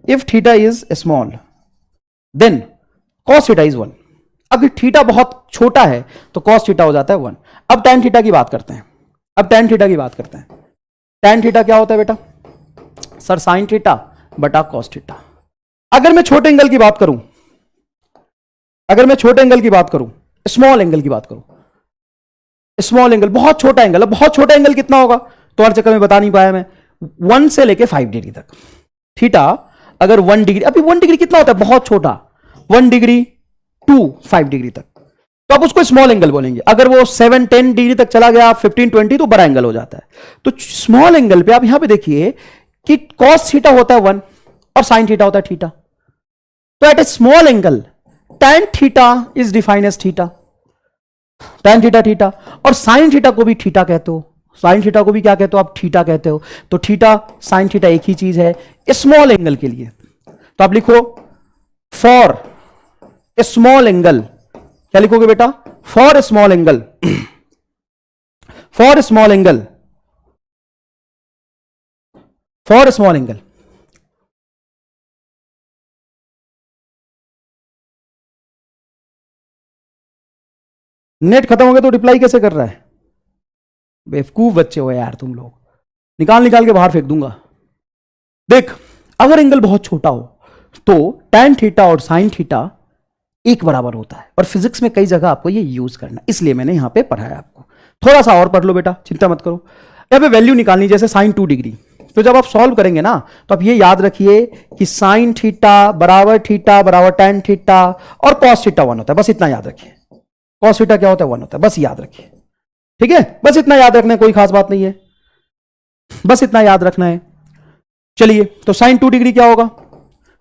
if theta is small then cos theta is 1। अगर थीटा बहुत छोटा है तो कॉस थीटा हो जाता है 1। अब tan थीटा की बात करते हैं। अब tan थीटा की बात करते हैं। tan थीटा क्या होता है बेटा? सर साइन थीटा बटा कॉस थीटा। अगर मैं छोटे एंगल की बात करूं, अगर मैं छोटे एंगल की बात करूं, स्मॉल एंगल की बात करूं, स्मॉल एंगल बहुत छोटा एंगल, अब बहुत छोटा एंगल कितना होगा तो हर चक्कर में बता नहीं पाया मैं, 1 से लेके 5 डिग्री तक। थीटा अगर 1 डिग्री, अभी 1 डिग्री कितना होता है? बहुत छोटा, 1 डिग्री टू 5 डिग्री तक, तो आप उसको स्मॉल एंगल बोलेंगे। अगर वो 7-10 डिग्री तक चला गया, 15-20 तो बड़ा एंगल हो जाता है। तो स्मॉल एंगल पे आप यहां पे देखिए कि कॉस थीटा होता है 1 और साइन थीटा होता है थीटा। तो at a small angle tan theta is defined as theta, tan theta theta, और साइन थीटा को भी थीटा कहते हो। साइन थीटा को भी क्या कहते हो आप? थीटा कहते हो। तो थीटा साइन थीटा एक ही चीज है स्मॉल एंगल के लिए। तो आप लिखो फॉर ए स्मॉल एंगल, क्या लिखोगे बेटा? For a small angle, for a small angle, for a small angle. Net खत्म हो गया तो रिप्लाई कैसे कर रहा है? बेवकूफ बच्चे हो यार तुम लोग, निकाल निकाल के बाहर फेंक दूंगा। देख, अगर एंगल बहुत छोटा हो तो tan थीटा और साइन थीटा एक बराबर होता है, और फिजिक्स में कई जगह आपको ये यूज करना, इसलिए मैंने यहां पे पढ़ाया आपको। थोड़ा सा और पढ़ लो बेटा, चिंता मत करो। यहां पे वैल्यू निकालनी, जैसे साइन 2 डिग्री, तो जब आप सॉल्व करेंगे ना तो आप ये याद रखिए कि साइन थीटा बराबर tan थीटा और कॉस थीटा 1 होता है, बस इतना याद रखिए। कॉस थीटा क्या होता है? 1 होता है, बस याद रखिए। ठीक है, बस इतना याद रखना है, कोई खास बात नहीं है, बस इतना याद रखना है। चलिए, तो साइन 2 डिग्री क्या होगा?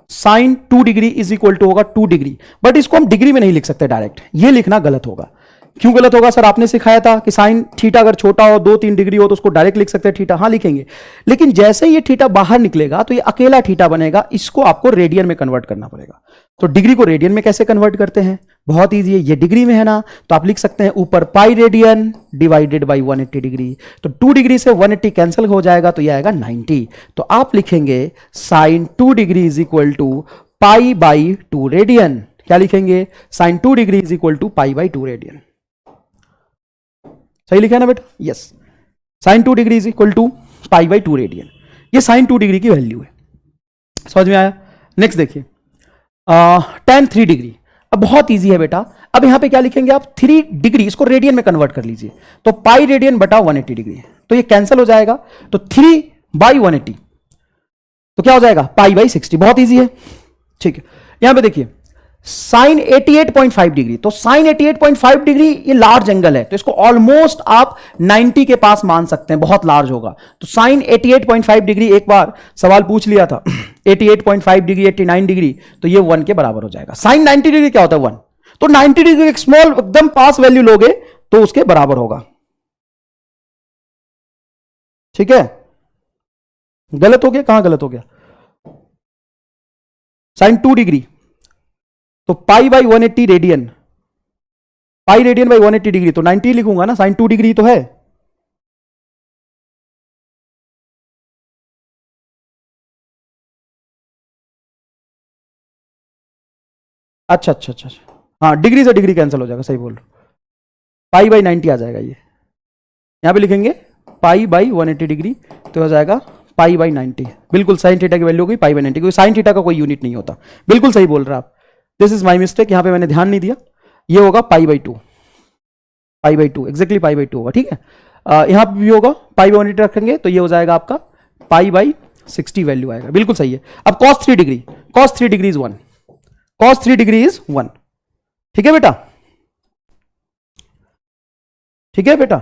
Sine 2 degree is equal to होगा 2 डिग्री, बट इसको हम डिग्री में नहीं लिख सकते डायरेक्ट, ये लिखना गलत होगा। क्यों गलत होगा सर? आपने सिखाया था कि साइन थीटा अगर छोटा हो 2-3 डिग्री हो तो उसको डायरेक्ट लिख सकते हैं थीटा, हाँ लिखेंगे, लेकिन जैसे ये थीटा बाहर निकलेगा तो ये अकेला थीटा बनेगा, इसको आपको रेडियन में कन्वर्ट करना पड़ेगा। तो डिग्री को रेडियन में कैसे कन्वर्ट करते हैं? बहुत ईजी है, ये डिग्री में है ना, तो आप लिख सकते हैं ऊपर पाई रेडियन डिवाइडेड बाई 180 डिग्री। तो 2 डिग्री से 180 कैंसिल हो जाएगा तो ये आएगा 90। तो आप लिखेंगे sine 2 degree is equal to pi by 2 radian. क्या लिखेंगे? Sine 2 degree is equal to pi by 2 radian. सही लिखा है ना बेटा? Yes, sine 2 degree is equal to pi by 2 radian, ये साइन 2 डिग्री की वैल्यू है। समझ में आया? नेक्स्ट देखिए, tan 3 डिग्री। अब बहुत इजी है बेटा, अब यहां पे क्या लिखेंगे आप? 3 डिग्री, इसको रेडियन में कन्वर्ट कर लीजिए, तो पाई रेडियन बटा 180 डिग्री, तो ये कैंसिल हो जाएगा, तो 3 बाई 180 तो क्या हो जाएगा? Pi by 60। बहुत इजी है। ठीक है, यहां पे देखिए साइन 88.5 डिग्री, तो साइन 88.5 डिग्री ये लार्ज एंगल है, तो इसको ऑलमोस्ट आप 90 के पास मान सकते हैं, बहुत लार्ज होगा। तो साइन 88.5 डिग्री, एक बार सवाल पूछ लिया था 88.5 डिग्री 89 डिग्री, तो ये 1 के बराबर हो जाएगा। साइन 90 डिग्री क्या होता है 1, तो 90 डिग्री एक स्मॉल एकदम पास वैल्यू लोगे तो उसके बराबर होगा। ठीक है, गलत हो गया, कहां गलत हो गया? साइन 2 डिग्री, तो pi by 180 radian, pi radian by 180 degree, तो 90 लिखूंगा ना, साइन 2 डिग्री तो है। अच्छा अच्छा अच्छा, हाँ डिग्री से डिग्री कैंसिल हो जाएगा, सही बोल रहे हो, पाई बाई 90 आ जाएगा। ये यहां पे लिखेंगे पाई बाई 180 डिग्री, तो हो जाएगा पाई बाई 90। बिल्कुल साइन थीटा की वैल्यू होगी पाई बाई 90, क्योंकि साइन थीटा का कोई यूनिट नहीं होता। बिल्कुल सही बोल रहे हैं आप, दिस इज माई मिस्टेक, यहां पे मैंने ध्यान नहीं दिया। ये होगा पाई by 2, pi by 2 exactly pi by 2 होगा। ठीक है, यहां पे भी होगा पाई बाई 180 रखेंगे, तो ये हो जाएगा आपका पाई बाई 60 वैल्यू आएगा। बिल्कुल सही है। अब cos 3 degree, cos 3 degree is 1, cos 3 degree is 1। ठीक है बेटा, ठीक है बेटा,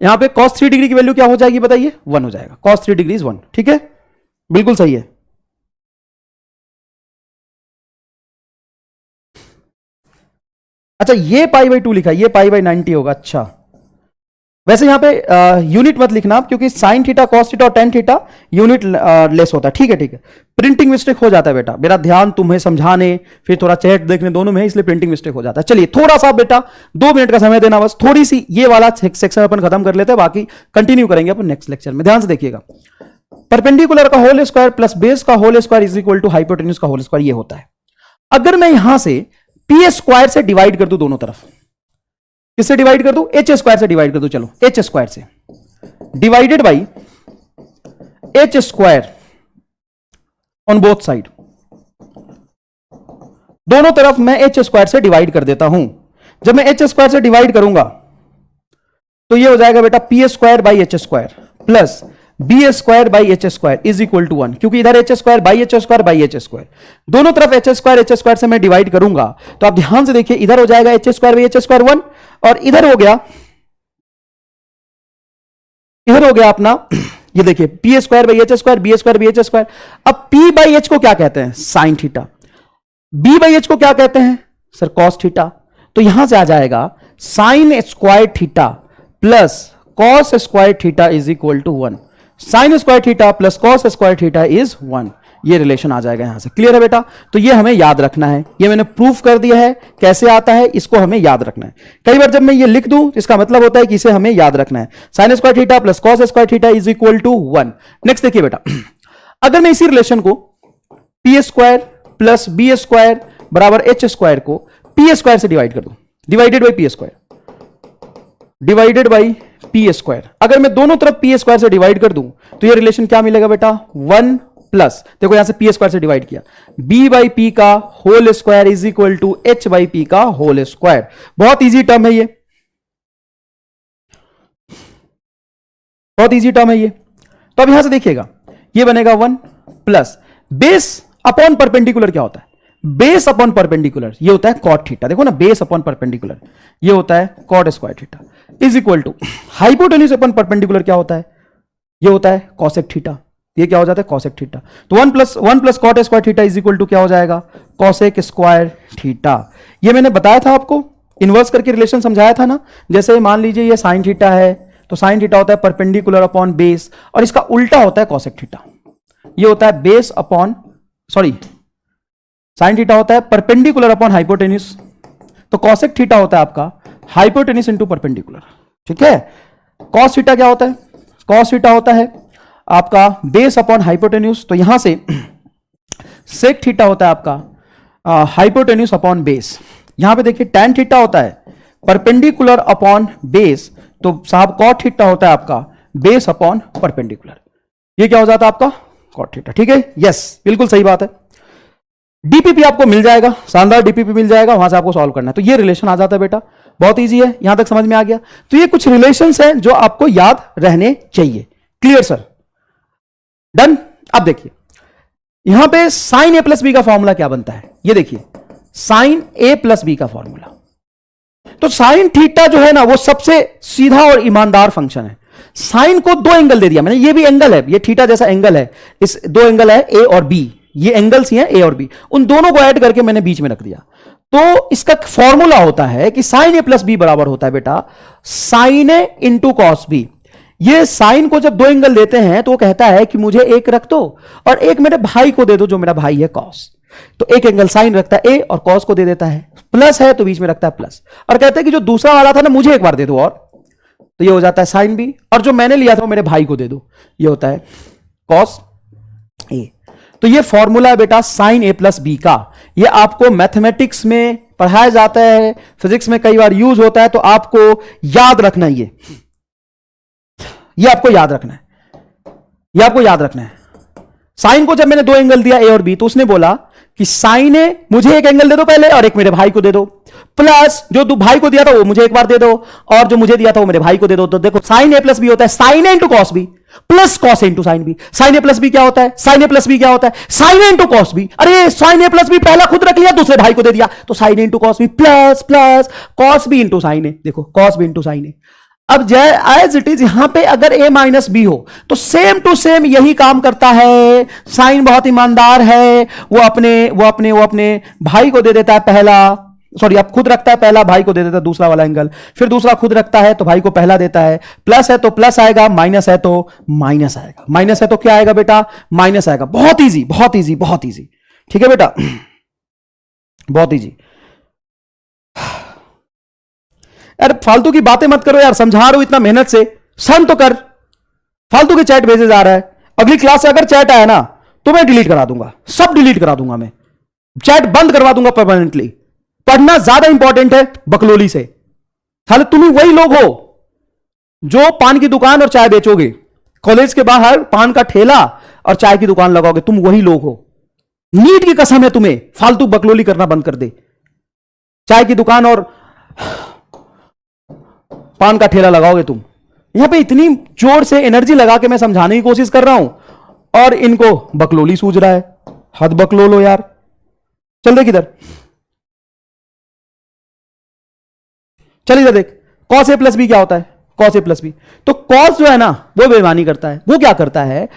यहां पे cos 3 डिग्री की वैल्यू क्या हो जाएगी बताइए? 1 हो जाएगा। cos 3 degree is 1। ठीक है, बिल्कुल सही है। अच्छा, ये पाई बाई 2 लिखा है, ये पाई बाई 90 होगा। अच्छा, वैसे यहां पे यूनिट मत लिखना, क्योंकि साइन थीटा कॉस थीटा और टेन थीटा यूनिट लेस होता है। ठीक है, ठीक है, प्रिंटिंग मिस्टेक हो जाता है बेटा, मेरा ध्यान तुम्हें समझाने फिर थोड़ा चैट देखने दोनों में है, इसलिए प्रिंटिंग मिस्टेक हो जाता है। चलिए थोड़ा सा बेटा 2 मिनट का समय देना बस, थोड़ी सी ये वाला सेक्शन अपन खत्म कर लेते हैं, बाकी कंटिन्यू करेंगे अपन नेक्स्ट लेक्चर में। ध्यान से देखिएगा, परपेंडिकुलर का होल स्क्वायर प्लस बेस का whole square is equal to hypotenuse का होल स्क्वायर, ये होता है। अगर मैं यहां से पी स्क्वायर से डिवाइड कर दूं दोनों तरफ, किससे डिवाइड कर दूं? एच स्क्वायर से डिवाइड कर दूं। चलो एच स्क्वायर से divided by H square on both side, दोनों तरफ मैं एच स्क्वायर से डिवाइड कर देता हूं। जब मैं एच स्क्वायर से डिवाइड करूंगा तो ये हो जाएगा बेटा P square by H square plus B square by H square is equal to 1, क्योंकि इधर H square by H square by H square, दोनों तरफ एच स्क्वायर से मैं डिवाइड करूंगा, तो आप ध्यान से देखिए, इधर हो जाएगा H square by H square 1, और इधर हो गया अपना ये देखिए P square by H square, B square by H square. अब पी बाई एच को क्या कहते हैं? Sine theta. B by H को क्या कहते हैं सर? Cos theta. तो यहां से आ जाएगा sine square theta plus cos square theta is equal to 1। Sine square theta plus cos square theta is 1, ये रिलेशन आ जाएगा यहां से। क्लियर है बेटा? तो ये हमें याद रखना है, ये मैंने प्रूफ कर दिया है कैसे आता है, इसको हमें याद रखना है। कई बार जब मैं ये लिख दूं इसका मतलब होता है कि इसे हमें याद रखना है। Sine square theta plus cos square theta is equal to 1। Next देखिए बेटा, अगर मैं इसी रिलेशन को P square plus B square बराबर एच स्क्वायर को पी स्क्वायर से डिवाइड कर दूं, divided by P square, divided by P square, अगर मैं दोनों तरफ पी स्क्वायर से डिवाइड कर दूं तो ये रिलेशन क्या मिलेगा बेटा? 1 प्लस, देखो यहां से पी स्क्वायर से डिवाइड किया, बी बाई पी का whole square is equal to H by P का होल स्क्वायर। बहुत इजी टर्म है ये, बहुत इजी टर्म है ये। तो अब यहां से देखिएगा, ये बनेगा 1 प्लस बेस अपॉन परपेंडिकुलर क्या होता है? बेस अपॉन परपेंडिकुलर ये होता है कॉट थीटा। देखो ना, बेस अपॉन परपेंडिकुलर ये होता है cot square theta is equal to hypotenuse upon perpendicular क्या होता है? ये होता है कॉसेक थीटा। ये क्या हो जाता है? Cosec theta. तो 1 plus cot square theta is equal to क्या हो जाएगा? Cosec square theta. ये मैंने बताया था आपको, इन्वर्स करके रिलेशन समझाया था ना। जैसे मान लीजिए ये साइन थीटा है, तो साइन थीटा होता है परपेंडिकुलर अपॉन बेस, और इसका उल्टा होता है कॉसेक थीटा। ये होता है base upon, sorry, sine theta होता है परपेंडिकुलर अपॉन हाइपोटेन्यूज, तो कॉसेक थीटा होता है आपका हाइपोटेन्यूज इनटू परपेंडिकुलर। ठीक है, कॉस थीटा क्या होता है? कॉस थीटा होता है आपका बेस अपॉन हाइपोटेन्यूज, तो यहां से सेक थीटा होता है आपका हाइपोटेन्यूज अपॉन बेस। यहां पे देखिए टैन थीटा होता है परपेंडिकुलर अपॉन बेस, तो साहब कॉट थीटा होता है आपका बेस अपॉन परपेंडिकुलर। ये क्या हो जाता है आपका? Cot theta. ठीक है, यस बिल्कुल सही बात है। डीपीपी आपको मिल जाएगा, शानदार डीपीपी मिल जाएगा, वहां से आपको सॉल्व करना है। तो ये रिलेशन आ जाता है बेटा, बहुत इजी है। यहां तक समझ में आ गया? तो ये कुछ रिलेशंस हैं जो आपको याद रहने चाहिए। Clear sir? डन। अब देखिए यहां पे साइन ए प्लस बी का फॉर्मूला क्या बनता है, ये देखिए साइन ए प्लस बी का फॉर्मूला। तो साइन थीटा जो है ना वो सबसे सीधा और ईमानदार फंक्शन है। साइन को दो एंगल दे दिया मैंने, ये भी एंगल है, ये थीटा जैसा एंगल है, इस दो एंगल है ए और बी, ये एंगल्स ही हैं ए और बी, उन दोनों को ऐड करके मैंने बीच में रख दिया। तो इसका फॉर्मूला होता है कि साइन ए प्लस बी बराबर होता है बेटा sign A into cos B. ये साइन को जब दो एंगल देते हैं तो वो कहता है कि मुझे एक रख दो और एक मेरे भाई को दे दो जो मेरा भाई है कॉस। तो एक एंगल साइन रखता है ए और कॉस को दे देता है, प्लस है तो बीच में रखता है प्लस, और कहता है कि जो दूसरा वाला था ना मुझे एक बार दे दो, और तो ये हो जाता है साइन बी, और जो मैंने लिया था वो मेरे भाई को दे दो, ये होता है कॉस ए। तो ये फॉर्मूला है बेटा साइन ए प्लस बी का। ये आपको मैथमेटिक्स में पढ़ाया जाता है, फिजिक्स में कई बार यूज होता है, तो आपको याद रखना है ये आपको याद रखना है, ये आपको याद रखना है। साइन को जब मैंने दो एंगल दिया ए और बी तो उसने बोला कि साइन ए मुझे एक एंगल दे दो पहले और एक मेरे भाई को दे दो, प्लस जो भाई को दिया था वो मुझे एक बार दे दो और जो मुझे दिया था वो मेरे भाई को दे दो। तो देखो साइन ए प्लस बी होता है sine A into cos B plus cos A into sine B. Sine A plus B क्या होता है, साइन ए प्लस बी क्या होता है, sine A into cos B. अरे साइन ए प्लस बी पहला खुद रख लिया दूसरे भाई को दे दिया, तो sine A into cos B plus plus cos B into sine A. देखो cos B into sine A. अब जय एज इट इज यहां पे अगर a माइनस बी हो तो सेम टू सेम यही काम करता है। साइन बहुत ईमानदार है, वो अपने भाई को दे देता है पहला, सॉरी अब खुद रखता है पहला, भाई को दे देता है दूसरा वाला एंगल, फिर दूसरा खुद रखता है तो भाई को पहला देता है। प्लस है तो प्लस आएगा, माइनस है तो माइनस आएगा, माइनस है तो क्या आएगा बेटा माइनस आएगा। बहुत इजी बहुत इजी बहुत इजी, ठीक है बेटा बहुत इजी। यार फालतू की बातें मत करो यार, समझा रहा हूं इतना मेहनत से, सन तो कर। फालतू के चैट भेजे जा रहा है। अगली क्लास से अगर चैट आया ना तो मैं डिलीट करा दूंगा, सब डिलीट करा दूंगा, मैं चैट बंद करवा दूंगा परमानेंटली। पढ़ना ज्यादा इंपॉर्टेंट है बकलोली से। हाल तुम ही वही लोग हो जो पान की दुकान और चाय बेचोगे, कॉलेज के बाहर पान का ठेला और चाय की दुकान लगाओगे, तुम वही लोग हो। नीट की कसम है तुम्हें, फालतू बकलोली करना बंद कर दे। चाय की दुकान और पान का ठेला लगाओगे तुम। यहां पे इतनी जोर से एनर्जी लगा के मैं समझाने की कोशिश कर रहा हूं और इनको बकलोली सूझ रहा है। हद बकलोल हो यार। चल देख इधर, चल इधर देख, कॉस ए प्लस बी क्या होता है, कॉस ए प्लस बी। तो कॉस जो है ना वो बेईमानी करता है। वो क्या करता है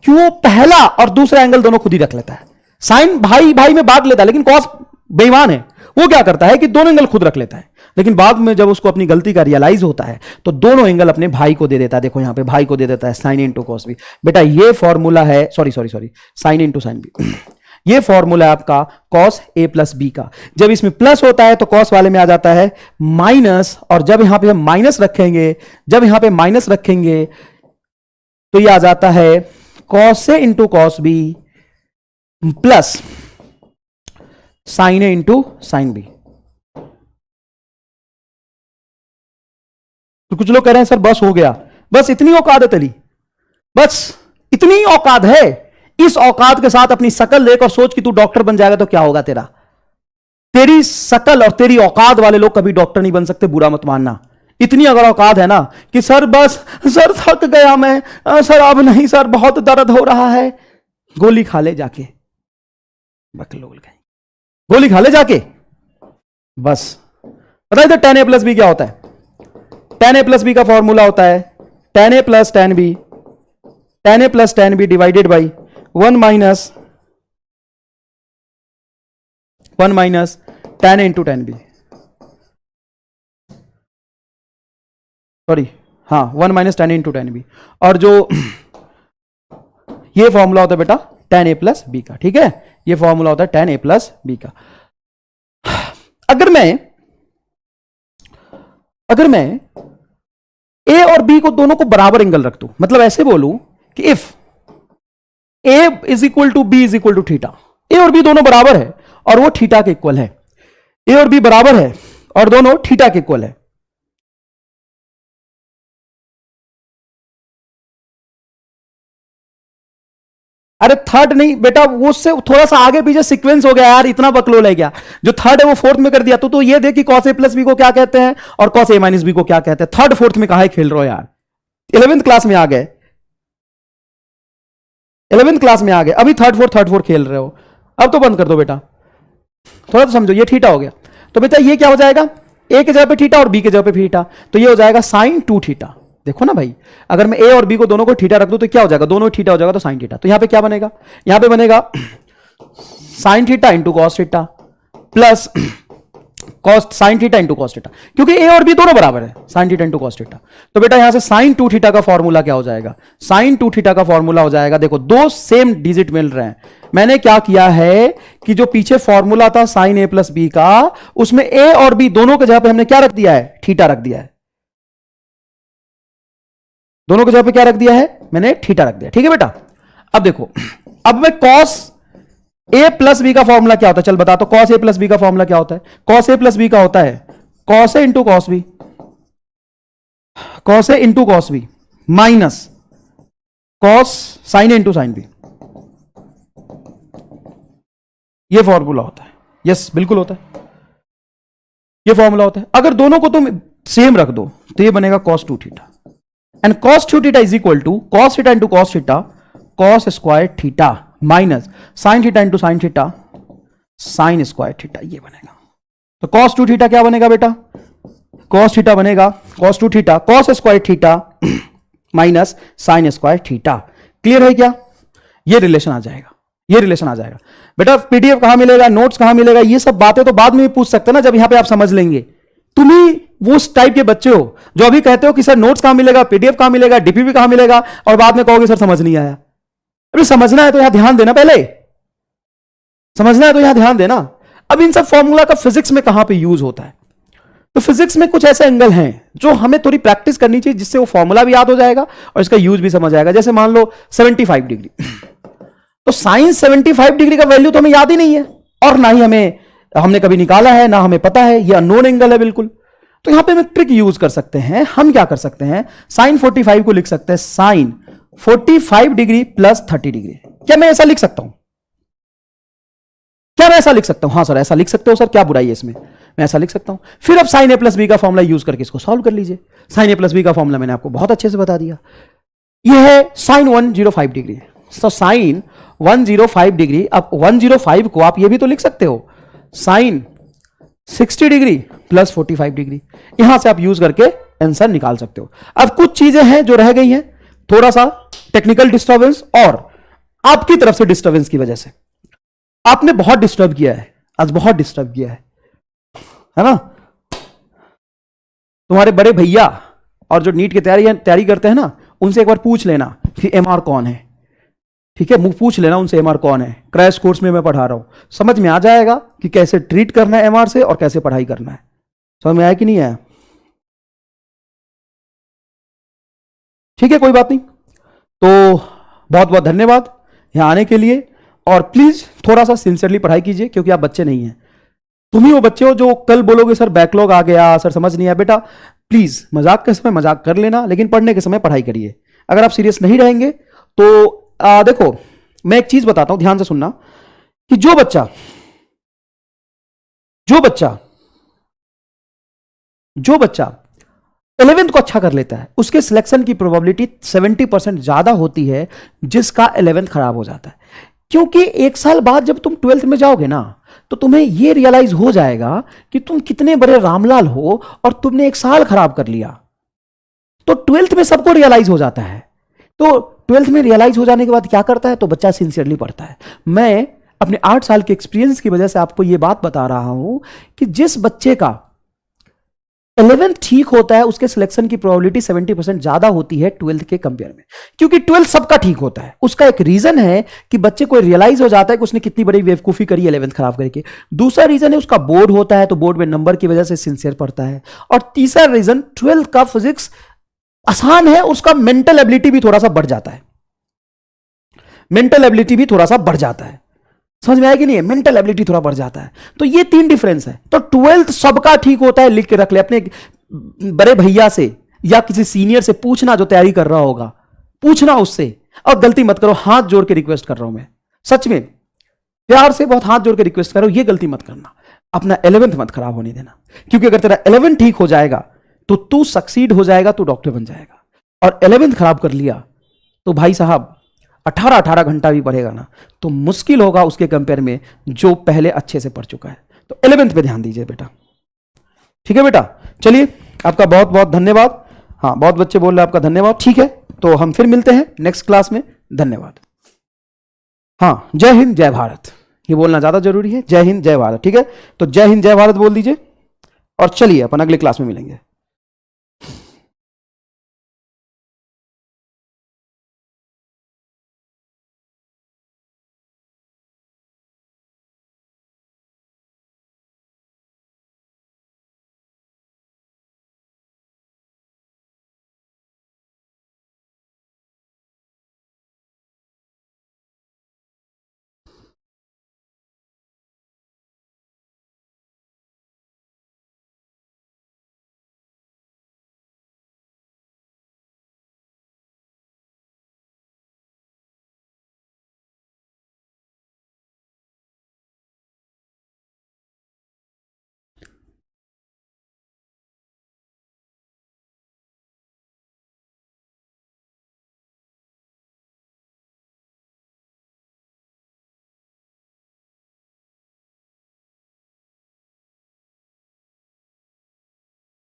कि वो पहला और दूसरा एंगल दोनों खुद ही रख लेता है। साइन भाई भाई में बांट लेता है, लेकिन कॉस बेईमान है। वो क्या करता है कि दोनों एंगल खुद रख लेता है, लेकिन बाद में जब उसको अपनी गलती का रियलाइज होता है तो दोनों एंगल अपने भाई को दे देता है। देखो यहां पे भाई को दे देता है साइन इंटू कॉस बी। बेटा ये फॉर्मूला है, sorry sine into sine B. ये फॉर्मूला है आपका कॉस ए प्लस बी का। जब इसमें प्लस होता है तो कॉस वाले में आ जाता है माइनस, और जब यहां पे हम माइनस रखेंगे, जब यहां पे माइनस रखेंगे तो ये आ जाता है cos A into cos B plus sine A into sine B. तो कुछ लोग कह रहे हैं सर बस हो गया, बस इतनी औकात है तेरी, बस इतनी औकात है। इस औकात के साथ अपनी शकल देख और सोच कि तू डॉक्टर बन जाएगा तो क्या होगा तेरा। तेरी शकल और तेरी औकात वाले लोग कभी डॉक्टर नहीं बन सकते, बुरा मत मानना। इतनी अगर औकात है ना कि सर बस, सर थक गया मैं, सर अब नहीं सर बहुत दर्द हो रहा है, गोली खा ले जाके, बकलोल गई, गोली खा ले जाके बस। पता है इधर tan a प्लस बी क्या होता है। tan a प्लस बी का फॉर्मूला होता है tan a plus tan b, tan a plus tan b divided by 1 minus tan a into tan b। Sorry हाँ 1 minus tan a into tan b। और जो ये फॉर्मूला होता है बेटा tan a प्लस बी का, ठीक है, ये फॉर्मूला होता है tan a प्लस बी का। अगर मैं ए और बी को दोनों को बराबर एंगल रख दूं, मतलब ऐसे बोलूं कि if A is equal to B is equal to theta, A और बी दोनों बराबर है और वो थीटा के इक्वल है, ए और बी बराबर है और दोनों थीटा के इक्वल है। अरे थर्ड नहीं बेटा, वो उससे थोड़ा सा आगे पीछे सीक्वेंस हो गया यार, इतना बकलोल है क्या। जो थर्ड है वो फोर्थ में कर दिया। तो ये देख कि कॉस ए प्लस बी को क्या कहते हैं और कॉस ए माइनस बी को क्या कहते हैं। थर्ड फोर्थ में कहां खेल रहे हो यार, 11th क्लास में आ गए, 11th क्लास में आ गए, अभी थर्ड फोर्थ खेल रहे हो। अब तो बंद कर दो बेटा, थोड़ा तो समझो, ये थीटा हो गया। तो बेटा ये क्या हो जाएगा, ए के जगह पे थीटा और बी के जगह पे थीटा, तो ये हो जाएगा साइन 2 थीटा। देखो ना भाई, अगर मैं ए और बी को दोनों को थीटा रख दूं तो क्या हो जाएगा, दोनों थीटा हो जाएगा, तो साइन थीटा। तो यहां पे क्या बनेगा, यहां पे बनेगा sign theta into cos theta plus cost sign theta into cos theta, क्योंकि ए और बी दोनों बराबर है, sign theta into cos theta. तो बेटा यहां से साइन 2 थीटा का फॉर्मूला क्या हो जाएगा, साइन 2 थीटा का फॉर्मूला हो जाएगा, देखो दो सेम डिजिट मिल रहे हैं, मैंने क्या किया है कि जो पीछे फॉर्मूला था साइन ए प्लस बी का, उसमें ए और बी दोनों के जगह पे हमने क्या रख दिया है, थीटा रख दिया है। दोनों की जगह पे क्या रख दिया है, मैंने थीटा रख दिया। ठीक है बेटा, अब देखो, अब मैं कॉस ए प्लस बी का फॉर्मूला क्या होता है, चल बता, तो कॉस ए प्लस बी का फॉर्मूला क्या होता है, कॉस ए प्लस बी का होता है cos A into cos B, cos A into cos B minus cos sine A into sine B, ये फॉर्मूला होता है। यस बिल्कुल होता है, ये फॉर्मूला होता है। अगर दोनों को तुम सेम रख दो तो ये बनेगा cos 2 theta, and cos 2 theta is equal to cos theta into cos theta cos square theta minus sine theta into sine theta sine square theta, ये बनेगा। तो कॉस 2 थीटा क्या बनेगा बेटा, कॉस थीटा बनेगा cos 2 theta cos square theta minus sine square theta. Clear है क्या, ये रिलेशन आ जाएगा, ये रिलेशन आ जाएगा। बेटा पीडीएफ कहां मिलेगा, नोट्स कहां मिलेगा, ये सब बातें तो बाद में भी पूछ सकते हैं ना, जब यहां पे आप समझ लेंगे। तुम ही वो उस टाइप के बच्चे हो जो अभी कहते हो कि सर नोट्स कहां मिलेगा, पीडीएफ कहां मिलेगा, डीपीपी कहां मिलेगा, और बाद में कहोगे सर समझ नहीं आया। अभी समझना है तो यहां ध्यान देना, पहले समझना है तो यहां ध्यान देना। अब इन सब फॉर्मूला का फिजिक्स में कहां पे यूज होता है, तो फिजिक्स में कुछ ऐसे एंगल हैं जो हमें थोड़ी प्रैक्टिस करनी चाहिए, जिससे वो फॉर्मूला भी याद हो जाएगा और इसका यूज भी समझ आएगा। जैसे मान लो 75 डिग्री, तो साइन 75 डिग्री का वैल्यू तो हमें याद ही नहीं है, और ना ही हमने कभी निकाला है, ना हमें पता है, ये अननोन एंगल है बिल्कुल। तो यहां पे हम ट्रिक यूज कर सकते हैं। हम क्या कर सकते हैं, साइन 45 को लिख सकते हैं साइन 45 डिग्री प्लस 30 डिग्री। क्या मैं ऐसा लिख सकता हूं, क्या मैं ऐसा लिख सकता हूं, हाँ सर ऐसा लिख सकते हो सर, क्या बुराई है इसमें, मैं ऐसा लिख सकता हूं। फिर अब साइन ए प्लस बी का फॉर्मूला यूज करके इसको सॉल्व कर लीजिए। साइन ए प्लस बी का फॉर्मूला मैंने आपको बहुत अच्छे से बता दिया, यह है साइन 105 डिग्री। तो साइन 105 डिग्री, अब 105 को आप ये भी तो लिख सकते हो साइन 60 डिग्री प्लस 45 डिग्री, यहां से आप यूज करके आंसर निकाल सकते हो। अब कुछ चीजें हैं जो रह गई हैं, थोड़ा सा टेक्निकल डिस्टर्बेंस और आपकी तरफ से डिस्टर्बेंस की वजह से। आपने बहुत डिस्टर्ब किया है आज, बहुत डिस्टर्ब किया है ना। तुम्हारे बड़े भैया और जो नीट की तैयारी करते हैं ना, उनसे एक बार पूछ लेना कि एमआर कौन है, ठीक है, मुंह पूछ लेना उनसे एमआर कौन है। क्रैश कोर्स में मैं पढ़ा रहा हूं, समझ में आ जाएगा कि कैसे ट्रीट करना है एमआर से और कैसे पढ़ाई करना है। समझ में आया कि नहीं आया, ठीक है, कोई बात नहीं। तो बहुत बहुत धन्यवाद यहां आने के लिए, और प्लीज थोड़ा सा सिंसियरली पढ़ाई कीजिए, क्योंकि आप बच्चे नहीं हैं। तुम ही वो बच्चे हो जो कल बोलोगे सर बैकलॉग आ गया, सर समझ नहीं आया। बेटा प्लीज मजाक के समय मजाक कर लेना, लेकिन पढ़ने के समय पढ़ाई करिए। अगर आप सीरियस नहीं रहेंगे तो देखो मैं एक चीज बताता हूं, ध्यान से सुनना, कि जो बच्चा 11th को अच्छा कर लेता है, उसके सिलेक्शन की प्रोबेबिलिटी 70% ज्यादा होती है जिसका 11th खराब हो जाता है। क्योंकि एक साल बाद जब तुम 12th में जाओगे ना, तो तुम्हें यह रियलाइज हो जाएगा कि तुम कितने बड़े रामलाल हो और तुमने एक साल खराब कर लिया। तो 12th में सबको रियलाइज हो जाता है। तो 12th में रियलाइज हो जाने के बाद क्या करता है, तो बच्चा सिंसियरली पढ़ता है। मैं अपने 8 साल के एक्सपीरियंस की वजह से आपको यह बात बता रहा हूं कि जिस बच्चे का 11th ठीक होता है, उसके सिलेक्शन की प्रोबेबिलिटी 70% ज्यादा होती है 12th के कंपेयर में। क्योंकि 12th सबका ठीक होता है। उसका एक रीजन है कि बच्चे को रियलाइज हो जाता है कि उसने कितनी बड़ी बेवकूफी करी 11th खराब करके। दूसरा रीजन है उसका बोर्ड होता है, तो बोर्ड में नंबर की वजह से सिंसियर पढ़ता है। और तीसरा रीजन 12th का फिजिक्स आसान है, उसका मेंटल एबिलिटी भी थोड़ा सा बढ़ जाता है। मेंटल एबिलिटी भी थोड़ा सा बढ़ जाता है। समझ में आया कि नहीं है, मेंटल एबिलिटी थोड़ा बढ़ जाता है। तो ये 3 डिफरेंस है। तो 12th सबका ठीक होता है, लिख के रख ले अपने बड़े भैया से या किसी सीनियर से पूछना, जो तैयारी कर रहा होगा, पूछना उससे। और गलती मत करो, हाथ जोड़ के रिक्वेस्ट कर रहा हूं मैं, सच में प्यार से बहुत हाथ जोड़ के रिक्वेस्ट कर रहा हूं, ये गलती मत करना, अपना 11th मत खराब होने देना। क्योंकि अगर तेरा 11th ठीक हो जाएगा तो तू सक्सीड हो जाएगा, तू डॉक्टर बन जाएगा। और 11th खराब कर लिया तो भाई साहब 18 घंटा भी पढ़ेगा ना तो मुश्किल होगा उसके कंपेयर में जो पहले अच्छे से पढ़ चुका है। तो 11th पे ध्यान दीजिए बेटा, ठीक है बेटा। चलिए आपका बहुत बहुत धन्यवाद। हाँ, बहुत बच्चे बोल रहे हैं आपका धन्यवाद, ठीक है। तो हम फिर मिलते हैं नेक्स्ट क्लास में, धन्यवाद। हाँ, जय हिंद जय भारत, ये बोलना ज्यादा जरूरी है, जय हिंद जय भारत, ठीक है। तो जय हिंद जय भारत बोल दीजिए और चलिए अपन अगले क्लास में मिलेंगे।